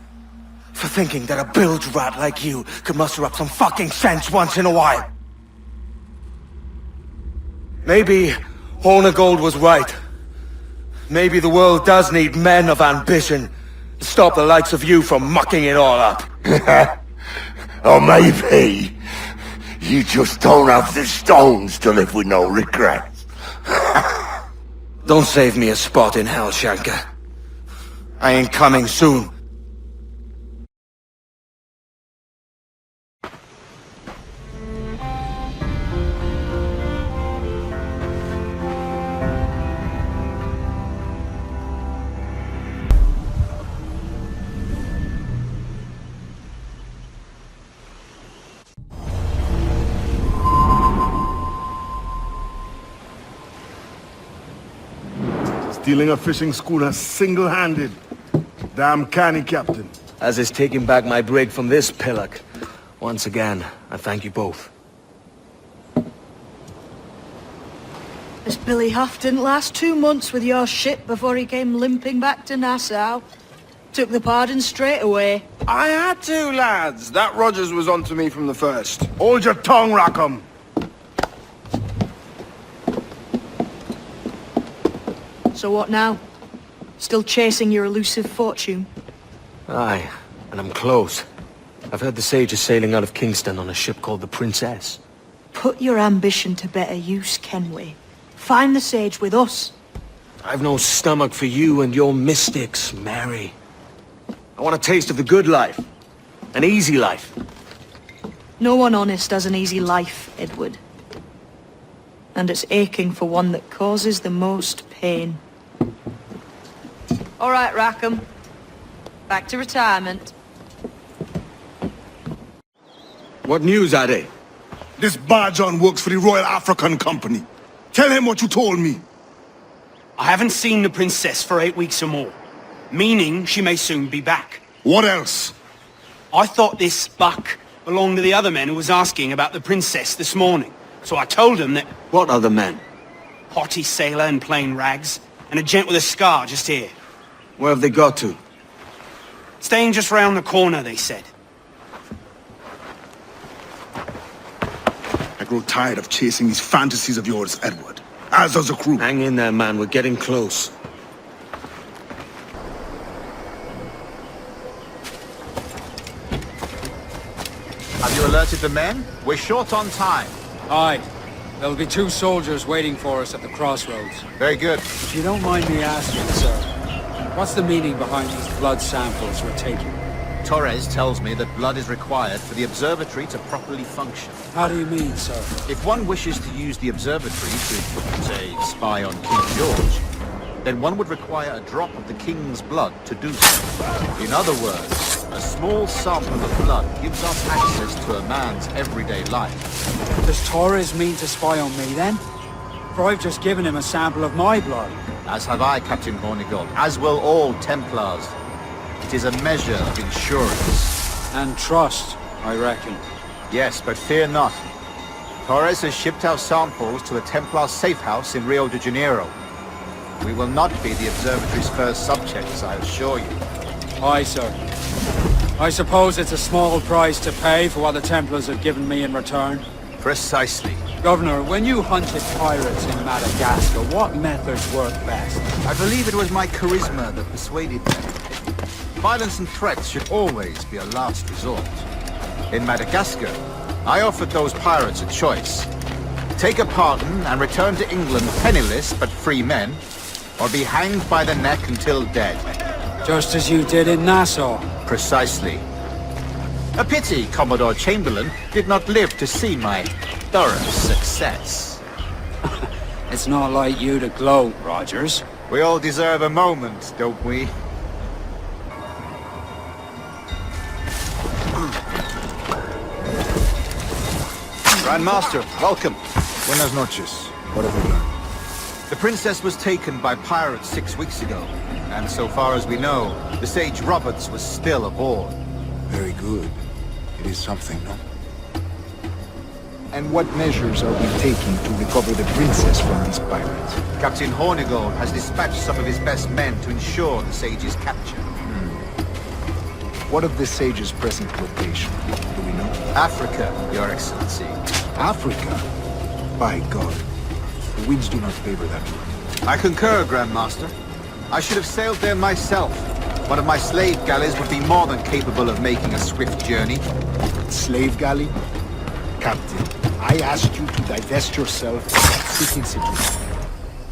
For thinking that a bilge rat like you could muster up some fucking sense once in a while? Maybe Hornigold was right. Maybe the world does need men of ambition. Stop the likes of you from mucking it all up. Or maybe you just don't have the stones to live with no regrets. Don't save me a spot in hell, Shanka. I ain't coming soon. Stealing a fishing schooner single-handed. Damn canny, Captain. As is taking back my brig from this pillock. Once again, I thank you both. This Billy Huff didn't last 2 months with your ship before he came limping back to Nassau. Took the pardon straight away. I had to, lads. That Rogers was on to me from the first. Hold your tongue, Rackham. So what now? Still chasing your elusive fortune? Aye, and I'm close. I've heard the Sage is sailing out of Kingston on a ship called the Princess. Put your ambition to better use, Kenway. Find the Sage with us. I've no stomach for you and your mystics, Mary. I want a taste of the good life. An easy life. No one honest has an easy life, Edward. And it's aching for one that causes the most pain. All right, Rackham. Back to retirement. What news, Ade? This Barjon works for the Royal African Company. Tell him what you told me. I haven't seen the princess for 8 weeks or more, meaning she may soon be back. What else? I thought this buck belonged to the other men who was asking about the princess this morning. So I told him that... What other men? Haughty sailor in plain rags, and a gent with a scar just here. Where have they got to? Staying just round the corner, they said. I grow tired of chasing these fantasies of yours, Edward. As does the crew. Hang in there, man. We're getting close. Have you alerted the men? We're short on time. Aye. There'll be 2 soldiers waiting for us at the crossroads. Very good. If you don't mind me asking, sir, what's the meaning behind these blood samples we're taking? Torres tells me that blood is required for the observatory to properly function. How do you mean, sir? If one wishes to use the observatory to, say, spy on King George, then one would require a drop of the king's blood to do so. In other words, a small sample of blood gives us access to a man's everyday life. Does Torres mean to spy on me, then? For I've just given him a sample of my blood. As have I, Captain Hornigold, as will all Templars. It is a measure of insurance. And trust, I reckon. Yes, but fear not. Torres has shipped our samples to a Templar safe house in Rio de Janeiro. We will not be the observatory's first subjects, I assure you. Aye, sir. I suppose it's a small price to pay for what the Templars have given me in return. Precisely. Governor, when you hunted pirates in Madagascar, what methods worked best? I believe it was my charisma that persuaded them. Violence and threats should always be a last resort. In Madagascar, I offered those pirates a choice. Take a pardon and return to England penniless but free men, or be hanged by the neck until dead. Just as you did in Nassau. Precisely. A pity Commodore Chamberlain did not live to see my thorough success. It's not like you to gloat, Rogers. We all deserve a moment, don't we? Grandmaster, welcome. Buenas noches. What have we done? The princess was taken by pirates 6 weeks ago, and so far as we know, the Sage Roberts was still aboard. Very good. It is something, no? And what measures are we taking to recover the princess from these pirates? Captain Hornigold has dispatched some of his best men to ensure the Sage's capture. What of the Sage's present location? Do we know? Africa, Your Excellency. Africa? By God. The winds do not favor that route. I concur, Grandmaster. I should have sailed there myself. One of my slave galleys would be more than capable of making a swift journey. Slave galley? Captain, I asked you to divest yourself of that sick institution.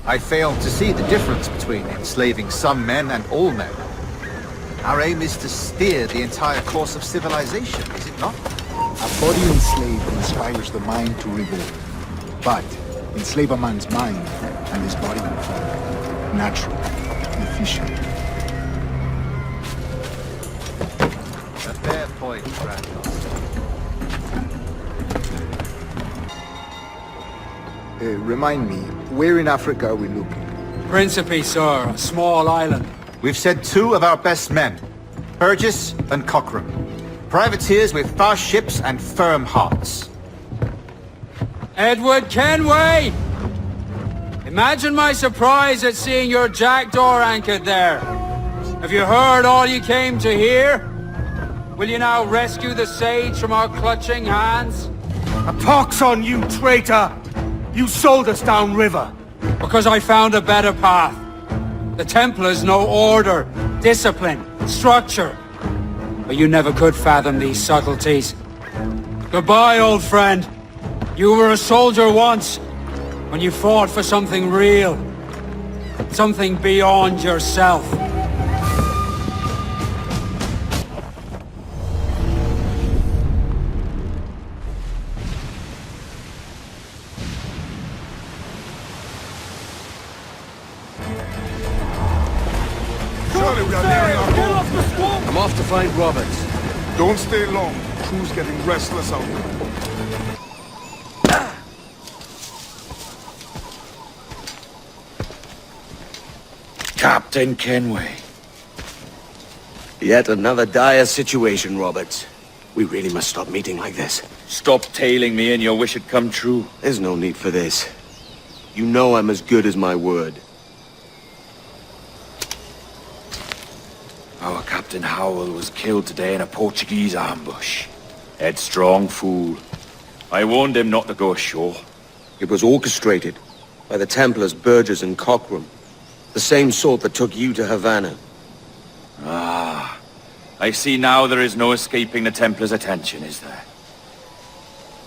I failed to see the difference between enslaving some men and all men. Our aim is to steer the entire course of civilization, is it not? A body enslaved inspires the mind to revolt. But enslave a man's mind, and his body will follow. Natural, efficient. A fair point, Grandmaster. Remind me, where in Africa are we looking? Principe, sir, a small island. We've sent 2 of our best men, Burgess and Cochrane. Privateers with fast ships and firm hearts. Edward Kenway! Imagine my surprise at seeing your jackdaw anchored there. Have you heard all you came to hear? Will you now rescue the Sage from our clutching hands? A pox on you, traitor! You sold us downriver. Because I found a better path. The Templars know order, discipline, structure. But you never could fathom these subtleties. Goodbye, old friend. You were a soldier once, when you fought for something real. Something beyond yourself. Surely we are nearing our goal. I'm off to find Roberts. Don't stay long. Crew's getting restless out here. Captain Kenway. Yet another dire situation, Roberts. We really must stop meeting like this. Stop tailing me and your wish had come true. There's no need for this. You know I'm as good as my word. Our Captain Howell was killed today in a Portuguese ambush. Headstrong fool. I warned him not to go ashore. It was orchestrated by the Templars Burgess and Cockram. The same sort that took you to Havana. Ah, I see now there is no escaping the Templars' attention, is there?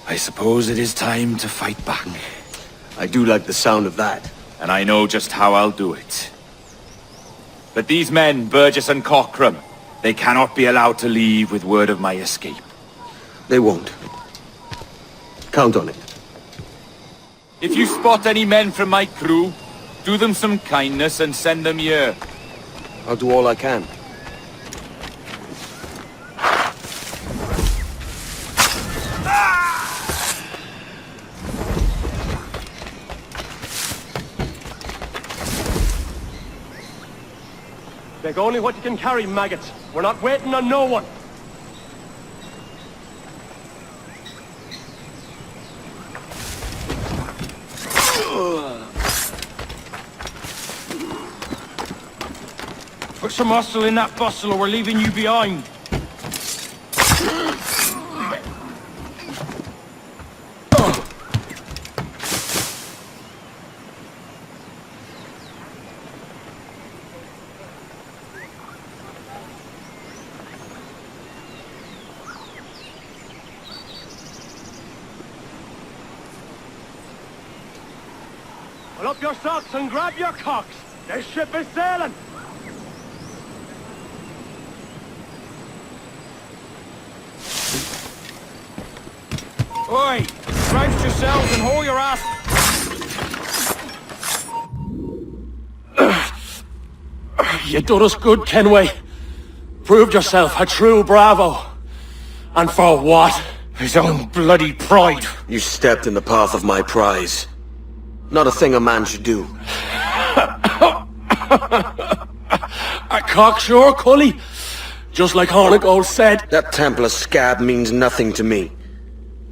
I suppose it is time to fight back. I do like the sound of that. And I know just how I'll do it. But these men, Burgess and Cockram, they cannot be allowed to leave with word of my escape. They won't. Count on it. If you spot any men from my crew, do them some kindness and send them here. I'll do all I can. Take only what you can carry, maggots. We're not waiting on no one. Put some muscle in that bustle or we're leaving you behind. Pull up your socks and grab your cocks. This ship is sailing. Oi! Roust yourselves and haul your ass... You done us good, Kenway. Proved yourself a true bravo. And for what? His own bloody pride. You stepped in the path of my prize. Not a thing a man should do. A cocksure, Cully. Just like Hornigold said. That Templar scab means nothing to me.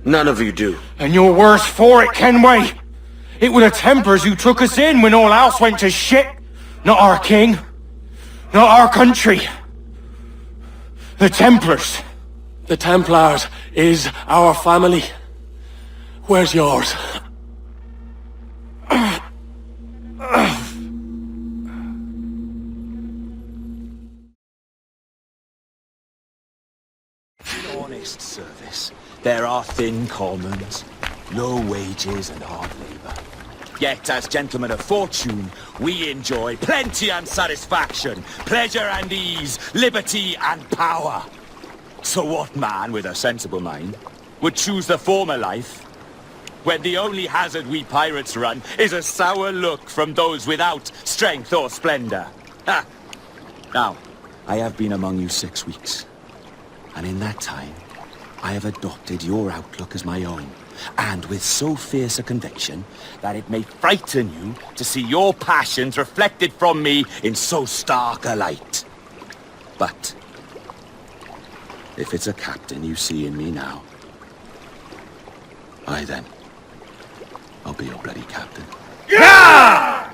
None of you do. And you're worse for it, Kenway. It were the Templars who took us in when all else went to shit. Not our king. Not our country. The Templars. The Templars is our family. Where's yours? Honest service. There are thin commons, low wages and hard labour. Yet, as gentlemen of fortune, we enjoy plenty and satisfaction, pleasure and ease, liberty and power. So what man with a sensible mind would choose the former life, when the only hazard we pirates run is a sour look from those without strength or splendor? Ha! Now, I have been among you 6 weeks, and in that time, I have adopted your outlook as my own, and with so fierce a conviction that it may frighten you to see your passions reflected from me in so stark a light. But if it's a captain you see in me now, I'll be your bloody captain. Yeah!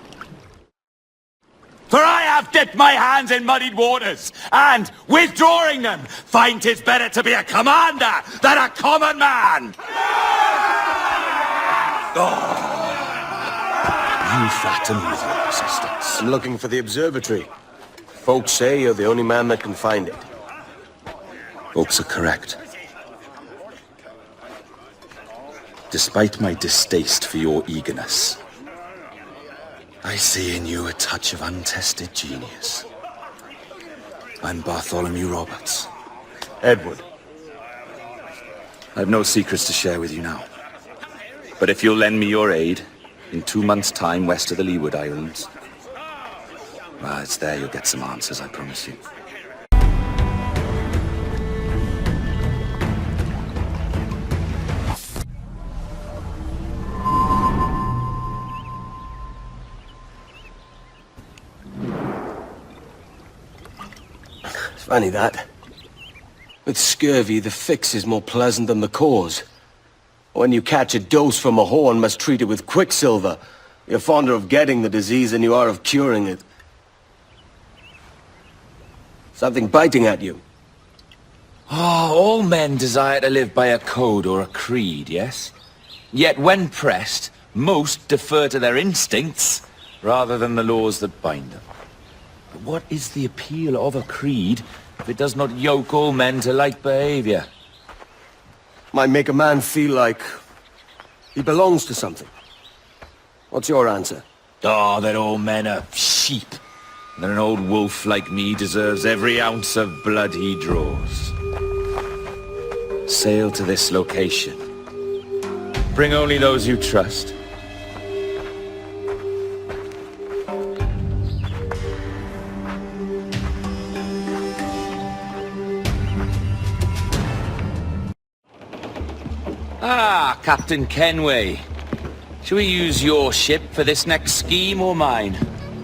For I have dipped my hands in muddied waters, and, withdrawing them, find 'tis better to be a commander than a common man! Oh. You flatter me with your persistence. I'm looking for the observatory. Folks say you're the only man that can find it. Folks are correct. Despite my distaste for your eagerness, I see in you a touch of untested genius. I'm Bartholomew Roberts. Edward. I've no secrets to share with you now. But if you'll lend me your aid, in 2 months' time west of the Leeward Islands, well, it's there you'll get some answers, I promise you. Funny that. With scurvy, the fix is more pleasant than the cause. When you catch a dose from a horn, must treat it with quicksilver. You're fonder of getting the disease than you are of curing it. Something biting at you. All men desire to live by a code or a creed, yes? Yet when pressed, most defer to their instincts rather than the laws that bind them. But what is the appeal of a creed if it does not yoke all men to like behavior? Might make a man feel like he belongs to something. What's your answer? Oh, that all men are sheep. And that an old wolf like me deserves every ounce of blood he draws. Sail to this location. Bring only those you trust. Ah, Captain Kenway. Shall we use your ship for this next scheme or mine?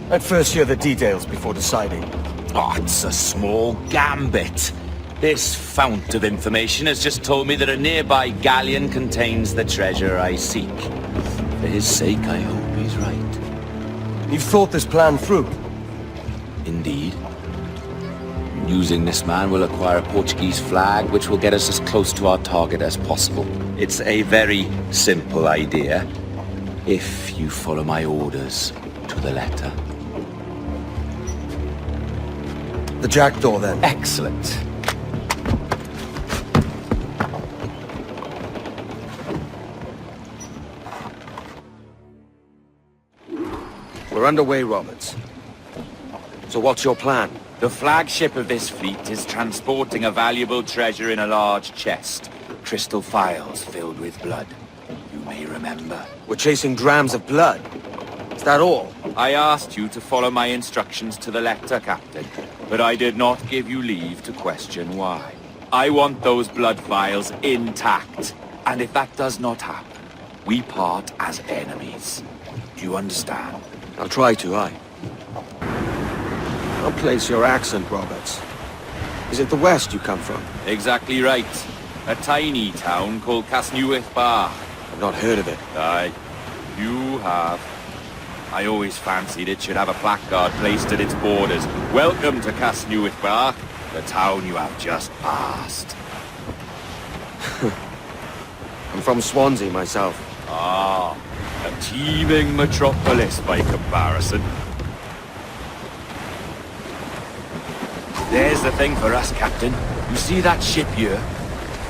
I'd first hear the details before deciding. Oh, it's a small gambit. This fount of information has just told me that a nearby galleon contains the treasure I seek. For his sake, I hope he's right. You've thought this plan through? Indeed. Using this man, we'll acquire a Portuguese flag, which will get us as close to our target as possible. It's a very simple idea, if you follow my orders to the letter. The jackdaw, then. Excellent. We're underway, Roberts. So what's your plan? The flagship of this fleet is transporting a valuable treasure in a large chest. Crystal phials filled with blood. You may remember. We're chasing drams of blood. Is that all? I asked you to follow my instructions to the letter, Captain, but I did not give you leave to question why. I want those blood vials intact, and if that does not happen, we part as enemies. Do you understand? I'll try to, aye. I'll place your accent, Roberts. Is it the west you come from? Exactly right. A tiny town called Casnewydd Bach. I've not heard of it. Aye, you have. I always fancied it should have a placard placed at its borders. Welcome to Casnewydd Bach, the town you have just passed. I'm from Swansea myself. Ah, a teeming metropolis by comparison. There's the thing for us, Captain. You see that ship here?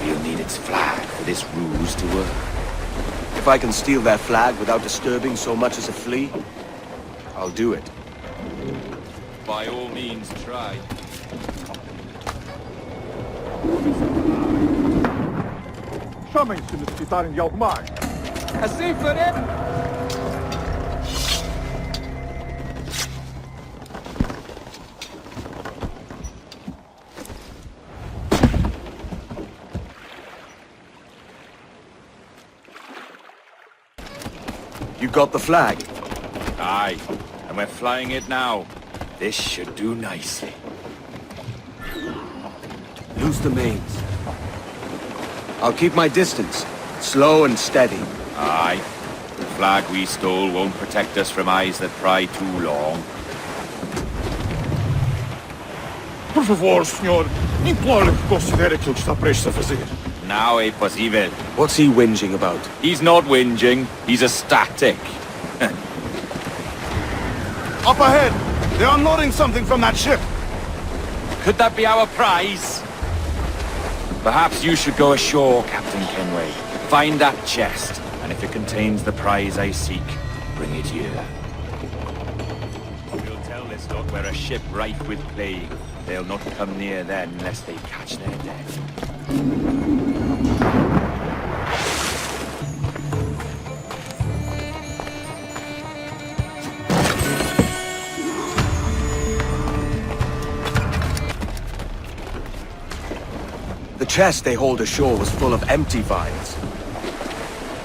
We'll need its flag for this ruse to work. If I can steal their flag without disturbing so much as a flea, I'll do it. By all means, try. Chamem-se-me se precisarem de algo mais. Assim faremos. You got the flag? Aye, and we're flying it now. This should do nicely. Loose the mains. I'll keep my distance, slow and steady. Aye, the flag we stole won't protect us from eyes that pry too long. Por favor, senhor, imploro que considere aquilo que está prestes a fazer. Now é possível. What's he whinging about? He's not whinging, he's ecstatic. Up ahead! They're unloading something from that ship! Could that be our prize? Perhaps you should go ashore, Captain Kenway. Find that chest, and if it contains the prize I seek, bring it here. We'll tell this lot we're a ship rife with plague. They'll not come near then unless they catch their death. The chest they hauled ashore was full of empty vials.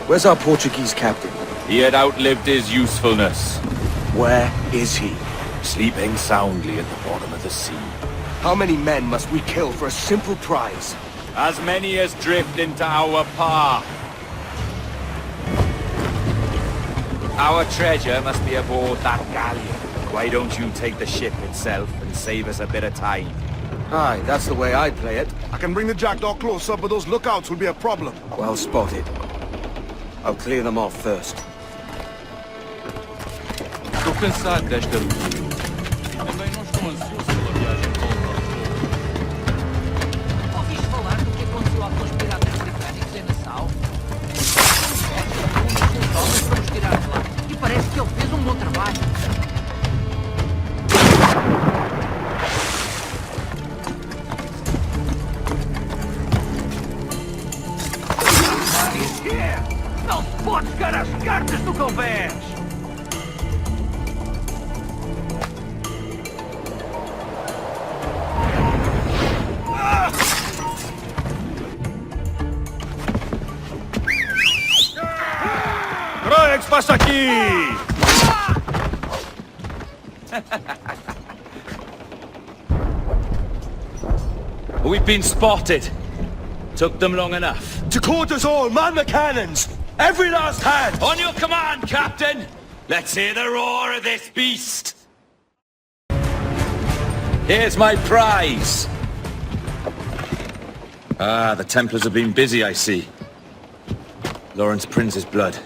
Where's our Portuguese captain? He had outlived his usefulness. Where is he? Sleeping soundly at the bottom of the sea. How many men must we kill for a simple prize? As many as drift into our path. Our treasure must be aboard that galleon. Why don't you take the ship itself and save us a bit of time? Aye, that's the way I'd play it. I can bring the jackdaw closer, but those lookouts will be a problem. Well spotted. I'll clear them off first. Estou cansado desta rotina. Também não estou ansioso pela viagem de volta. Ouviste falar do que aconteceu àqueles piratas britânicos em Nassau? Homens para nos tirar de lá. E parece que ele fez um bom trabalho. Não se pode jogar as cartas do convés! Droga, que se passa aqui? We've been spotted. Took them long enough. To quarters all, man the cannons! Every last hand! On your command, Captain! Let's hear the roar of this beast! Here's my prize! Ah, the Templars have been busy, I see. Lawrence Prince's blood.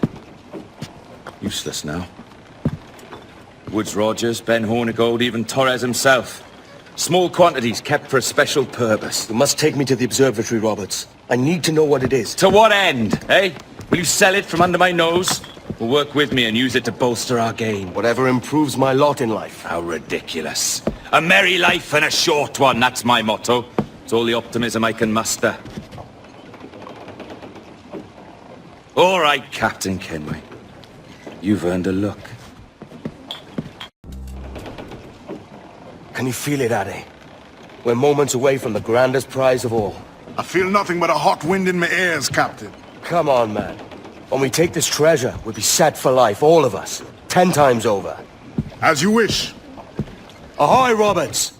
Useless now. Woods Rogers, Ben Hornigold, even Torres himself. Small quantities kept for a special purpose. You must take me to the observatory, Roberts. I need to know what it is. To what end, eh? Will you sell it from under my nose? Or work with me and use it to bolster our gain? Whatever improves my lot in life. How ridiculous. A merry life and a short one, that's my motto. It's all the optimism I can muster. All right, Captain Kenway. You've earned a look. Can you feel it, Addy? We're moments away from the grandest prize of all. I feel nothing but a hot wind in my ears, Captain. Come on, man. When we take this treasure, we'll be set for life, all of us. 10 times over. As you wish. Ahoy, Roberts!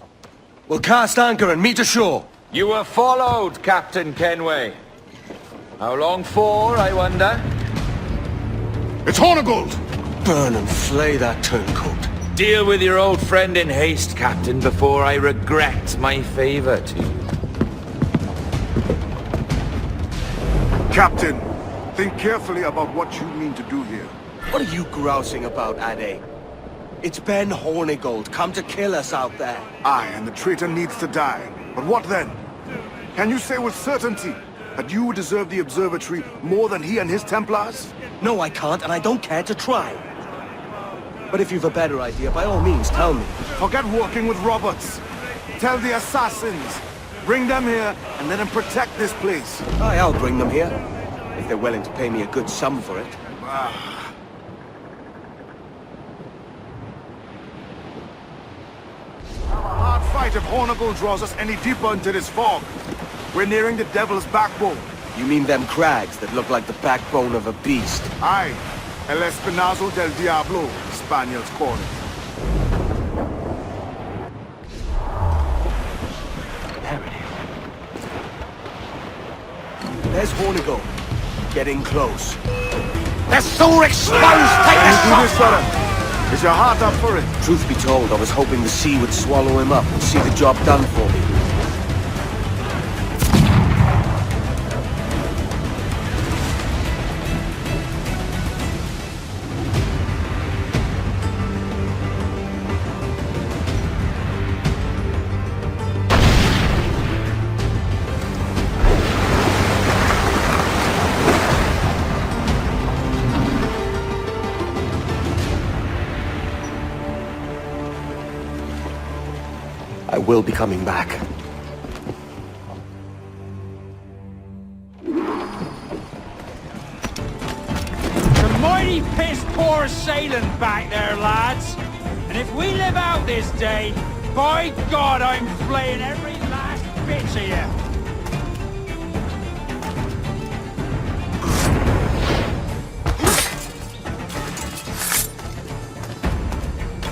We'll cast anchor and meet ashore. You were followed, Captain Kenway. How long for, I wonder? It's Hornigold! Burn and flay that turncoat. Deal with your old friend in haste, Captain, before I regret my favor to you. Captain, think carefully about what you mean to do here. What are you grousing about, Addy? It's Ben Hornigold, come to kill us out there. Aye, and the traitor needs to die. But what then? Can you say with certainty that you deserve the observatory more than he and his Templars? No, I can't, and I don't care to try. But if you've a better idea, by all means, tell me. Forget working with Roberts. Tell the assassins. Bring them here, and let them protect this place. Aye, I'll bring them here. If they're willing to pay me a good sum for it. Hard fight if Hornigold draws us any deeper into this fog. We're nearing the Devil's Backbone. You mean them crags that look like the backbone of a beast? Aye. El Espinazo del Diablo, Spaniards call it. There it is. There's Hornigold. Getting close. They're so exposed! Take this do this, fella. Is your heart up for it? Truth be told, I was hoping the sea would swallow him up and see the job done for me. I will be coming back. The mighty piss poor sailing back there, lads. And if we live out this day, by God, I'm flaying every last bitch of you.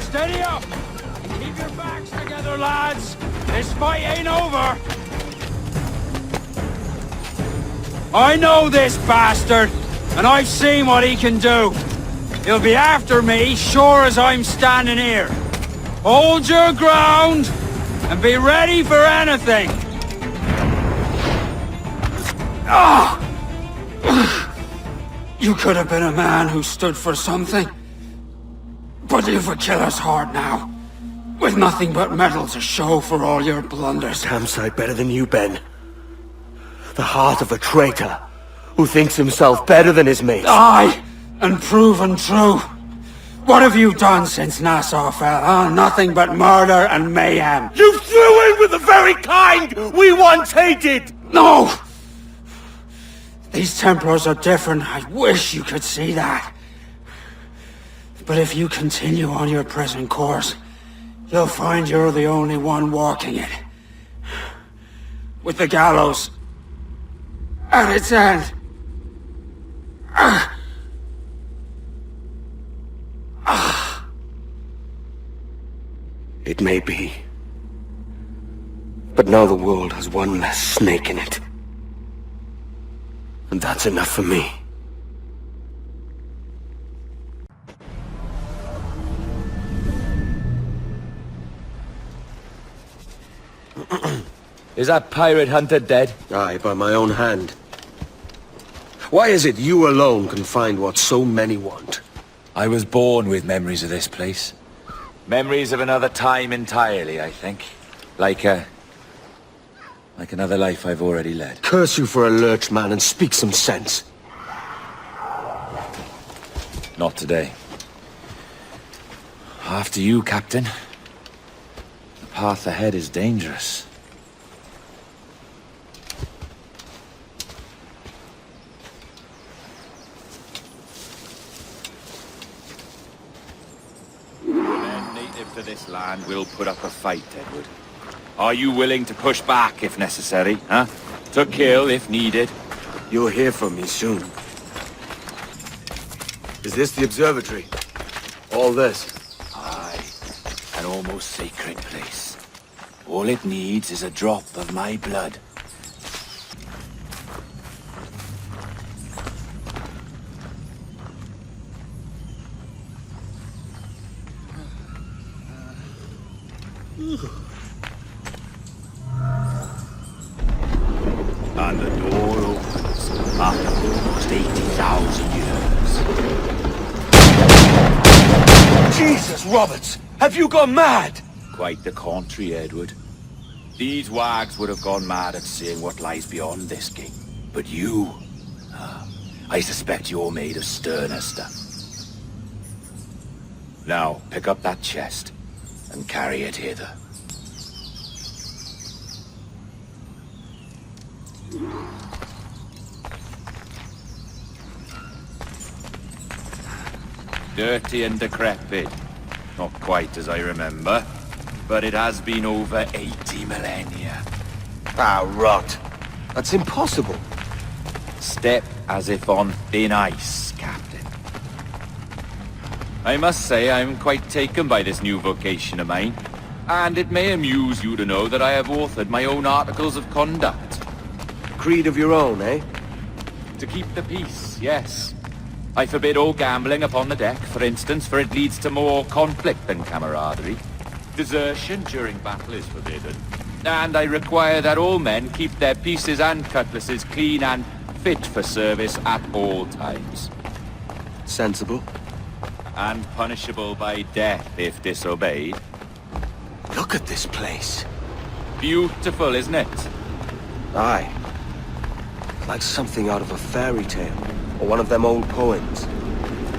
Steady up! Keep Keep your backs together, lads! This fight ain't over! I know this bastard, and I've seen what he can do. He'll be after me, sure as I'm standing here. Hold your ground, and be ready for anything. Ah! You could have been a man who stood for something. But you've a killer's heart now. With nothing but metal to show for all your blunders. Damn sight better than you, Ben. The heart of a traitor, who thinks himself better than his mates. Aye, and proven true. What have you done since Nassau fell, huh? Nothing but murder and mayhem. You threw in with the very kind we once hated! No! These Templars are different. I wish you could see that. But if you continue on your present course, you'll find you're the only one walking it. With the gallows at its end. It may be. But now the world has one less snake in it. And that's enough for me. Is that pirate hunter dead? Aye, by my own hand. Why is it you alone can find what so many want? I was born with memories of this place. Memories of another time entirely, I think. Like another life I've already led. Curse you for a lurch, man, and speak some sense. Not today. After you, Captain. The path ahead is dangerous. Men native to this land will put up a fight, Edward. Are you willing to push back if necessary, huh? To kill if needed? You'll hear from me soon. Is this the observatory? All this? Aye. An almost sacred place. All it needs is a drop of my blood. And the door opens after almost 80,000 years. Jesus, Roberts! Have you gone mad? Quite the contrary, Edward. These wags would have gone mad at seeing what lies beyond this gate. But you... I suspect you're made of sterner stuff. Now, pick up that chest and carry it hither. Dirty and decrepit. Not quite as I remember, but it has been over 80 millennia. Ah, rot. That's impossible. Step as if on thin ice, Captain. I must say I'm quite taken by this new vocation of mine, and it may amuse you to know that I have authored my own articles of conduct. Creed of your own, eh? To keep the peace, yes. I forbid all gambling upon the deck, for instance, for it leads to more conflict than camaraderie. Desertion during battle is forbidden. And I require that all men keep their pieces and cutlasses clean and fit for service at all times. Sensible. And punishable by death if disobeyed. Look at this place. Beautiful, isn't it? Aye. Like something out of a fairy tale, or one of them old poems.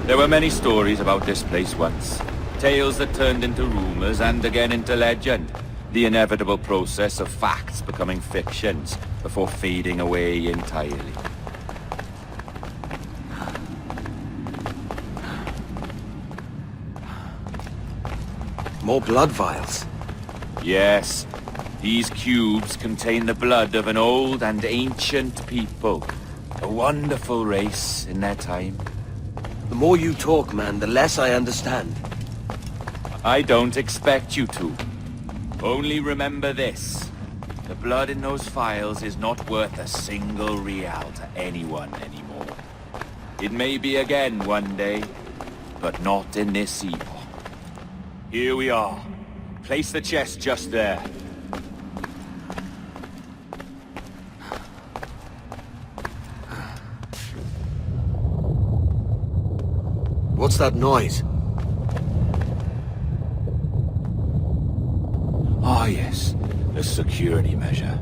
There were many stories about this place once. Tales that turned into rumors and again into legend. The inevitable process of facts becoming fictions before fading away entirely. More blood vials. Yes. These cubes contain the blood of an old and ancient people. A wonderful race in their time. The more you talk, man, the less I understand. I don't expect you to. Only remember this. The blood in those files is not worth a single real to anyone anymore. It may be again one day, but not in this epoch. Here we are. Place the chest just there. What's that noise? Ah, yes. A security measure.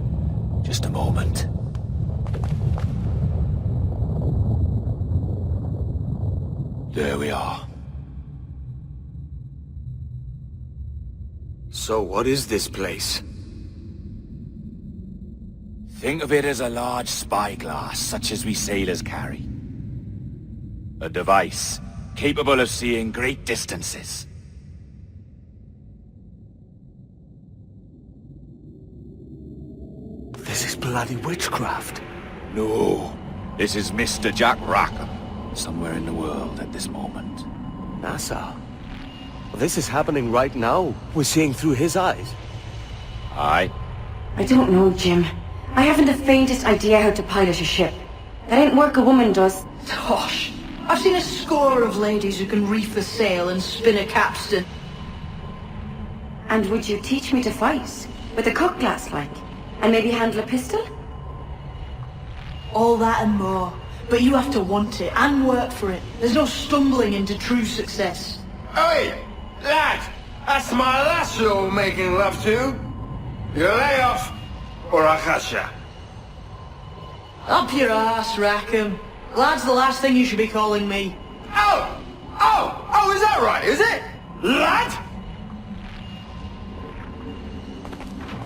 Just a moment. There we are. So what is this place? Think of it as a large spyglass, such as we sailors carry. A device capable of seeing great distances. This is bloody witchcraft. No, this is Mr. Jack Rackham, somewhere in the world at this moment. Nassau? This is happening right now. We're seeing through his eyes. Aye. I don't know, Jim. I haven't the faintest idea how to pilot a ship. That ain't work a woman does. Tosh. I've seen a score of ladies who can reef a sail and spin a capstan. And would you teach me to fight? With a cutlass, like? And maybe handle a pistol? All that and more. But you have to want it and work for it. There's no stumbling into true success. Hey, lad! That's my lasso making love to. You lay off, or I'll catch ya. Up your ass, Rackham. Lad's the last thing you should be calling me. Oh, is that right, is it? Lad?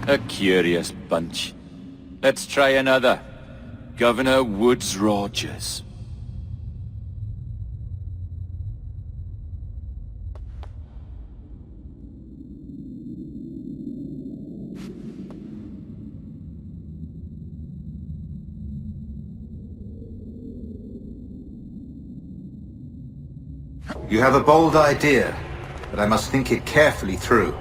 A curious bunch. Let's try another. Governor Woodes Rogers. You have a bold idea, but I must think it carefully through.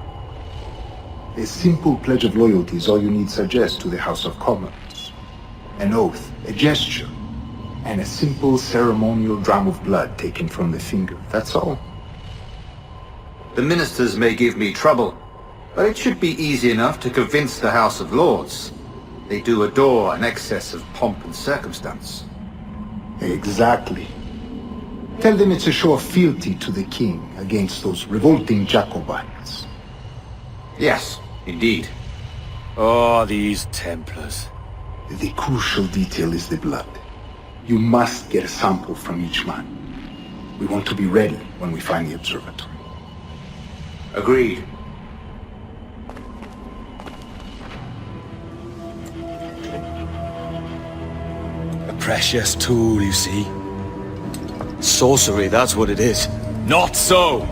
A simple pledge of loyalty is all you need suggest to the House of Commons. An oath, a gesture, and a simple ceremonial dram of blood taken from the finger. That's all. The ministers may give me trouble, but it should be easy enough to convince the House of Lords. They do adore an excess of pomp and circumstance. Exactly. Tell them it's a show of fealty to the king against those revolting Jacobites. Yes, indeed. Oh, these Templars. The crucial detail is the blood. You must get a sample from each man. We want to be ready when we find the observatory. Agreed. A precious tool, you see. Sorcery, that's what it is. Not so!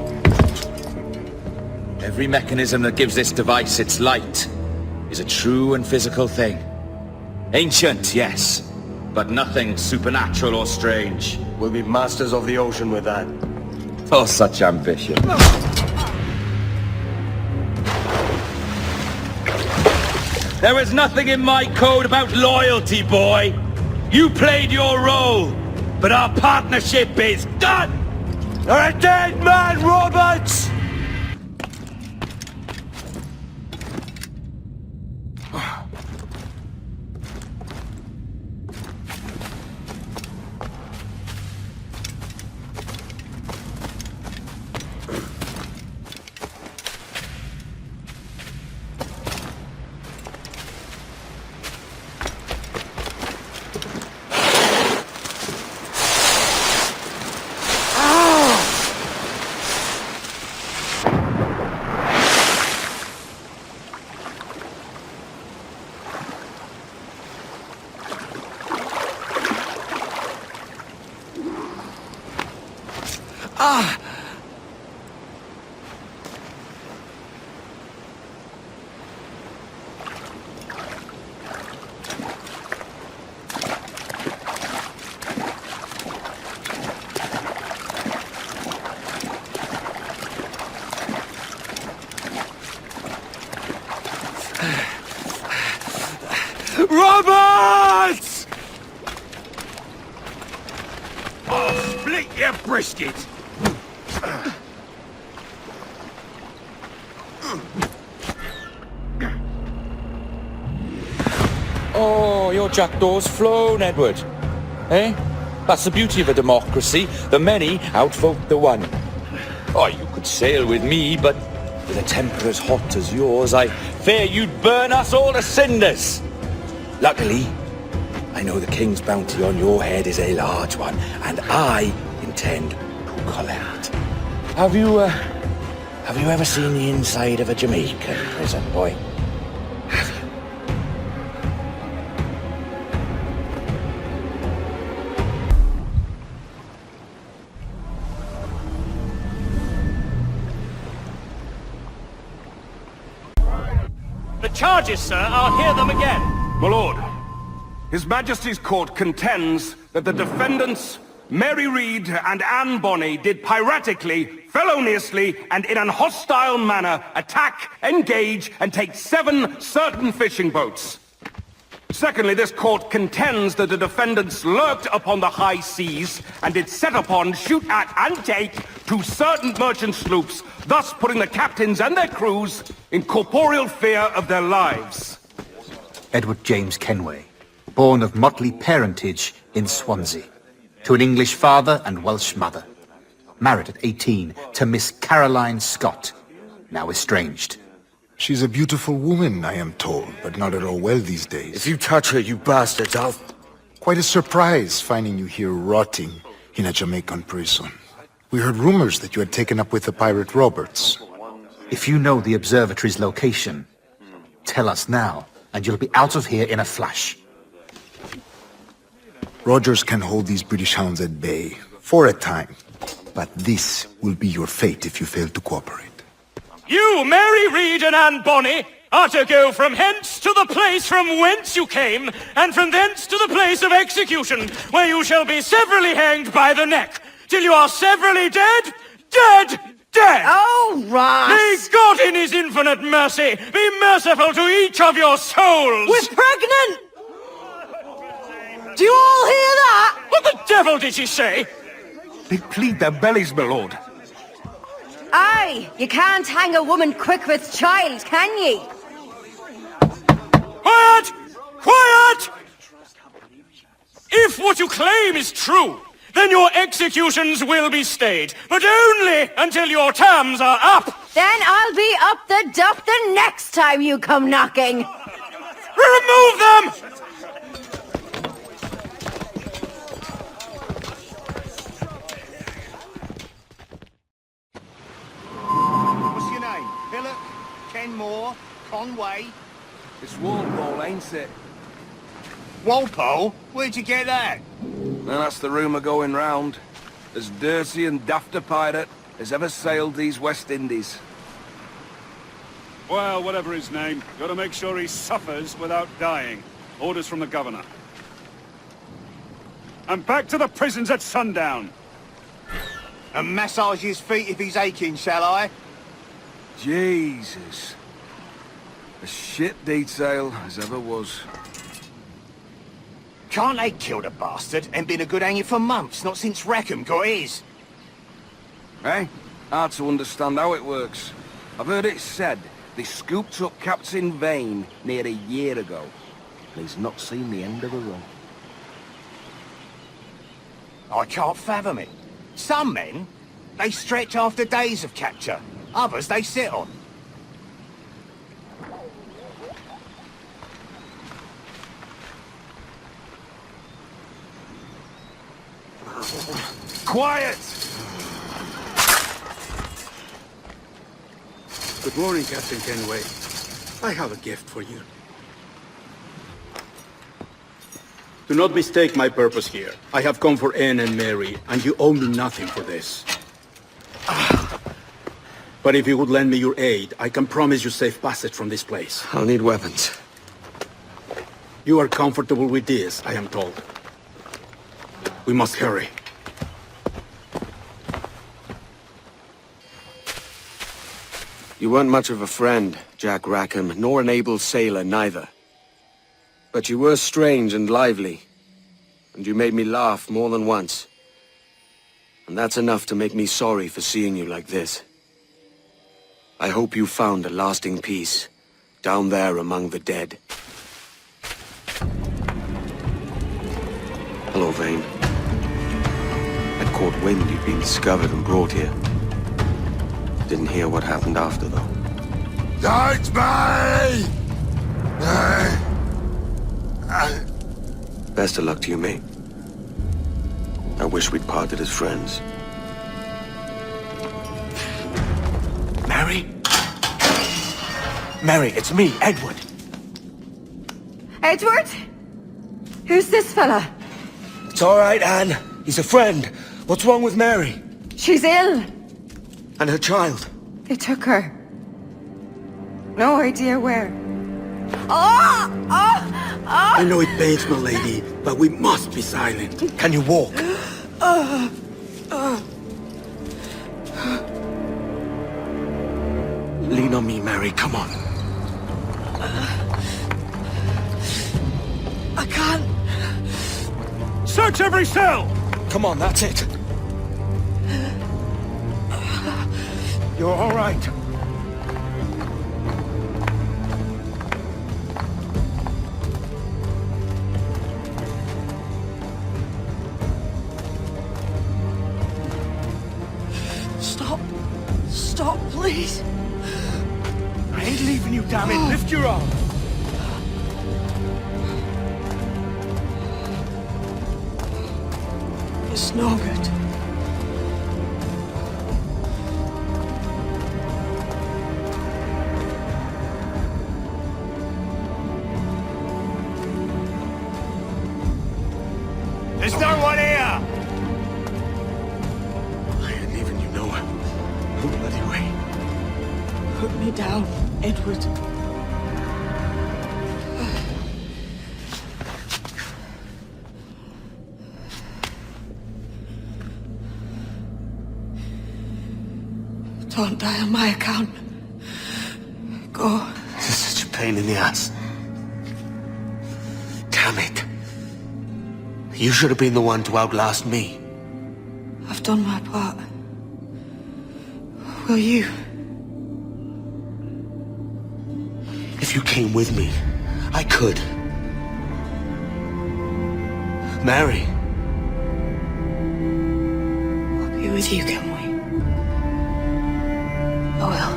Every mechanism that gives this device its light is a true and physical thing. Ancient, yes, but nothing supernatural or strange. We'll be masters of the ocean with that. Oh, such ambition. There is nothing in my code about loyalty, boy. You played your role, but our partnership is done! You're a dead man, Roberts! Roberts! I'll split your brisket! Oh, your jackdaw's flown, Edward. Eh? That's the beauty of a democracy. The many outvote the one. Oh, you could sail with me, but with a temper as hot as yours, I fear you'd burn us all to cinders. Luckily, I know the king's bounty on your head is a large one, and I intend to collect. Have you ever seen the inside of a Jamaican prison, boy? The charges, sir, I'll hear them again. My lord, His Majesty's court contends that the defendants, Mary Read and Anne Bonny, did piratically, feloniously, and in an hostile manner attack, engage, and take 7 certain fishing boats. Secondly, this court contends that the defendants lurked upon the high seas and did set upon, shoot at, and take 2 certain merchant sloops, thus putting the captains and their crews in corporeal fear of their lives. Edward James Kenway, born of motley parentage in Swansea, to an English father and Welsh mother. Married at 18 to Miss Caroline Scott, now estranged. She's a beautiful woman, I am told, but not at all well these days. If you touch her, you bastards, I'll... Quite a surprise finding you here rotting in a Jamaican prison. We heard rumors that you had taken up with the pirate Roberts. If you know the observatory's location, tell us now, and you'll be out of here in a flash. Rogers can hold these British hounds at bay, for a time. But this will be your fate if you fail to cooperate. You, Mary Read and Anne Bonny, are to go from hence to the place from whence you came, and from thence to the place of execution, where you shall be severally hanged by the neck, till you are severally dead, dead, dead! Oh, Ross! May God in his infinite mercy be merciful to each of your souls! We're pregnant! Do you all hear that? What the devil did she say? They plead their bellies, my lord. Aye, you can't hang a woman quick with child, can ye? Quiet! Quiet! If what you claim is true, then your executions will be stayed, but only until your terms are up. Then I'll be up the duff the next time you come knocking. Remove them! What's your name? Philip? Kenmore? Conway? It's Walpole, ain't it? Walpole? Where'd you get that? And that's the rumour going round. As dirty and daft a pirate as ever sailed these West Indies. Well, whatever his name, gotta make sure he suffers without dying. Orders from the governor. And back to the prisons at sundown. And massage his feet if he's aching, shall I? Jesus. A shit detail as ever was. Can't they kill the bastard and been a good hanging for months, not since Rackham got his? Eh? Hard to understand how it works. I've heard it said they scooped up Captain Vane near a year ago, and he's not seen the end of the run. I can't fathom it. Some men, they stretch after days of capture. Others they sit on. Quiet! Good morning, Captain Kenway. I have a gift for you. Do not mistake my purpose here. I have come for Anne and Mary, and you owe me nothing for this. But if you would lend me your aid, I can promise you safe passage from this place. I'll need weapons. You are comfortable with this, I am told. We must hurry. You weren't much of a friend, Jack Rackham, nor an able sailor neither. But you were strange and lively, and you made me laugh more than once. And that's enough to make me sorry for seeing you like this. I hope you found a lasting peace, down there among the dead. Hello, Vane. I'd caught wind you'd been discovered and brought here. Didn't hear what happened after, though. Don't me! Best of luck to you, mate. I wish we'd parted as friends. Mary? Mary, it's me, Edward. Edward? Who's this fella? It's all right, Anne. He's a friend. What's wrong with Mary? She's ill. And her child? They took her. No idea where. Oh! Oh! Oh! I know it pains, my lady, but we must be silent. Can you walk? Lean on me, Mary. Come on. I can't. Search every cell! Come on, that's it. You're all right. Stop. Stop, please. I ain't leaving you, damn it. Lift your arm. It's no good. There's no one here! I ain't leaving you nowhere. No bloody way. Put me down, Edward. Don't die on my account. Go. This is such a pain in the ass. Damn it. You should have been the one to outlast me. I've done my part. Will you? If you came with me, I could. Mary. I'll be with you, can we? I will.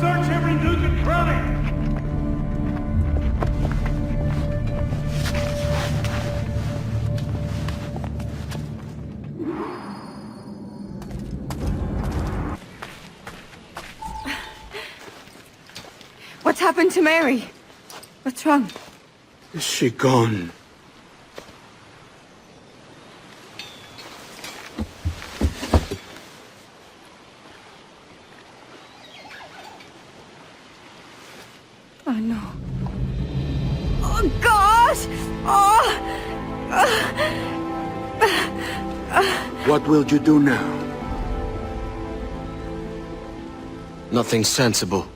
Search every nook and cranny! What's happened to Mary? What's wrong? Is she gone? Oh, no. Oh, God! What will you do now? Nothing sensible.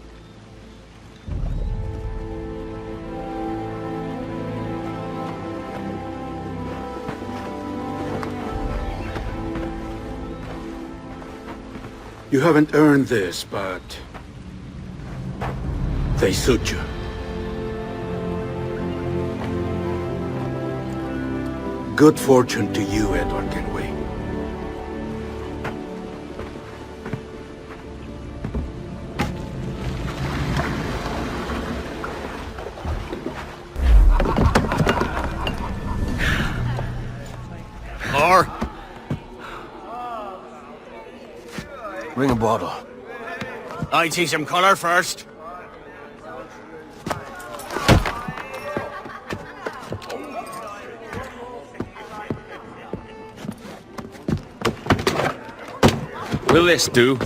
You haven't earned this, but they suit you. Good fortune to you, Edward Kenway. Or bring a bottle. I see some color first. Will this do?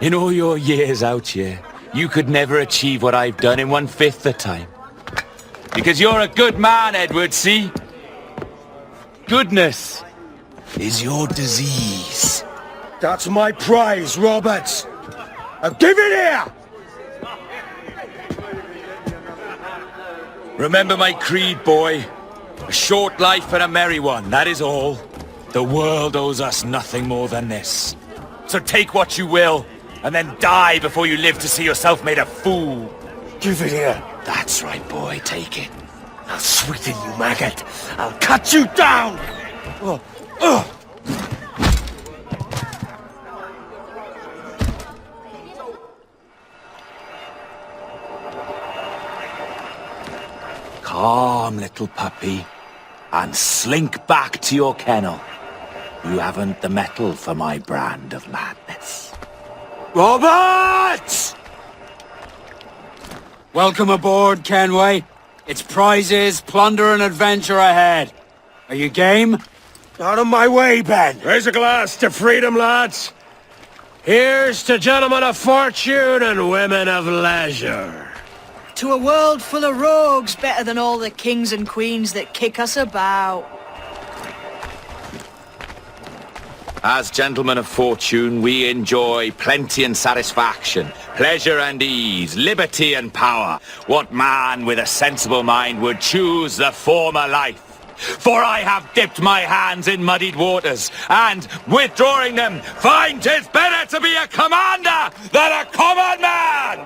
In all your years out here, you could never achieve what I've done in 1/5 the time. Because you're a good man, Edward, see? Goodness is your disease. That's my prize, Roberts. Now give it here! Remember my creed, boy. A short life and a merry one, that is all. The world owes us nothing more than this. So take what you will, and then die before you live to see yourself made a fool. Give it here. That's right, boy, take it. I'll sweeten you, maggot. I'll cut you down! Calm, little puppy, and slink back to your kennel. You haven't the mettle for my brand of madness. Roberts! Welcome aboard, Kenway. It's prizes, plunder, and adventure ahead. Are you game? Out of my way, Ben! Raise a glass to freedom, lads! Here's to gentlemen of fortune and women of leisure. To a world full of rogues, better than all the kings and queens that kick us about. As gentlemen of fortune, we enjoy plenty and satisfaction, pleasure and ease, liberty and power. What man with a sensible mind would choose the former life? For I have dipped my hands in muddied waters, and, withdrawing them, find 'tis better to be a commander than a common man!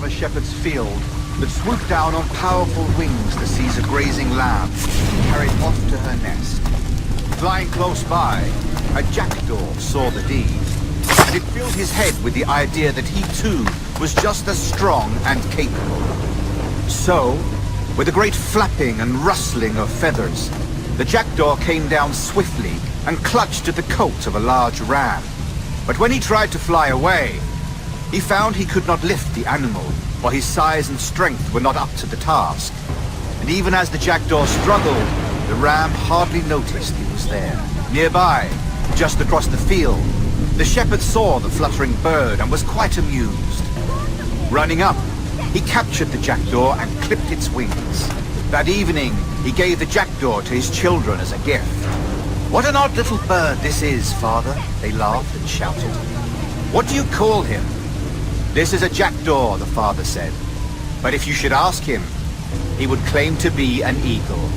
Shepherd's field that swooped down on powerful wings to seize a grazing lamb and carry it off to her nest. Flying close by, a jackdaw saw the deed, and it filled his head with the idea that he too was just as strong and capable. So, with a great flapping and rustling of feathers, the jackdaw came down swiftly and clutched at the coat of a large ram. But when he tried to fly away, he found he could not lift the animal, for his size and strength were not up to the task. And even as the jackdaw struggled, the ram hardly noticed he was there. Nearby, just across the field, the shepherd saw the fluttering bird and was quite amused. Running up, he captured the jackdaw and clipped its wings. That evening, he gave the jackdaw to his children as a gift. "What an odd little bird this is, father," they laughed and shouted. "What do you call him?" "This is a jackdaw," the father said. "But if you should ask him, he would claim to be an eagle."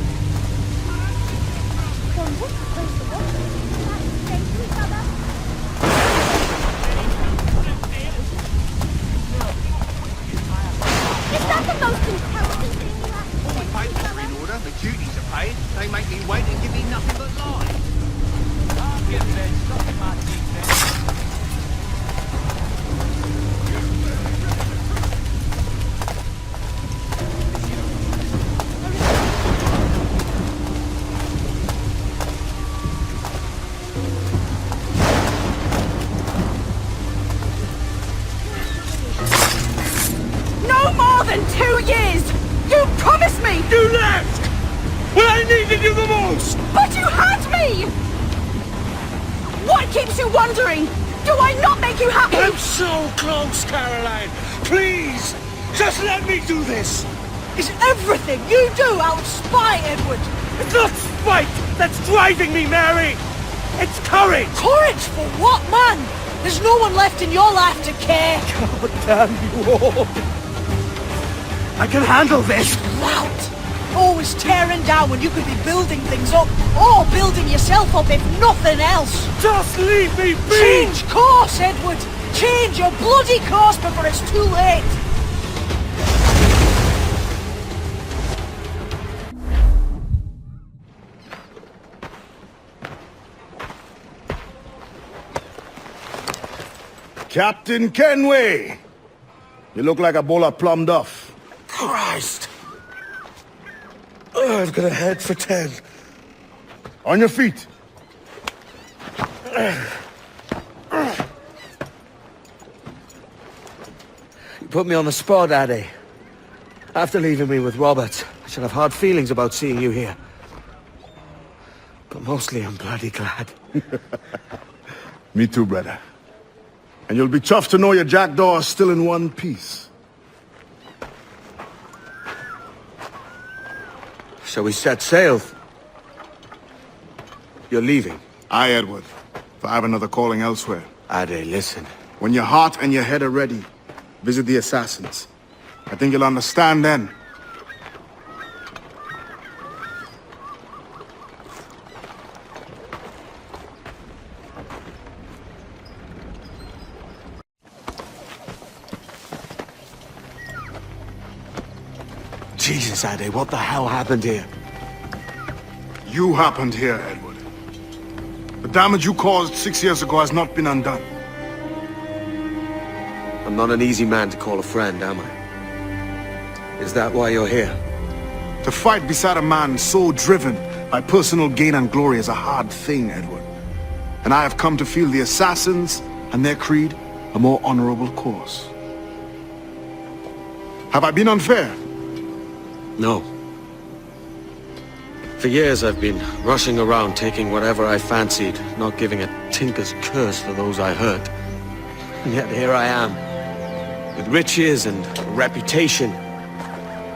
Is that the most intelligent thing you have to say? My papers are in order, the duties are paid. They make me wait and give me nothing but lies. No more than 2 years! You promised me! You left! When I needed you the most! But you had me! What keeps you wondering? Do I not make you happy? I'm so close, Caroline! Please! Just let me do this! Is everything you do out of spite, Edward? It's not spite that's driving me, Mary! It's courage! Courage for what, man? There's no one left in your life to care. God damn you all! I can handle this! Lout! Always tearing down when you could be building things up, or building yourself up if nothing else. Just leave me be! Change course, Edward! Change your bloody course before it's too late! Captain Kenway! You look like a bowl of plum duff. Christ! Oh, I've got a head for 10. On your feet. You put me on the spot, Addy. After leaving me with Robert, I should have hard feelings about seeing you here. But mostly I'm bloody glad. Me too, brother. And you'll be chuffed to know your jackdaw is still in one piece. Shall we set sail? You're leaving? Aye, Edward. For I have another calling elsewhere. Addy, listen. When your heart and your head are ready, visit the assassins. I think you'll understand then. Jesus, Addy, what the hell happened here? You happened here, Edward. The damage you caused 6 years ago has not been undone. I'm not an easy man to call a friend, am I? Is that why you're here? To fight beside a man so driven by personal gain and glory is a hard thing, Edward. And I have come to feel the assassins and their creed a more honorable course. Have I been unfair? No. For years I've been rushing around taking whatever I fancied, not giving a tinker's curse for those I hurt. And yet here I am, with riches and a reputation,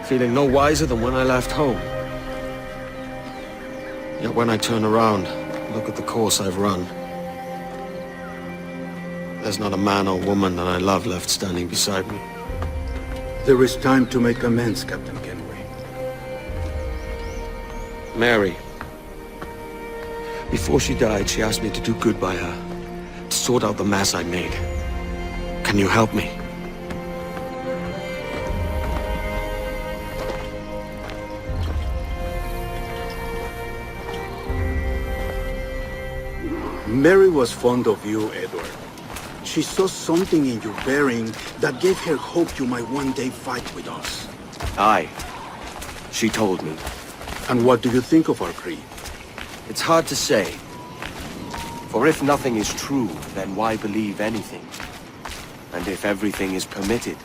feeling no wiser than when I left home. Yet when I turn around, look at the course I've run. There's not a man or woman that I love left standing beside me. There is time to make amends, Captain Kenway. Mary. Before she died, she asked me to do good by her, to sort out the mess I made. Can you help me? Mary was fond of you, Edward. She saw something in your bearing that gave her hope you might one day fight with us. Aye. She told me. And what do you think of our creed? It's hard to say. For if nothing is true, then why believe anything? And if everything is permitted,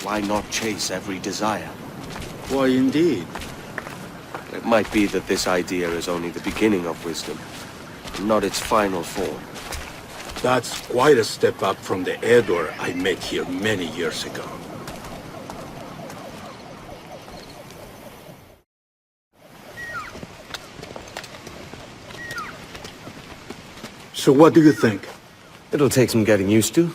why not chase every desire? Why, indeed. It might be that this idea is only the beginning of wisdom, not its final form. That's quite a step up from the Edward I met here many years ago. So what do you think? It'll take some getting used to.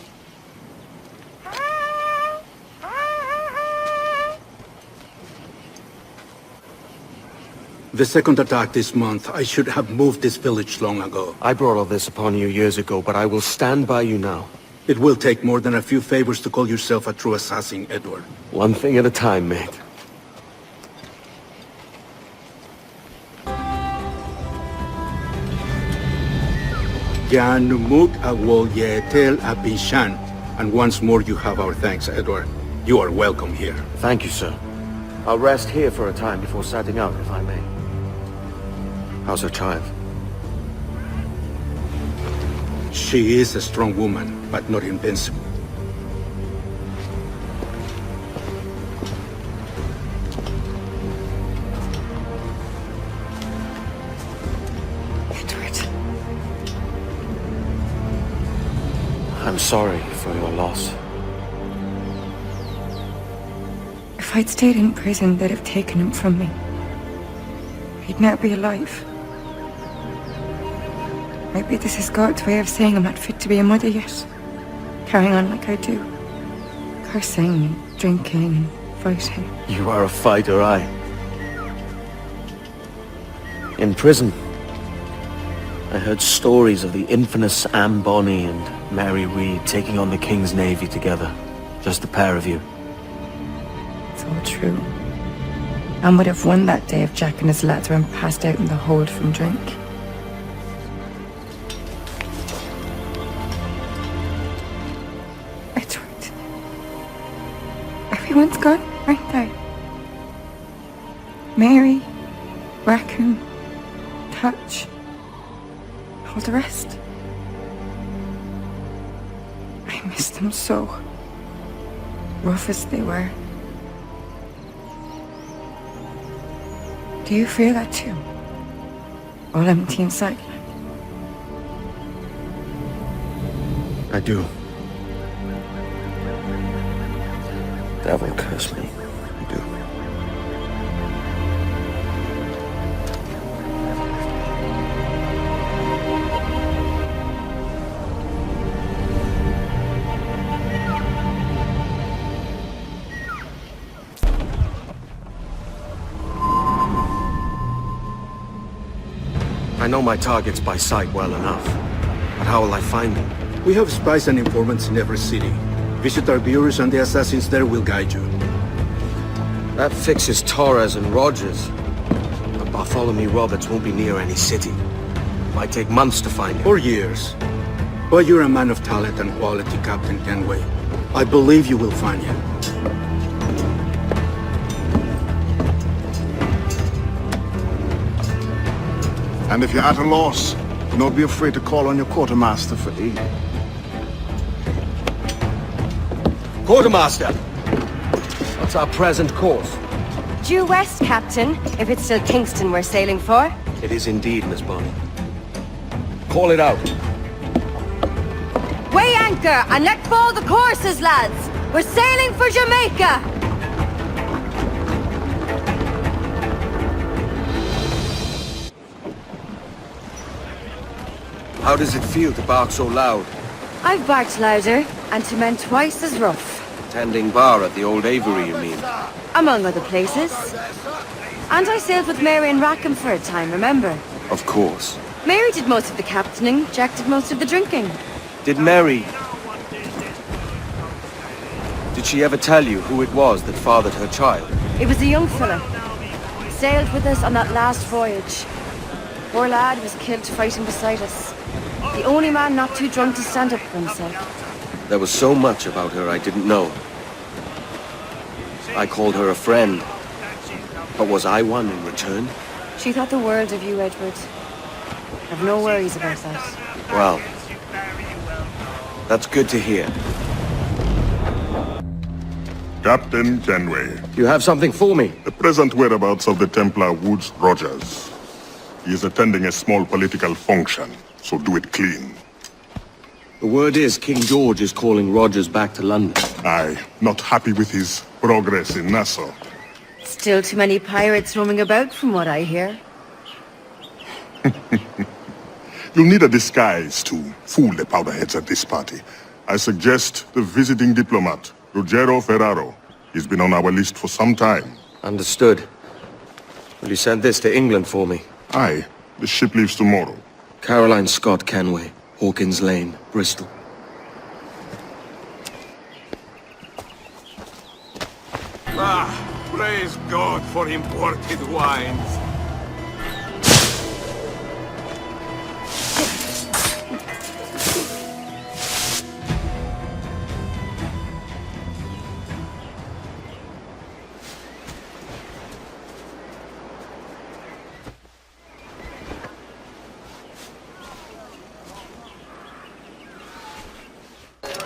The second attack this month, I should have moved this village long ago. I brought all this upon you years ago, but I will stand by you now. It will take more than a few favors to call yourself a true assassin, Edward. One thing at a time, mate. Yanumuk Awol Yetel Abishan. And once more you have our thanks, Edward. You are welcome here. Thank you, sir. I'll rest here for a time before setting out, if I may. How's her child? She is a strong woman, but not invincible. Edward. I'm sorry for your loss. If I'd stayed in prison, they'd have taken him from me. He'd now be alive. Maybe this is God's way of saying I'm not fit to be a mother yet. Carrying on like I do. Cursing and drinking and fighting. You are a fighter, aye. In prison, I heard stories of the infamous Anne Bonny and Mary Read taking on the King's Navy together. Just the pair of you. It's all true. Anne would have won that day if Jack and his lads weren't passed out in the hold from drink. Everyone's gone, aren't they? Mary, Raccoon, Touch, all the rest. I miss them so. Rough as they were. Do you feel that too? All empty inside? I do. Devil curse me. I do. I know my targets by sight well enough, but how will I find them? We have spies and informants in every city. Visit our bureaus and the assassins there will guide you. That fixes Torres and Rogers. But Bartholomew Roberts won't be near any city. Might take months to find him. Or years. But you're a man of talent and quality, Captain Kenway. I believe you will find him. And if you're at a loss, do not be afraid to call on your quartermaster for aid. Quartermaster! What's our present course? Due west, Captain, if it's still Kingston we're sailing for. It is indeed, Miss Bonny. Call it out. Weigh anchor and let fall the courses, lads! We're sailing for Jamaica! How does it feel to bark so loud? I've barked louder, and to men twice as rough. Tending bar at the old Avery, you mean? Among other places. And I sailed with Mary and Rackham for a time, remember? Of course. Mary did most of the captaining, Jack did most of the drinking. Did Mary... Did she ever tell you who it was that fathered her child? It was a young fella. Sailed with us on that last voyage. Poor lad was killed fighting beside us. The only man not too drunk to stand up for himself. There was so much about her I didn't know. I called her a friend. But was I one in return? She thought the world of you, Edward. I've no worries about that. Well, that's good to hear. Captain Kenway. You have something for me? The present whereabouts of the Templar Woods Rogers. He is attending a small political function, so do it clean. The word is King George is calling Rogers back to London. Aye, not happy with his progress in Nassau. Still too many pirates roaming about, from what I hear. You'll need a disguise to fool the powderheads at this party. I suggest the visiting diplomat, Ruggiero Ferraro. He's been on our list for some time. Understood. Will you send this to England for me? Aye. The ship leaves tomorrow. Caroline Scott Kenway, Hawkins Lane, Bristol. Ah, praise God for imported wines.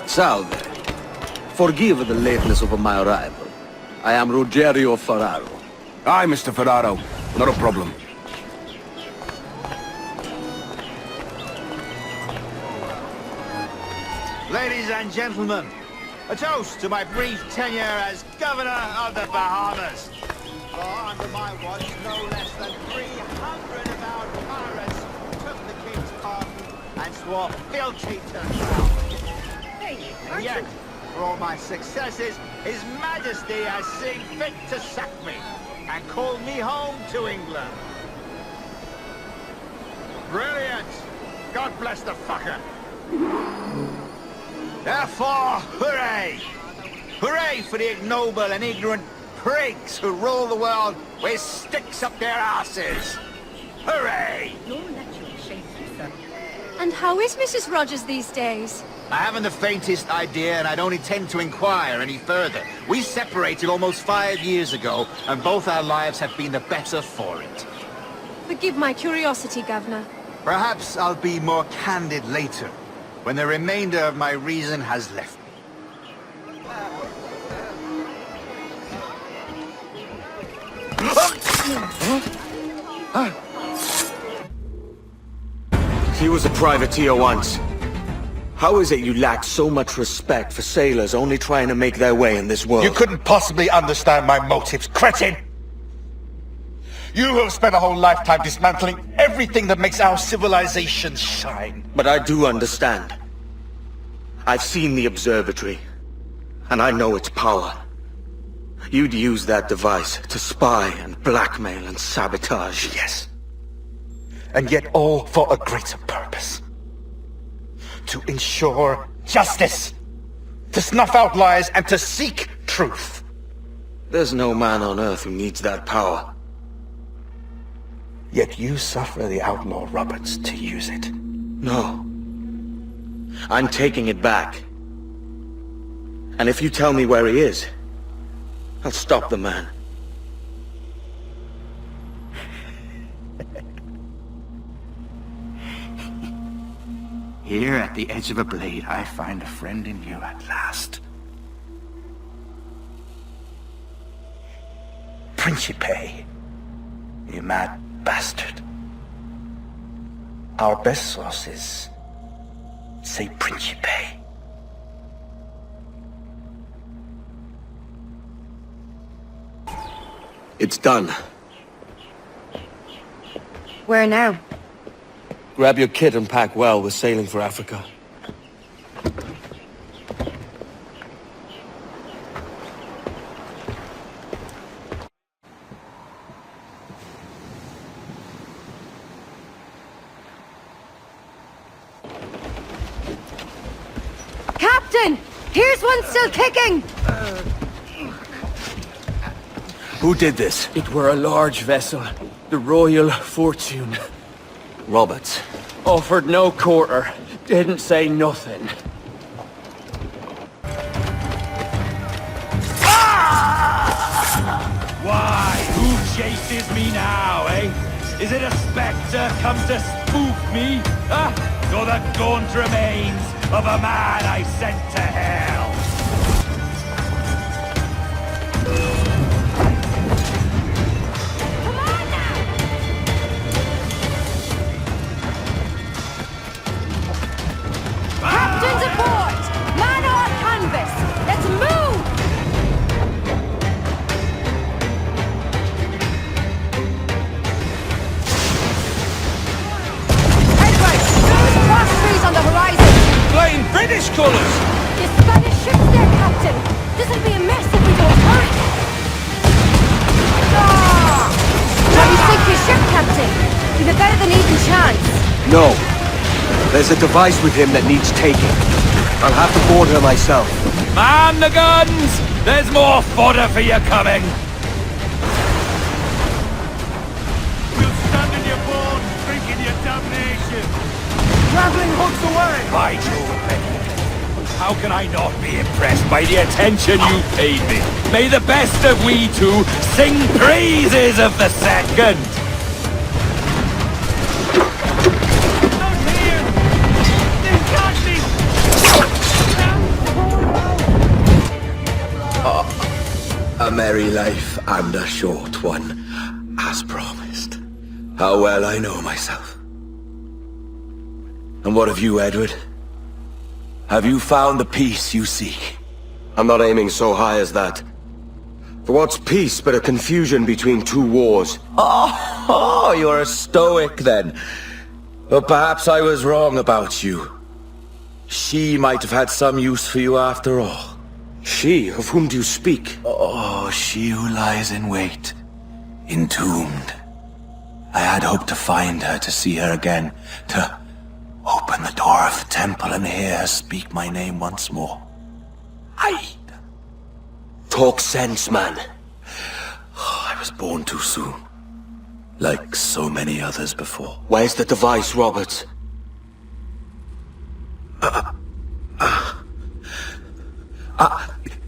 Salve. Forgive the lateness of my arrival. I am Ruggiero Ferraro. Aye, Mr. Ferraro. Not a problem. Ladies and gentlemen, a toast to my brief tenure as Governor of the Bahamas. For under my watch, no less than 300 of our pirates took the King's pardon and swore fealty to the crown. And yet, for all my successes, His Majesty has seen fit to sack me and call me home to England. Brilliant! God bless the fucker! Therefore, hooray! Hooray for the ignoble and ignorant prigs who rule the world with sticks up their asses! Hooray! And how is Mrs. Rogers these days? I haven't the faintest idea, and I don't intend to inquire any further. We separated almost 5 years ago, and both our lives have been the better for it. Forgive my curiosity, Governor. Perhaps I'll be more candid later, when the remainder of my reason has left me. He was a privateer once. How is it you lack so much respect for sailors only trying to make their way in this world? You couldn't possibly understand my motives, cretin! You have spent a whole lifetime dismantling everything that makes our civilization shine. But I do understand. I've seen the observatory, and I know its power. You'd use that device to spy and blackmail and sabotage. Yes. And yet all for a greater purpose. To ensure justice. To snuff out lies and to seek truth. There's no man on Earth who needs that power. Yet you suffer the outlaw Roberts to use it. No. I'm taking it back. And if you tell me where he is, I'll stop the man. Here at the edge of a blade, I find a friend in you at last. Principe, you mad bastard. Our best sources say Principe. It's done. Where now? Grab your kit and pack well. We're sailing for Africa. Captain! Here's one still kicking! Who did this? It were a large vessel, the Royal Fortune. Roberts. Offered no quarter, didn't say nothing. Why? Who chases me now, eh? Is it a spectre come to spook me? Or the gaunt remains of a man I sent to hell? Captains aboard! Man on canvas! Let's move! Edward! Those cross trees on the horizon! Flying British colours! The Spanish ship's there, Captain! This'll be a mess if we don't hurry! Ah! Shall we sink your ship, Captain? We've a better than even chance. No. There's a device with him that needs taking. I'll have to board her myself. Man the guns! There's more fodder for you coming! We'll stand in your board, drinking your damnation! Traveling hooks away! By Jove, Benedict, how can I not be impressed by the attention you paid me? May the best of we two sing praises of the second! A merry life and a short one, as promised. How well I know myself. And what of you, Edward? Have you found the peace you seek? I'm not aiming so high as that. For what's peace but a confusion between two wars? Oh, you're a stoic then. But perhaps I was wrong about you. She might have had some use for you after all. She? Of whom do you speak? Oh, she who lies in wait, entombed. I had hoped to find her, to see her again, to open the door of the temple and hear her speak my name once more. Talk sense, man. Oh, I was born too soon, like so many others before. Where's the device, Roberts?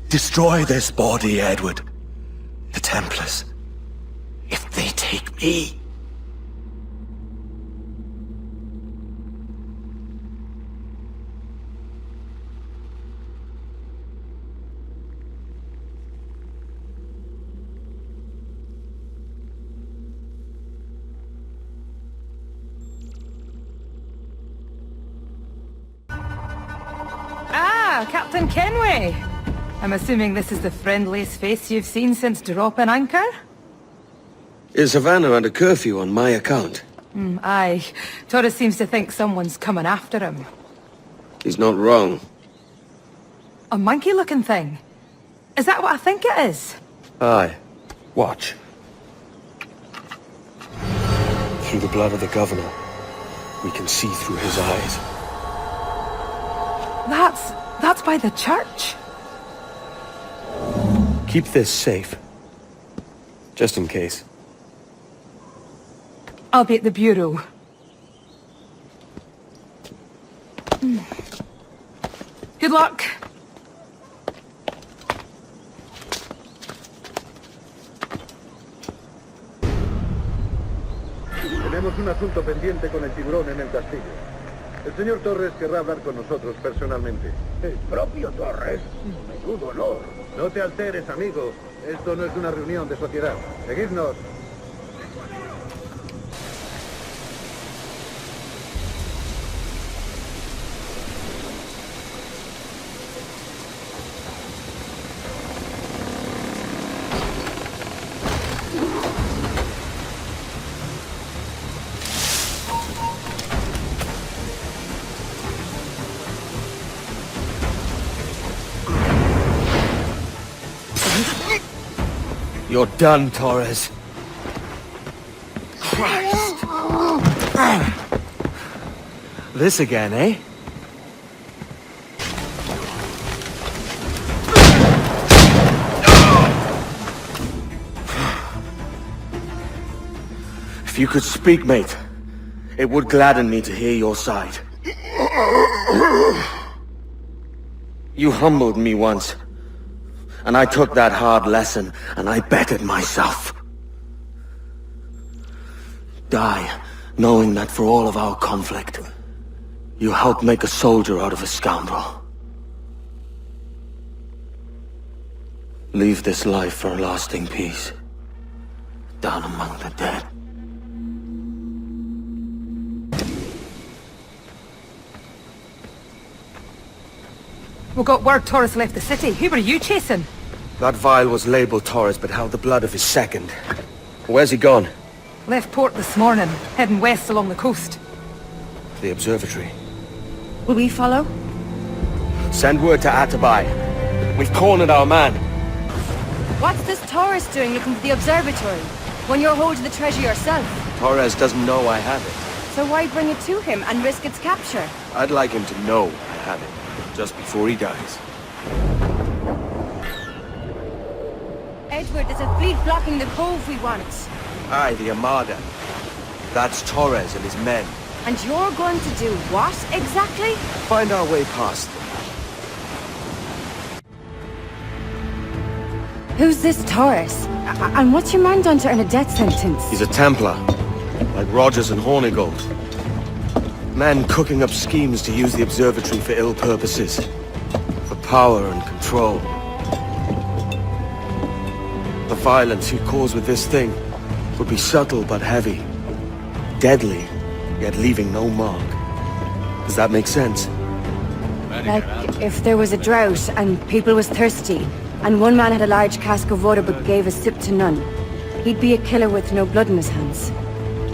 Destroy this body, Edward. The Templars. If they take me... Captain Kenway! I'm assuming this is the friendliest face you've seen since dropping anchor? Is Havana under curfew on my account? Aye. Torres seems to think someone's coming after him. He's not wrong. A monkey-looking thing? Is that what I think it is? Aye. Watch. Through the blood of the governor, we can see through his eyes. That's by the church. Keep this safe. Just in case. I'll be at the bureau. Good luck. Tenemos un asunto pendiente con el tiburón en el castillo. El señor Torres querrá hablar con nosotros personalmente. ¿El propio Torres? Menudo honor. No te alteres, amigo. Esto no es una reunión de sociedad. Seguidnos. You're done, Torres. Christ. This again, eh? If you could speak, mate, it would gladden me to hear your side. You humbled me once. And I took that hard lesson, and I bettered myself. Die, knowing that for all of our conflict, you helped make a soldier out of a scoundrel. Leave this life for a lasting peace, down among the dead. We got word Torres left the city. Who were you chasing? That vial was labeled Torres, but held the blood of his second. Where's he gone? Left port this morning, heading west along the coast. The observatory. Will we follow? Send word to Atabai. We've cornered our man. What's this Torres doing looking for the observatory, when you're holding the treasure yourself? Torres doesn't know I have it. So why bring it to him and risk its capture? I'd like him to know I have it, just before he dies. Edward, there's a fleet blocking the cove we want. Aye, the Armada. That's Torres and his men. And you're going to do what, exactly? Find our way past them. Who's this Torres? And what's your man done to earn a death sentence? He's a Templar, like Rogers and Hornigold. Men cooking up schemes to use the observatory for ill purposes. For power and control. The violence you cause with this thing would be subtle but heavy. Deadly, yet leaving no mark. Does that make sense? Like, if there was a drought and people was thirsty, and one man had a large cask of water but gave a sip to none, he'd be a killer with no blood in his hands.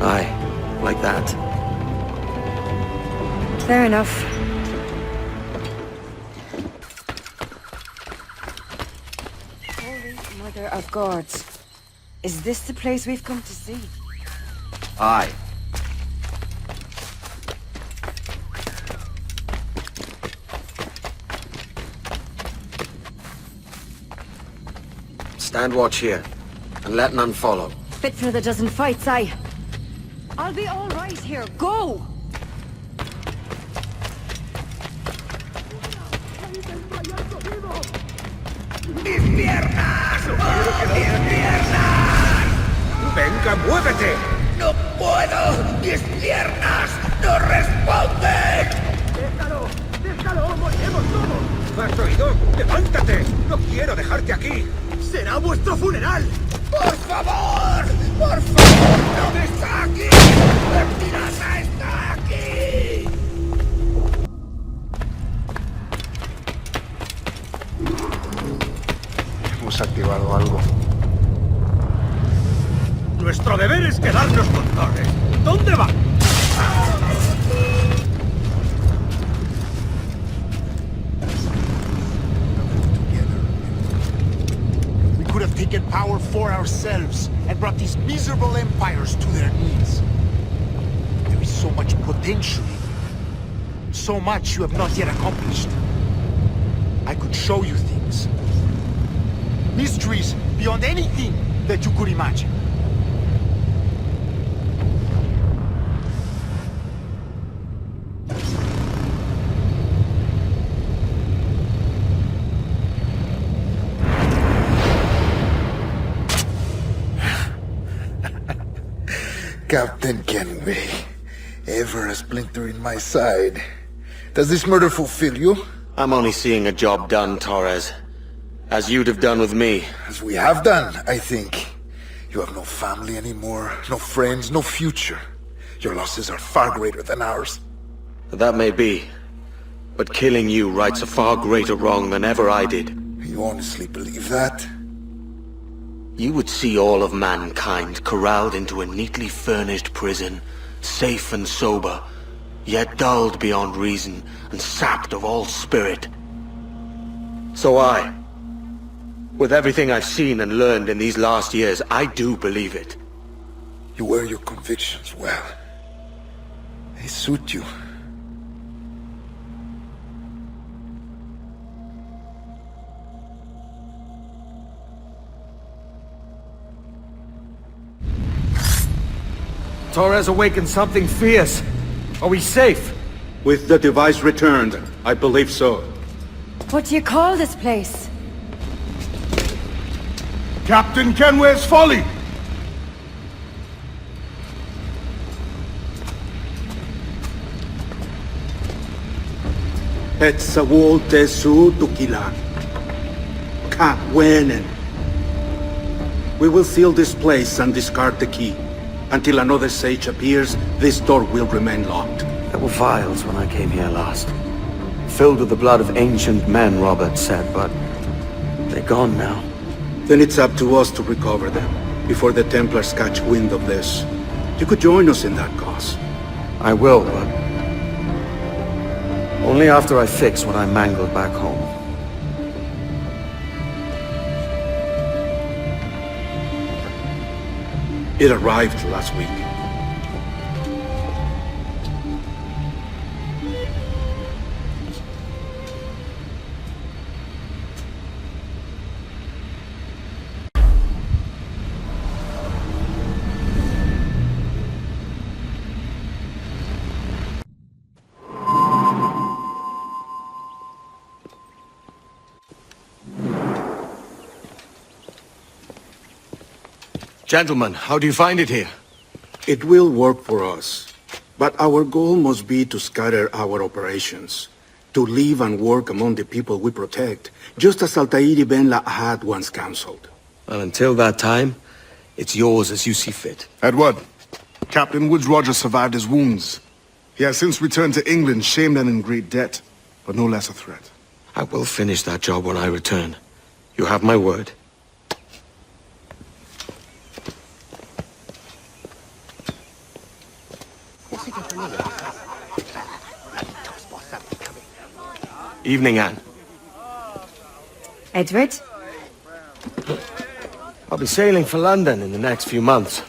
Aye, like that. Fair enough. Holy Mother of Gods. Is this the place we've come to see? Aye. Stand watch here, and let none follow. Fit for another dozen fights, aye. I'll be all right here. Go! ¡Mis piernas! ¡Oh, mis piernas! ¡Venga, muévete! ¡No puedo! ¡Mis piernas no responden! ¡Déjalo! ¡Déjalo! ¡Moriremos todos! ¿Has oído? ¡Levántate! ¡No quiero dejarte aquí! ¡Será vuestro funeral! ¡Por favor! ¡Por favor! ¡No me saques! ¡Mi pirata está aquí! Hemos activado algo. Nuestro deber es quedarnos con Torres. ¿Dónde va? We could have taken power for ourselves and brought these miserable empires to their knees. There is so much potential. So much you have not yet accomplished. I could show you things. Mysteries beyond anything that you could imagine. Captain Kenway, ever a splinter in my side. Does this murder fulfill you? I'm only seeing a job done, Torres. As you'd have done with me. As we have done, I think. You have no family anymore, no friends, no future. Your losses are far greater than ours. That may be. But killing you rights a far greater wrong than ever I did. You honestly believe that? You would see all of mankind corralled into a neatly furnished prison, safe and sober, yet dulled beyond reason and sapped of all spirit. So with everything I've seen and learned in these last years, I do believe it. You wear your convictions well. They suit you. Torres awakened something fierce. Are we safe? With the device returned, I believe so. What do you call this place? Captain Kenway's Folly! Etzawolte su tukilan. Ka wenen. We will seal this place and discard the key. Until another sage appears, this door will remain locked. There were vials when I came here last. Filled with the blood of ancient men, Robert said, but they're gone now. Then it's up to us to recover them, before the Templars catch wind of this. You could join us in that cause. I will, but only after I fix what I mangled back home. It arrived last week. Gentlemen, how do you find it here? It will work for us. But our goal must be to scatter our operations. To live and work among the people we protect, just as Altair ibn La'ahad once counseled. Well, until that time, it's yours as you see fit. Edward, Captain Woodes Rogers survived his wounds. He has since returned to England, shamed and in great debt, but no less a threat. I will finish that job when I return. You have my word. Evening, Anne. Edward? I'll be sailing for London in the next few months.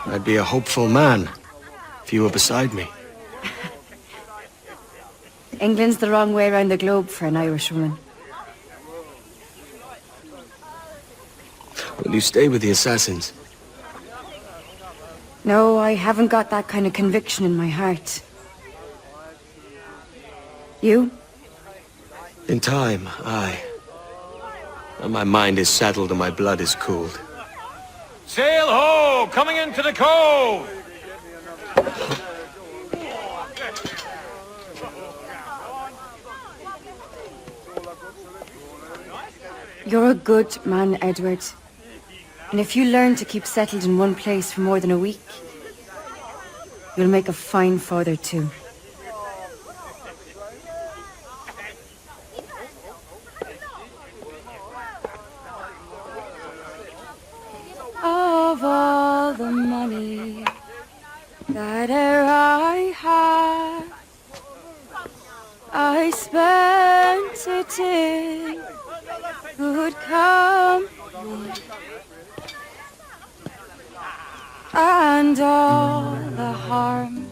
I'd be a hopeful man if you were beside me. England's the wrong way around the globe for an Irish woman. Will you stay with the assassins? No, I haven't got that kind of conviction in my heart. You? In time, aye. And my mind is settled and my blood is cooled. Sail ho! Coming into the cove! You're a good man, Edward. And if you learn to keep settled in one place for more than a week, you'll make a fine father too. Of all the money that e'er I had, I spent it in good company, and all the harm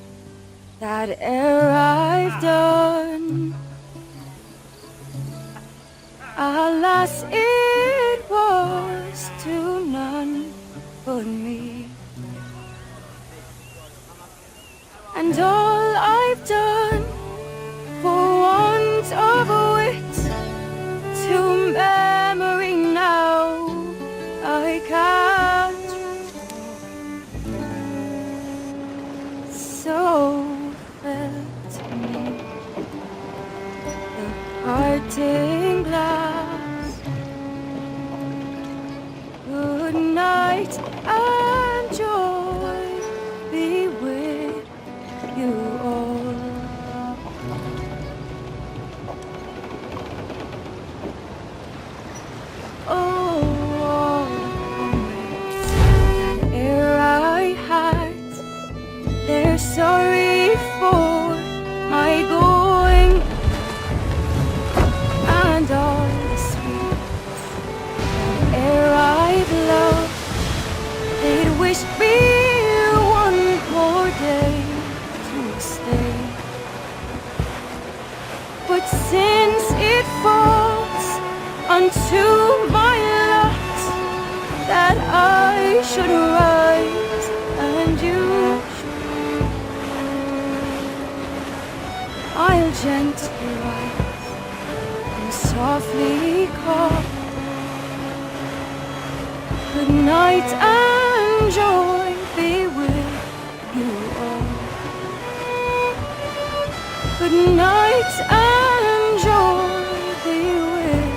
that e'er I've done, alas, it was to none but me. And all I've done for want of wit to memory now I can't. So fell to me the parting glass. Good night and joy be with you all. They're sorry for my going, and all the sweets that e'er I've loved, they'd wish me one more day to stay. But since it falls unto my lot that I should rise and you, I'll gently rise and softly call. Good night and joy be with you all. Good night and joy be with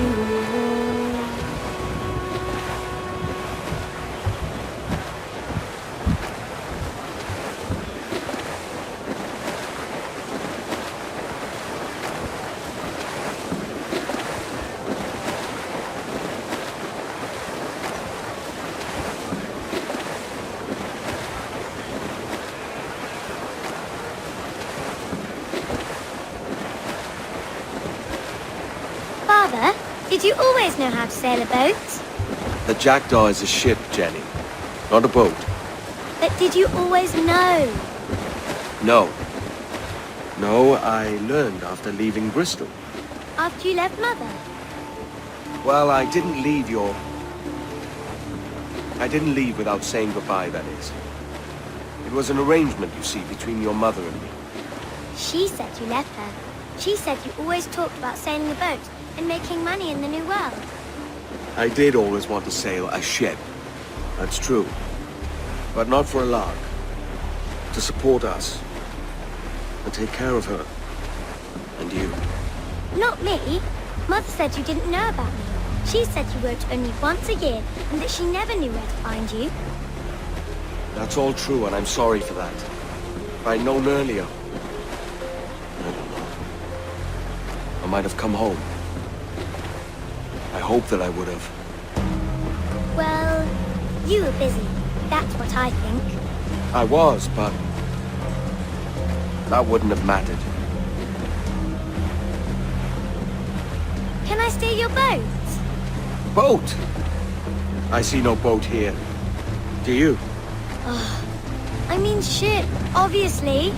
you all. Father, did you always know how to sail a boat? The Jackdaw is a ship, Jenny, not a boat. But did you always know? No. No, I learned after leaving Bristol. After you left Mother? Well, I didn't leave without saying goodbye, that is. It was an arrangement, you see, between your mother and me. She said you left her. She said you always talked about sailing a boat and making money in the New World. I did always want to sail a ship. That's true. But not for a lark. To support us. And take care of her. And you. Not me. Mother said you didn't know about me. She said you worked only once a year and that she never knew where to find you. That's all true, and I'm sorry for that. If I'd known earlier, I don't know. I might have come home. I hope that I would have. Well, you were busy. That's what I think. I was, but that wouldn't have mattered. Can I steal your boat? Boat? I see no boat here. Do you? Oh, I mean ship, obviously.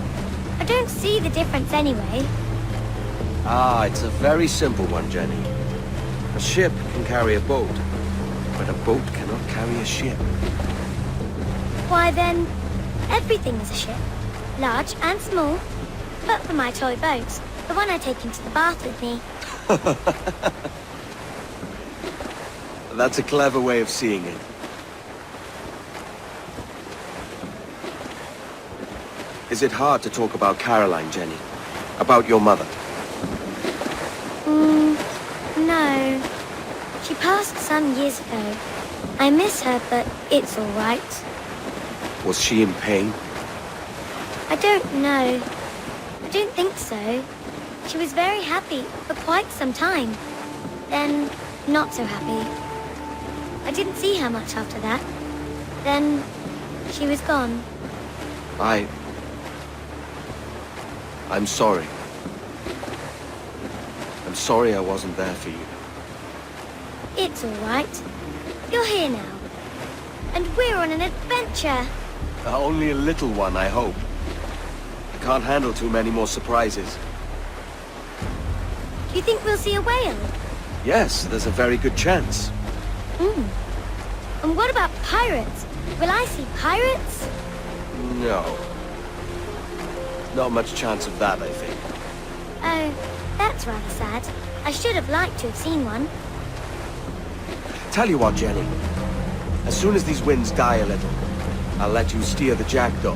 I don't see the difference anyway. Ah, it's a very simple one, Jenny. A ship can carry a boat, but a boat cannot carry a ship. Why then, everything is a ship. Large and small. But for my toy boat, the one I take into the bath with me. That's a clever way of seeing it. Is it hard to talk about Caroline, Jenny? About your mother? No. She passed some years ago. I miss her, but it's all right. Was she in pain? I don't know. I don't think so. She was very happy for quite some time. Then, not so happy. I didn't see her much after that. Then, she was gone. I'm sorry. I'm sorry I wasn't there for you. It's all right. You're here now. And we're on an adventure. Only a little one, I hope. I can't handle too many more surprises. Do you think we'll see a whale? Yes, there's a very good chance. And what about pirates? Will I see pirates? No. Not much chance of that, I think. Oh, that's rather sad. I should have liked to have seen one. Tell you what, Jenny. As soon as these winds die a little, I'll let you steer the Jackdaw.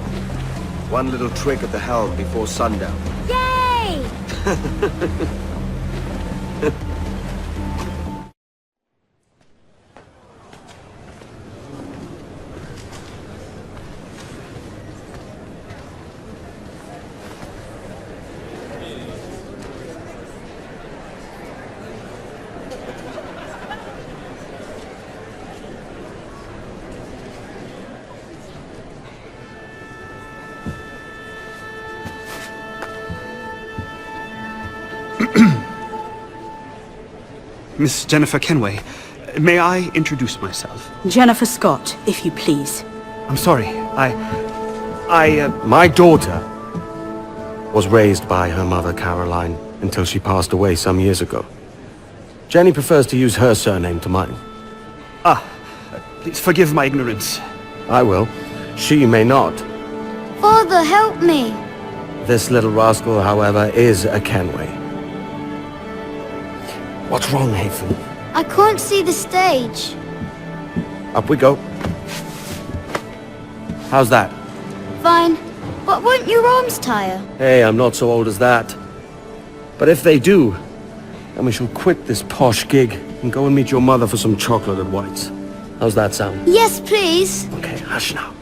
One little trick at the helm before sundown. Yay! Miss Jennifer Kenway, may I introduce myself? Jennifer Scott, if you please. I'm sorry, My daughter was raised by her mother, Caroline, until she passed away some years ago. Jenny prefers to use her surname to mine. Please forgive my ignorance. I will. She may not. Father, help me! This little rascal, however, is a Kenway. What's wrong, Hafen? I can't see the stage. Up we go. How's that? Fine. But won't your arms tire? Hey, I'm not so old as that. But if they do, then we shall quit this posh gig and go and meet your mother for some chocolate at White's. How's that sound? Yes, please. Okay, hush now.